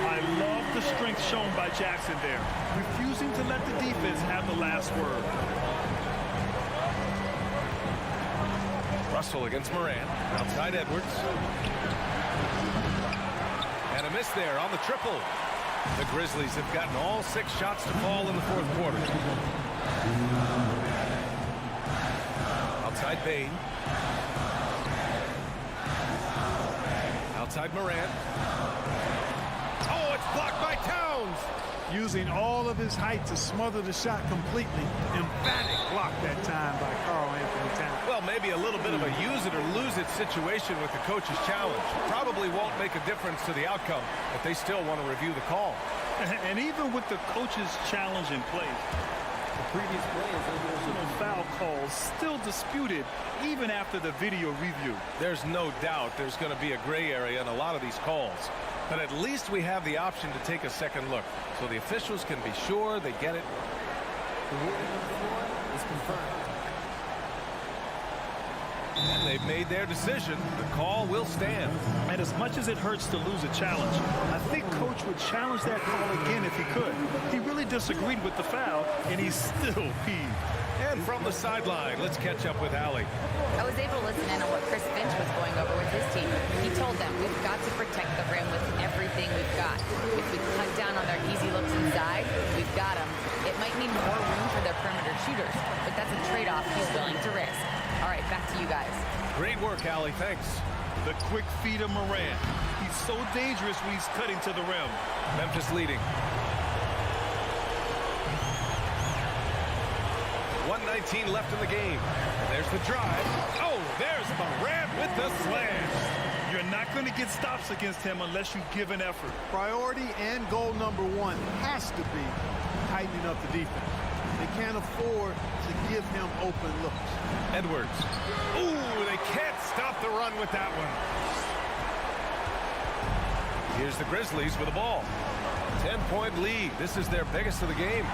I love the strength shown by Jackson there, refusing to let the defense have the last word. Russell against Morant. Outside Edwards. And a miss there on the triple. The Grizzlies have gotten all 6 shots to fall in the fourth quarter. Outside Bain. Outside Morant. Oh, it's blocked by Towns. Using all of his height to smother the shot completely. Emphatic block that time by Karl Anthony Towns. Well, maybe a little bit of a use it or lose it situation with the coach's challenge. Probably won't make a difference to the outcome, but they still want to review the call. And even with the coach's challenge in place, the previous play is original foul calls still disputed even after the video review. There's no doubt there's going to be a gray area in a lot of these calls. But at least we have the option to take a second look, so the officials can be sure they get it. The ruling on the floor is confirmed. And they've made their decision. The call will stand. And as much as it hurts to lose a challenge, I think Coach would challenge that call again if he could. He really disagreed with the foul, and he's still peeved. And from the sideline, let's catch up with Allie. I was able to listen in on what Chris Finch was going over with his team. He told them, we've got to protect the rim with everything we've got. If we cut down on their easy looks inside, we've got them. It might mean more room for their perimeter shooters, but that's a trade-off he's willing to risk. All right, back to you guys. Great work, Allie. Thanks. The quick feed of Morant. He's so dangerous when he's cutting to the rim. Memphis leading. 1:19 left in the game. And there's the drive. Oh, There's Morant with the slam. You're not going to get stops against him unless you give an effort. Priority and goal number one has to be tightening up the defense. They can't afford to give him open looks. Edwards. Ooh, they can't stop the run with that one. Here's the Grizzlies with the ball. 10-point lead. This is their biggest of the game.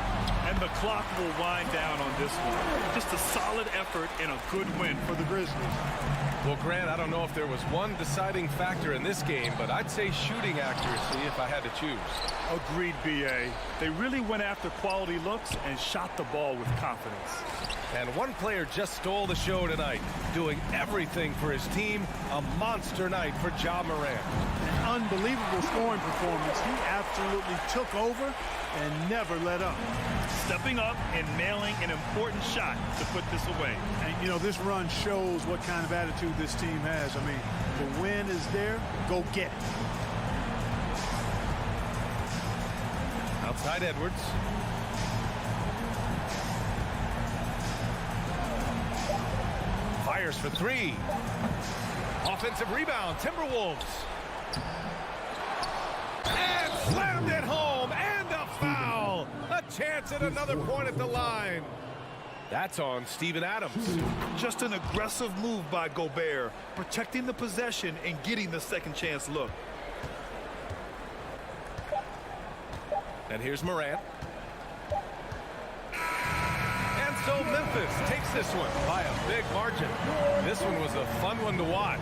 And the clock will wind down on this one. Just a solid effort and a good win for the Grizzlies. Well, Grant, I don't know if there was one deciding factor in this game, but I'd say shooting accuracy if I had to choose. Agreed, B.A. They really went after quality looks and shot the ball with confidence. And one player just stole the show tonight, doing everything for his team. A monster night for Ja Morant. An unbelievable scoring performance. He absolutely took over and never let up. Stepping up and nailing an important shot to put this away. And, you know, this run shows what kind of attitude this team has. I mean, the win is there. Go get it. Outside Edwards. Fires for three. Offensive rebound, Timberwolves. And slammed it home, and a foul. A chance at another point at the line. That's on Steven Adams. Just an aggressive move by Gobert, protecting the possession and getting the second chance look. And here's Morant. And so Memphis takes this one by a big margin. This one was a fun one to watch.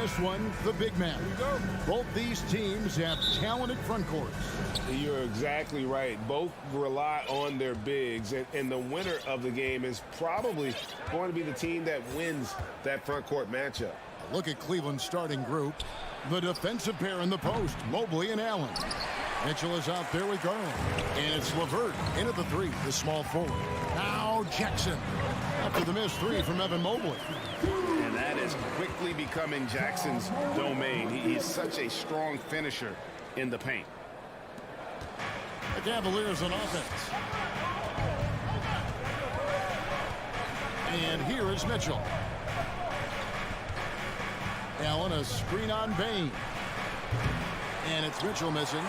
this one, the big man. Both these teams have talented front courts. You're exactly right. Both rely on their bigs, and the winner of the game is probably going to be the team that wins that front court matchup. Look at Cleveland's starting group. The defensive pair in the post, Mobley and Allen. Mitchell is out there with Garland. And it's LeVert in at the three, the small forward. Now Jackson. After the missed three from Evan Mobley. And that is quickly becoming Jackson's domain. He is such a strong finisher in the paint. The Cavaliers on offense. And here is Mitchell. Allen, a screen on Bain. And it's Mitchell missing.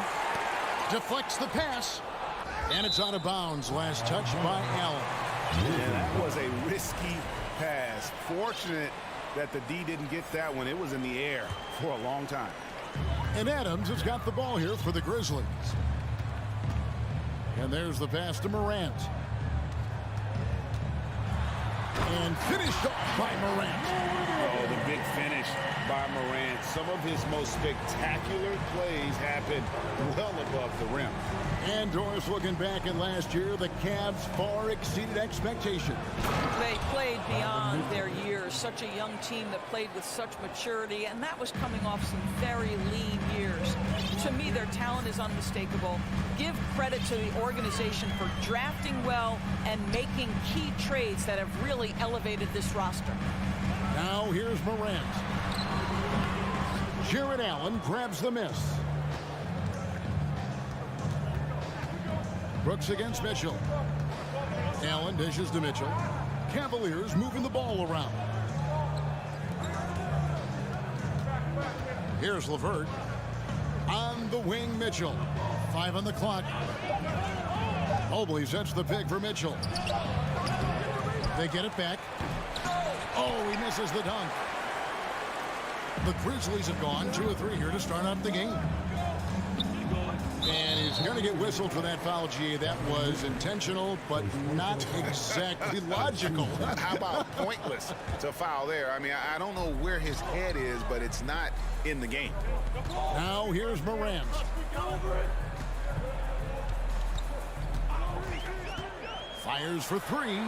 Deflects the pass. And it's out of bounds. Last touch by Allen. And that was a risky pass. Fortunate that the D didn't get that one. It was in the air for a long time. And Adams has got the ball here for the Grizzlies. And there's the pass to Morant. And finished off by Morant. Oh, the big finish by Morant. Some of his most spectacular plays happened well above the rim. And Doris, looking back at last year, the Cavs far exceeded expectation. They played beyond their years. Such a young team that played with such maturity, and that was coming off some very lean years. To me, their talent is unmistakable. Give credit to the organization for drafting well and making key trades that have really elevated this roster. Now here's Morant. Jared Allen grabs the miss. Brooks against Mitchell. Allen dishes to Mitchell. Cavaliers moving the ball around. Here's LeVert. On the wing, Mitchell. 5 on the clock. Mobley sets the pick for Mitchell. They get it back. Oh, he misses the dunk. The Grizzlies have gone 2 of 3 here to start off the game. And he's going to get whistled for that foul, GA. That was intentional, but not exactly logical. How about pointless to foul there? I mean, I don't know where his head is, but it's not in the game. Now here's Morant. Fires for 3.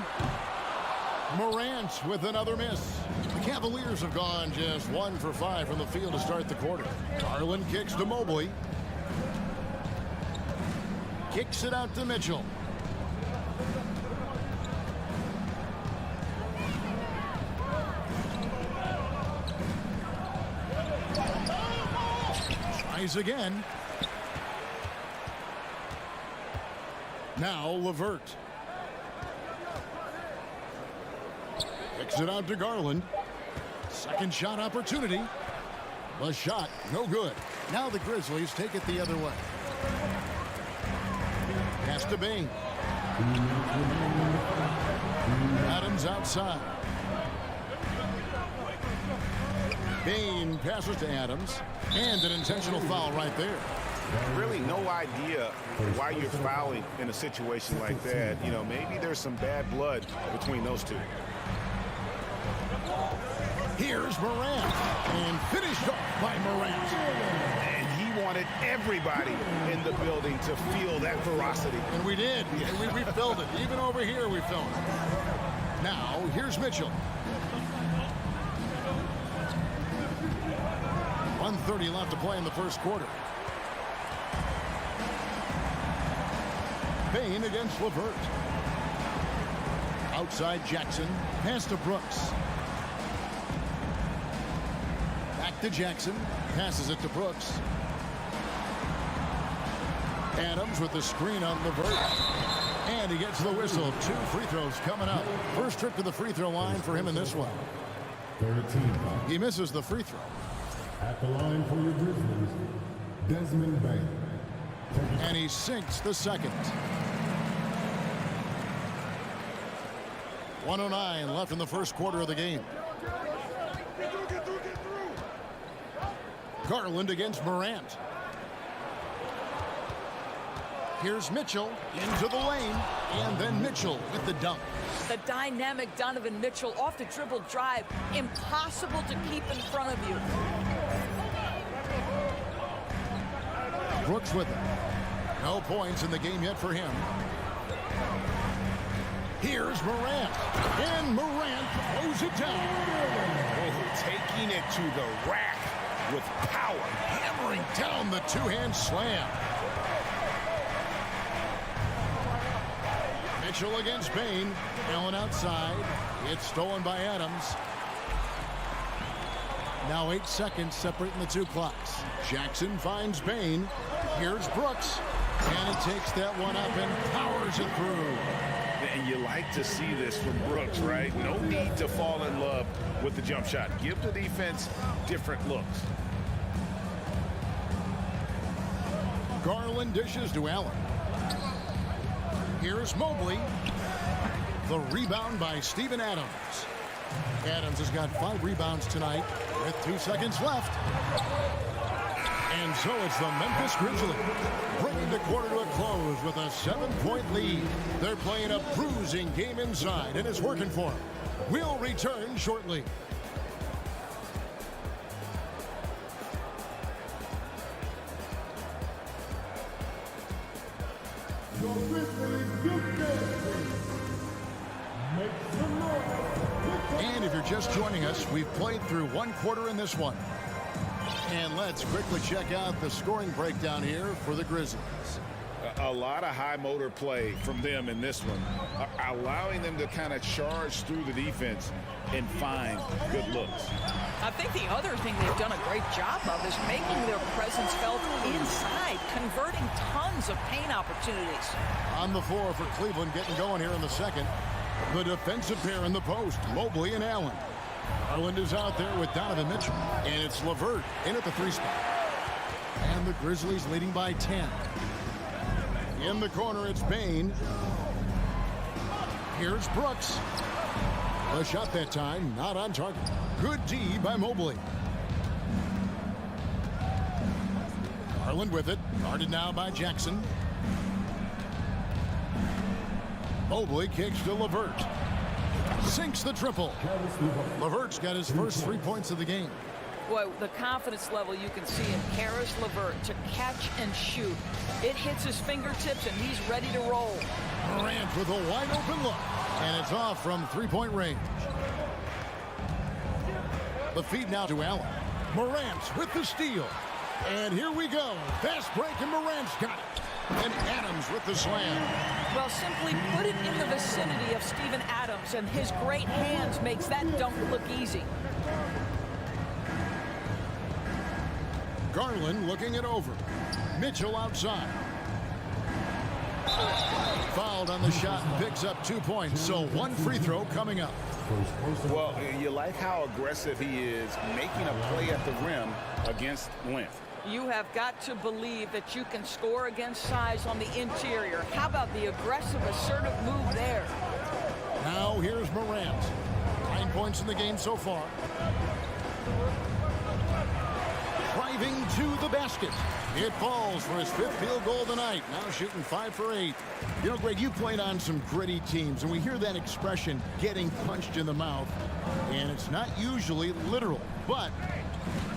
Morant with another miss. The Cavaliers have gone just 1 for 5 from the field to start the quarter. Garland kicks to Mobley. Kicks it out to Mitchell. Tries again. Now LeVert. Kicks it out to Garland. Second shot opportunity. The shot, no good. Now the Grizzlies take it the other way. Pass to Bain. Adams outside. Bain passes to Adams. And an intentional foul right there. Really no idea why you're fouling in a situation like that. You know, maybe there's some bad blood between those two. Here's Morant. And finished off by Morant. And he wanted everybody in the building to feel that ferocity. And we did. And we felt it. Even over here we felt it. Now, here's Mitchell. 1:30 left to play in the first quarter. Bain against LeVert. Outside Jackson. Pass to Brooks. Back to Jackson. Passes it to Brooks. Adams with the screen on LeVert. And he gets the whistle. 2 free throws coming up. First trip to the free throw line for him in this one. He misses the free throw. At the line for your Grizzlies, Desmond Bain. And he sinks the second. 1:09 left in the first quarter of the game. Garland against Morant. Here's Mitchell into the lane, and then Mitchell with the dunk. The dynamic Donovan Mitchell off the dribble drive, impossible to keep in front of you. Brooks with it. No points in the game yet for him. Here's Morant. And Morant throws it down. Oh, taking it to the rack with power. Hammering down the two-hand slam. Mitchell against Bain. Allen outside. It's stolen by Adams. Now 8 seconds separating the two clocks. Jackson finds Bain. Here's Brooks. And he takes that one up and powers it through. And you like to see this from Brooks, right? No need to fall in love with the jump shot. Give the defense different looks. Garland dishes to Allen. Here's Mobley. The rebound by Steven Adams. Adams has got 5 rebounds tonight with 2 seconds left. And so it's the Memphis Grizzlies bringing the quarter to a close with a 7-point lead. They're playing a bruising game inside, and it's working for them. We'll return shortly. And if you're just joining us, we've played through 1 quarter in this one. And let's quickly check out the scoring breakdown here for the Grizzlies. A lot of high motor play from them in this one, allowing them to kind of charge through the defense and find good looks. I think the other thing they've done a great job of is making their presence felt inside, converting tons of paint opportunities. On the floor for Cleveland, getting going here in the second. The defensive pair in the post, Mobley and Allen. Garland is out there with Donovan Mitchell. And it's LeVert in at the 3 spot. And the Grizzlies leading by 10. In the corner, it's Bain. Here's Brooks. The shot that time, not on target. Good D by Mobley. Garland with it. Guarded now by Jackson. Mobley kicks to LeVert. Sinks the triple. LeVert's got his first 3 points of the game. Boy, the confidence level you can see in Karis LeVert to catch and shoot. It hits his fingertips and he's ready to roll. Morant with a wide open look. And it's off from 3-point range. The feed now to Allen. Morant with the steal. And here we go. Fast break and Morant's got it. And Adams with the slam. Well, simply put it in the vicinity of Steven Adams, and his great hands makes that dunk look easy. Garland looking it over. Mitchell outside. Fouled on the shot and picks up 2 points. So 1 free throw coming up. Well, you like how aggressive he is, making a play at the rim against length. You have got to believe that you can score against size on the interior. How about the aggressive, assertive move there? Now here's Morant. 9 points in the game so far. Driving to the basket. It falls for his 5th field goal tonight. Now shooting 5 for 8. You know, Greg, you played on some gritty teams, and we hear that expression, getting punched in the mouth. And it's not usually literal, but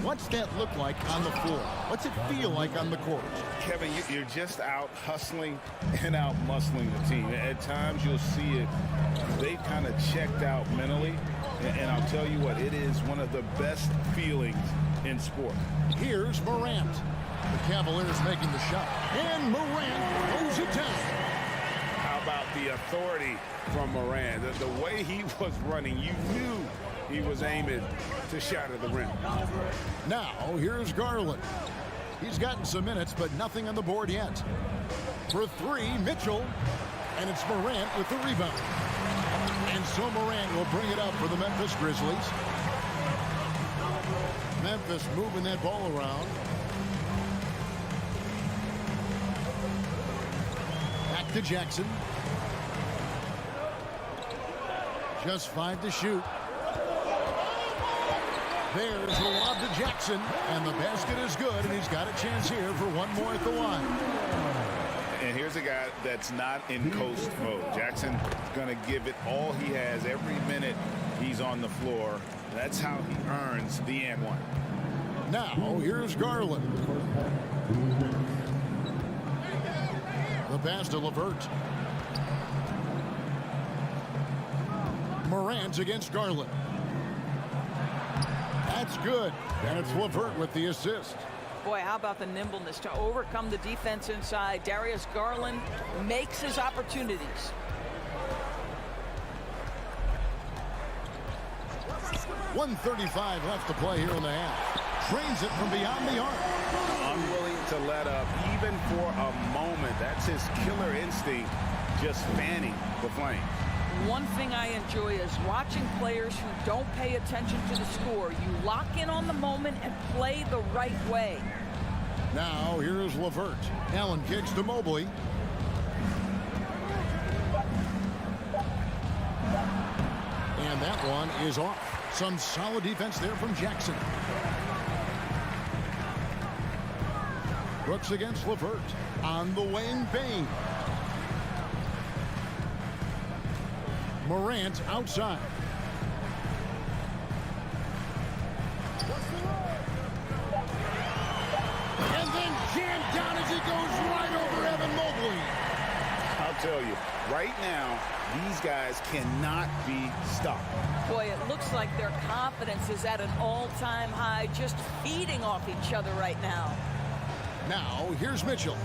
what's that look like on the floor? What's it feel like on the court? Kevin, you're just out hustling and out muscling the team. At times you'll see it. They've kind of checked out mentally. And I'll tell you what, it is one of the best feelings in sport. Here's Morant. The Cavaliers making the shot. And Morant throws it down. How about the authority from Morant? The way he was running, you knew he was aiming to shatter the rim. Now, here's Garland. He's gotten some minutes, but nothing on the board yet. For 3, Mitchell. And it's Morant with the rebound. And so Morant will bring it up for the Memphis Grizzlies. Memphis moving that ball around. Back to Jackson. Just 5 to shoot. There's the lob to Jackson, and the basket is good, and he's got a chance here for one more at the line. And here's a guy that's not in coast mode. Jackson's going to give it all he has every minute he's on the floor. That's how he earns the and one. Now, here's Garland. The pass to LeVert. Morant against Garland. That's good. And it's LeVert with the assist. Boy, how about the nimbleness to overcome the defense inside. Darius Garland makes his opportunities. .135 left to play here in the half. Trains it from beyond the arc. Unwilling to let up even for a moment. That's his killer instinct, just fanning the flame. One thing I enjoy is watching players who don't pay attention to the score. You lock in on the moment and play the right way. Now here's LeVert. Allen kicks to Mobley. And that one is off. Some solid defense there from Jackson. Brooks against LeVert. On the wing, Bain. Morant outside. And then jammed down as he goes right over Evan Mobley. I'll tell you, right now, these guys cannot be stopped. Boy, it looks like their confidence is at an all-time high, just feeding off each other right now. Now, here's Mitchell.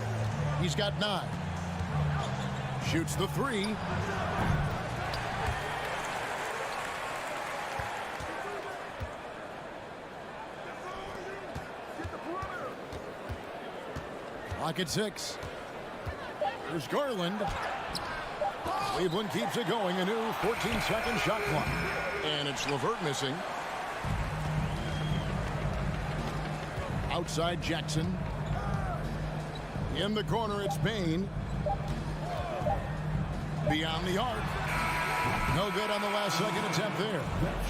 He's got 9. Shoots the 3. Clock at 6. Here's Garland. Cleveland keeps it going. A new 14-second shot clock. And it's LeVert missing. Outside Jackson. In the corner, it's Bain. Beyond the arc. No good on the last second attempt there.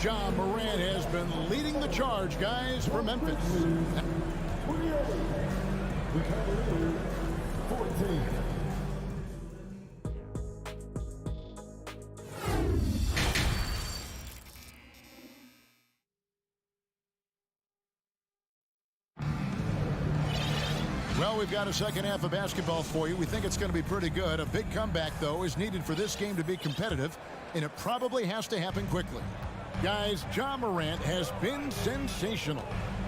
Ja Morant has been leading the charge, guys, for Memphis. The Cavaliers, 14. Well, we've got a second half of basketball for you. We think it's going to be pretty good. A big comeback, though, is needed for this game to be competitive, and it probably has to happen quickly. Guys, Ja Morant has been sensational.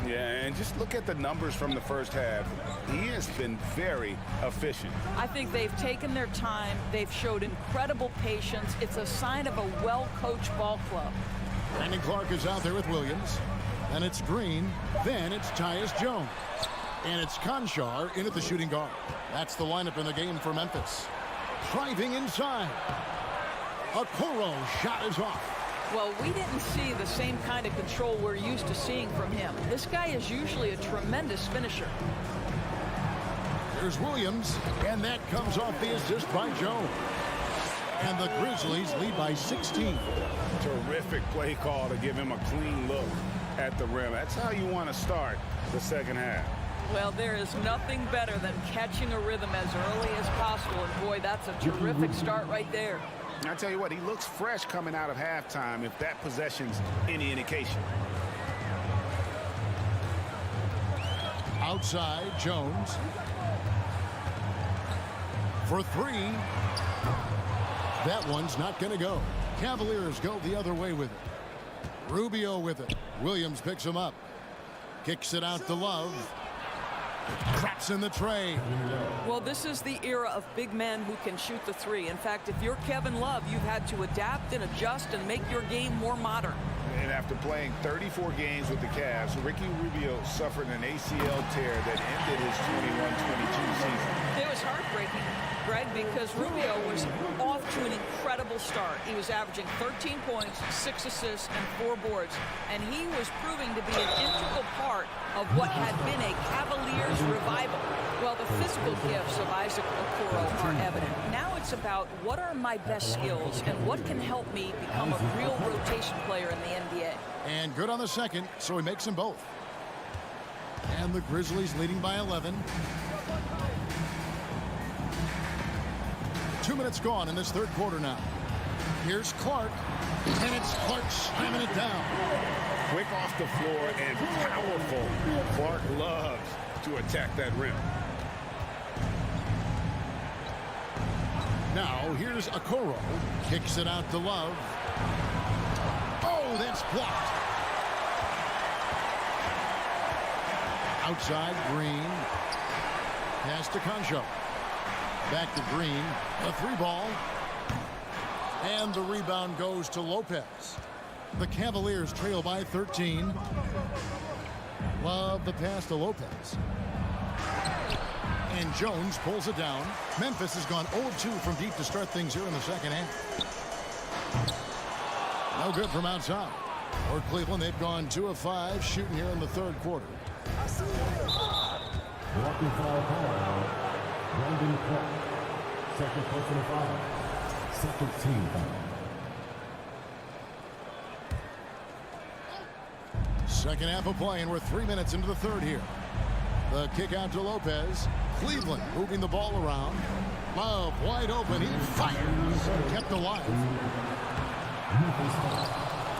Yeah, and just look at the numbers from the first half. He has been very efficient. I think they've taken their time. They've showed incredible patience. It's a sign of a well-coached ball club. Brandon Clark is out there with Williams. Then it's Green. Then it's Tyus Jones. And it's Conchar in at the shooting guard. That's the lineup in the game for Memphis. Driving inside. Okoro shot is off. Well, we didn't see the same kind of control we're used to seeing from him. This guy is usually a tremendous finisher. There's Williams, and that comes off the assist by Jones. And the Grizzlies lead by 16. Terrific play call to give him a clean look at the rim. That's how you want to start the second half. Well, there is nothing better than catching a rhythm as early as possible. And boy, that's a terrific start right there. I tell you what, he looks fresh coming out of halftime if that possession's any indication. Outside, Jones. For 3. That one's not going to go. Cavaliers go the other way with it. Rubio with it. Williams picks him up. Kicks it out to Love. Traps in the tray. Well, this is the era of big men who can shoot the 3. In fact, if you're Kevin Love, you've had to adapt and adjust and make your game more modern. And after playing 34 games with the Cavs, Ricky Rubio suffered an ACL tear that ended his 21-22 season. It was heartbreaking, Greg, because Rubio was off to an incredible start. He was averaging 13 points, 6 assists, and 4 boards. And he was proving to be an integral part of what had been a Cavaliers revival. Well, the physical gifts of Isaac Okoro are evident. Now it's about what are my best skills and what can help me become a real rotation player in the NBA. And good on the second, so he makes them both. And the Grizzlies leading by 11. 2 minutes gone in this third quarter now. Here's Clark, and it's Clark slamming it down. Quick off the floor and powerful. Clark loves to attack that rim. Now here's Okoro. Kicks it out to Love. Oh, that's blocked. Outside, Green. Pass to Concho. Back to Green. A 3-ball. And the rebound goes to Lopez. The Cavaliers trail by 13. Love the pass to Lopez. And Jones pulls it down. Memphis has gone 0-2 from deep to start things here in the second half. No good from outside. For Cleveland, they've gone 2 of 5 shooting here in the third quarter. Walking foul call. Brandon Clark. Second personal foul. Second team foul. Second half of play, and we're 3 minutes into the third here. The kick out to Lopez. Cleveland moving the ball around. Love wide open. He fires. Kept alive.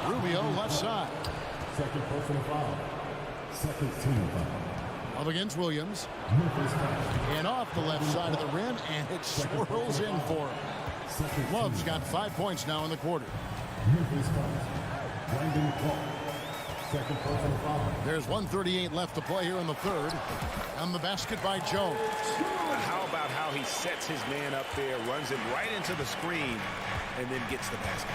Rubio left side. Second personal foul. Second team foul. Up against Williams. And off the left side of the rim, and it swirls in for him. Love's got 5 points now in the quarter. Brandon Clark. Second personal foul. There's 1:38 left to play here in the third. And the basket by Jones. How about how he sets his man up there, runs him right into the screen, and then gets the basket.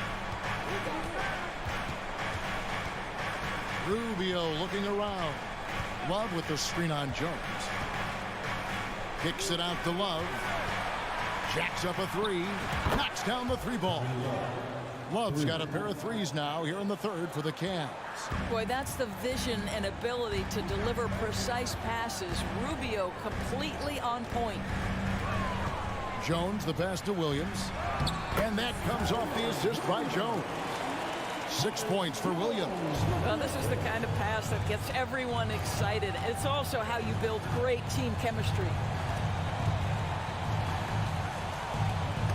Rubio looking around. Love with the screen on Jones. Kicks it out to Love. Jacks up a 3. Knocks down the 3-ball. Love's got a pair of threes now here in the third for the Cavs. Boy, that's the vision and ability to deliver precise passes. Rubio completely on point. Jones, the pass to Williams. And that comes off the assist by Jones. 6 points for Williams. Well, this is the kind of pass that gets everyone excited. It's also how you build great team chemistry.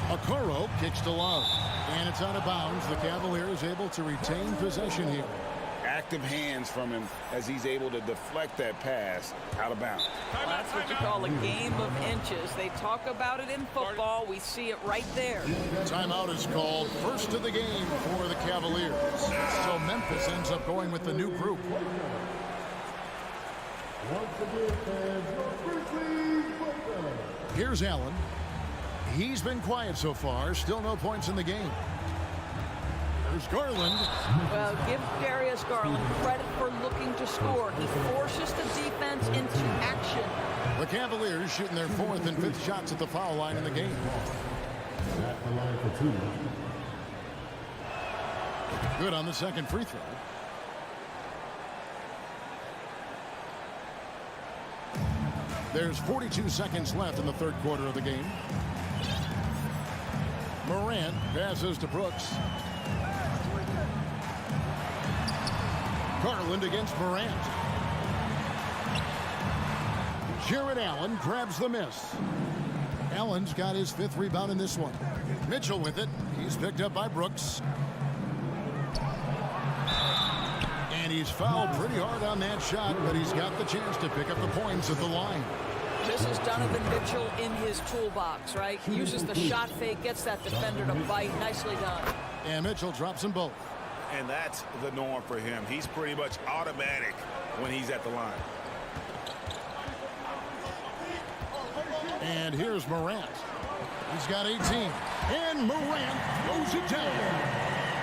Okoro kicks to Love. And it's out of bounds. The Cavaliers able to retain possession here. Active hands from him as he's able to deflect that pass out of bounds. Well, that's what you call a game of inches. They talk about it in football. We see it right there. Timeout is called. First of the game for the Cavaliers. So Memphis ends up going with the new group. Here's Allen. He's been quiet so far. Still no points in the game. There's Garland. Well, give Darius Garland credit for looking to score. He forces the defense into action. The Cavaliers shooting their 4th and 5th shots at the foul line in the game. At the line for 2. Good on the second free throw. There's 42 seconds left in the third quarter of the game. Morant passes to Brooks. Garland against Morant. Jared Allen grabs the miss. Allen's got his 5th rebound in this one. Mitchell with it. He's picked up by Brooks. And he's fouled pretty hard on that shot, but he's got the chance to pick up the points at the line. This is Donovan Mitchell in his toolbox, right? Uses the shot fake, gets that defender to bite. Nicely done. And Mitchell drops them both. And that's the norm for him. He's pretty much automatic when he's at the line. And here's Morant. He's got 18. And Morant throws it down.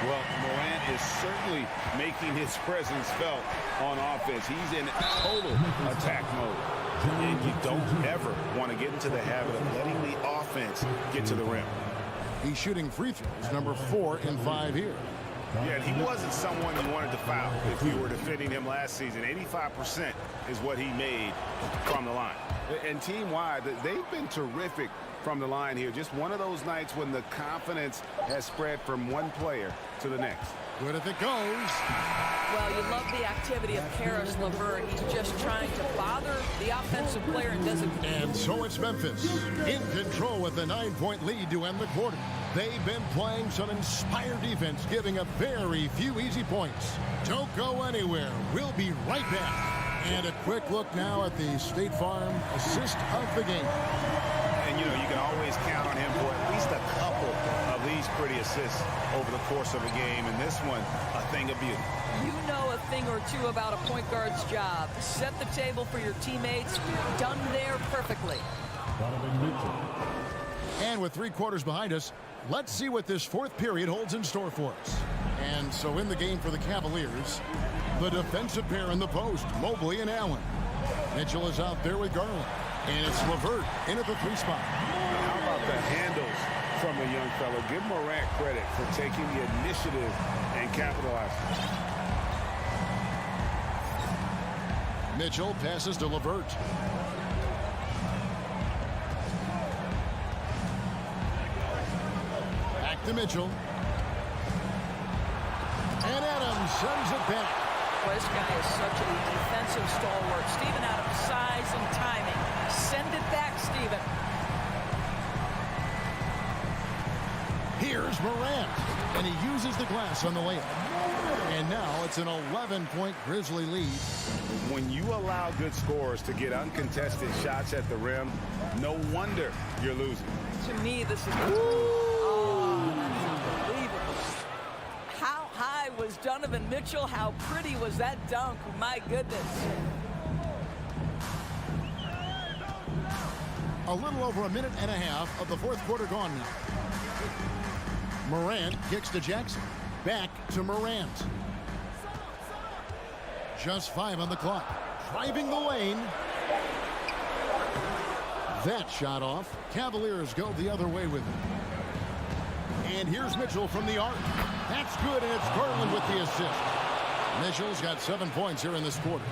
Well, Morant is certainly making his presence felt on offense. He's in total attack mode. And you don't ever want to get into the habit of letting the offense get to the rim. He's shooting free throws, number 4 and 5 here. Yeah, and he wasn't someone you wanted to foul if you were defending him last season. 85% is what he made from the line. And team-wide, they've been terrific from the line here. Just one of those nights when the confidence has spread from one player to the next. Good if it goes. Well, you love the activity of Karis LeVert. He's just trying to bother the offensive player and doesn't. And so it's Memphis in control with a 9-point lead to end the quarter. They've been playing some inspired defense, giving up very few easy points. Don't go anywhere. We'll be right back. And a quick look now at the State Farm assist of the game. And, you know, you can always count on him for at least a couple of these pretty assists over the course of a game. And this one, a thing of beauty. You know a thing or two about a point guard's job. Set the table for your teammates. Done there perfectly. And with 3 quarters behind us, let's see what this fourth period holds in store for us. And so in the game for the Cavaliers, the defensive pair in the post, Mobley and Allen. Mitchell is out there with Garland. And it's LeVert in at the 3 spot. How about the handles from the young fellow? Give Morant credit for taking the initiative and capitalizing. Mitchell passes to LeVert. Back to Mitchell. And Adams sends it back. Well, this guy is such a defensive stalwart. Steven Adams, size and timing. Send it back, Steven. Here's Morant, and he uses the glass on the layup. And now it's an 11-point Grizzly lead. When you allow good scorers to get uncontested shots at the rim, no wonder you're losing. To me, this is oh, that's unbelievable. How high was Donovan Mitchell? How pretty was that dunk? My goodness. A little over a minute and a half of the fourth quarter gone now. Morant kicks to Jackson. Back to Morant. Just 5 on the clock. Driving the lane. That shot off. Cavaliers go the other way with it. And here's Mitchell from the arc. That's good, and it's Garland with the assist. Mitchell's got 7 points here in this quarter.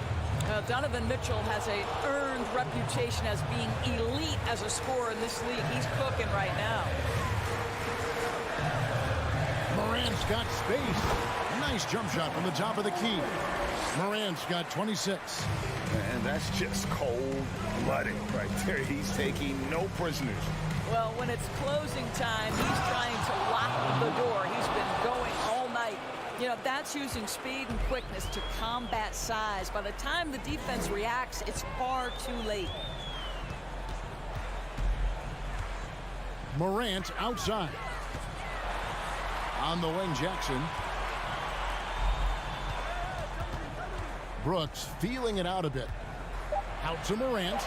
Donovan Mitchell has an earned reputation as being elite as a scorer in this league. He's cooking right now. Morant's got space. Nice jump shot from the top of the key. Morant's got 26. And that's just cold-blooded right there. He's taking no prisoners. Well, when it's closing time, he's trying to lock the door. He's been going all night. You know, that's using speed and quickness to combat size. By the time the defense reacts, it's far too late. Morant outside. On the wing, Jackson. Brooks feeling it out a bit. Out to Morant.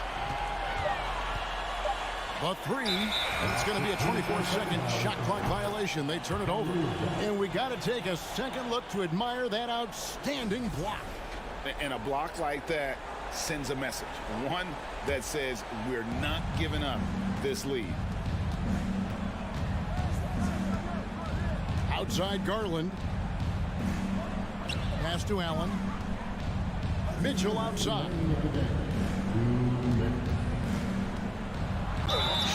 The 3, and it's going to be a 24-second shot clock violation. They turn it over. And we got to take a second look to admire that outstanding block. And a block like that sends a message. One that says we're not giving up this lead. Outside Garland. Pass to Allen. Mitchell outside.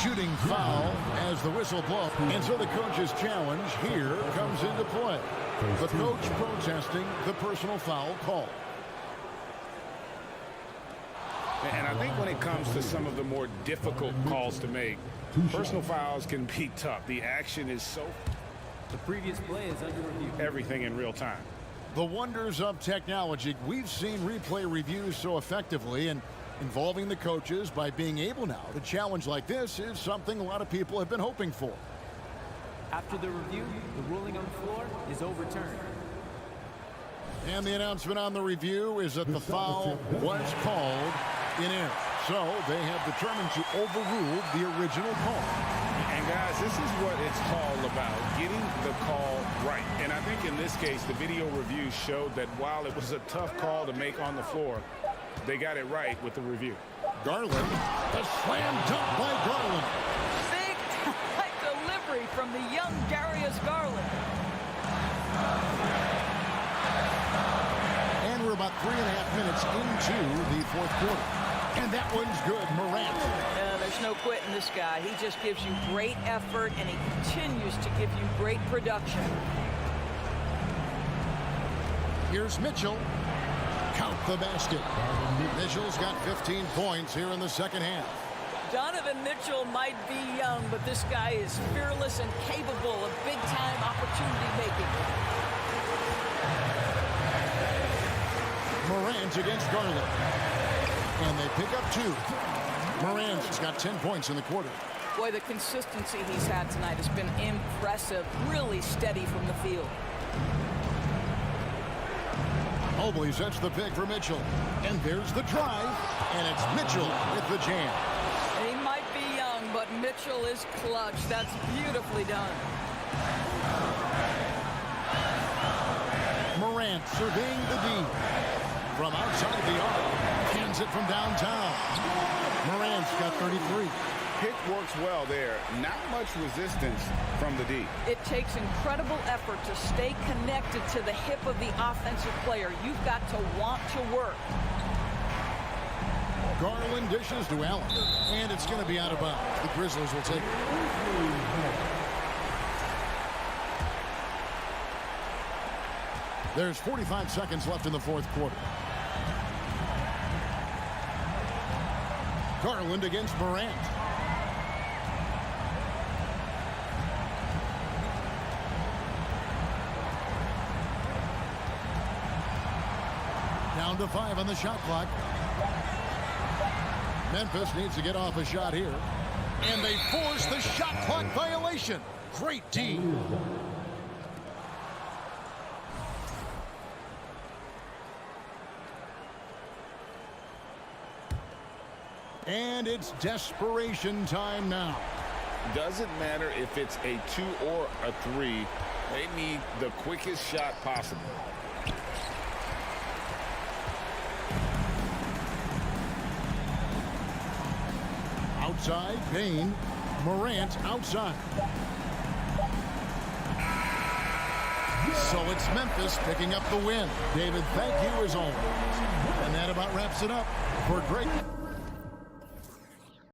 Shooting foul as the whistle blows. And so the coach's challenge here comes into play. The coach protesting the personal foul call. And I think when it comes to some of the more difficult calls to make, personal fouls can be tough. The action is so... The previous play is under review. Everything in real time. The wonders of technology. We've seen replay reviews so effectively, and involving the coaches by being able now to challenge like this is something a lot of people have been hoping for. After the review, the ruling on the floor is overturned. And the announcement on the review is that the foul was called in error. So they have determined to overrule the original call. And guys, this is what it's all about, getting the call right. And I think in this case, the video review showed that while it was a tough call to make on the floor, they got it right with the review. Garland, the slam dunk by Garland. Big time delivery from the young Darius Garland. And we're about 3.5 minutes into the fourth quarter. And that one's good, Morant. There's no quitting this guy. He just gives you great effort, and he continues to give you great production. Here's Mitchell. Count the basket. Mitchell's got 15 points here in the second half. Donovan Mitchell might be young, but this guy is fearless and capable of big-time opportunity making. Morant against Garland. And they pick up 2. Morant's got 10 points in the quarter. Boy, the consistency he's had tonight has been impressive. Really steady from the field. Mobley sets the pick for Mitchell. And there's the drive. And it's Mitchell with the jam. He might be young, but Mitchell is clutch. That's beautifully done. Morant surveying the D. From outside the arc. Hands it from downtown. Morant's got 33. Pick works well there. Not much resistance from the D. It takes incredible effort to stay connected to the hip of the offensive player. You've got to want to work. Garland dishes to Allen. And it's going to be out of bounds. The Grizzlies will take it. There's 45 seconds left in the fourth quarter. Garland against Morant. Down to 5 on the shot clock. Memphis needs to get off a shot here. And they force the shot clock violation. Great D. And it's desperation time now. Doesn't matter if it's a 2 or a 3. They need the quickest shot possible. Outside, Payne. Morant outside. So it's Memphis picking up the win. David, thank you as always. And that about wraps it up for Greg.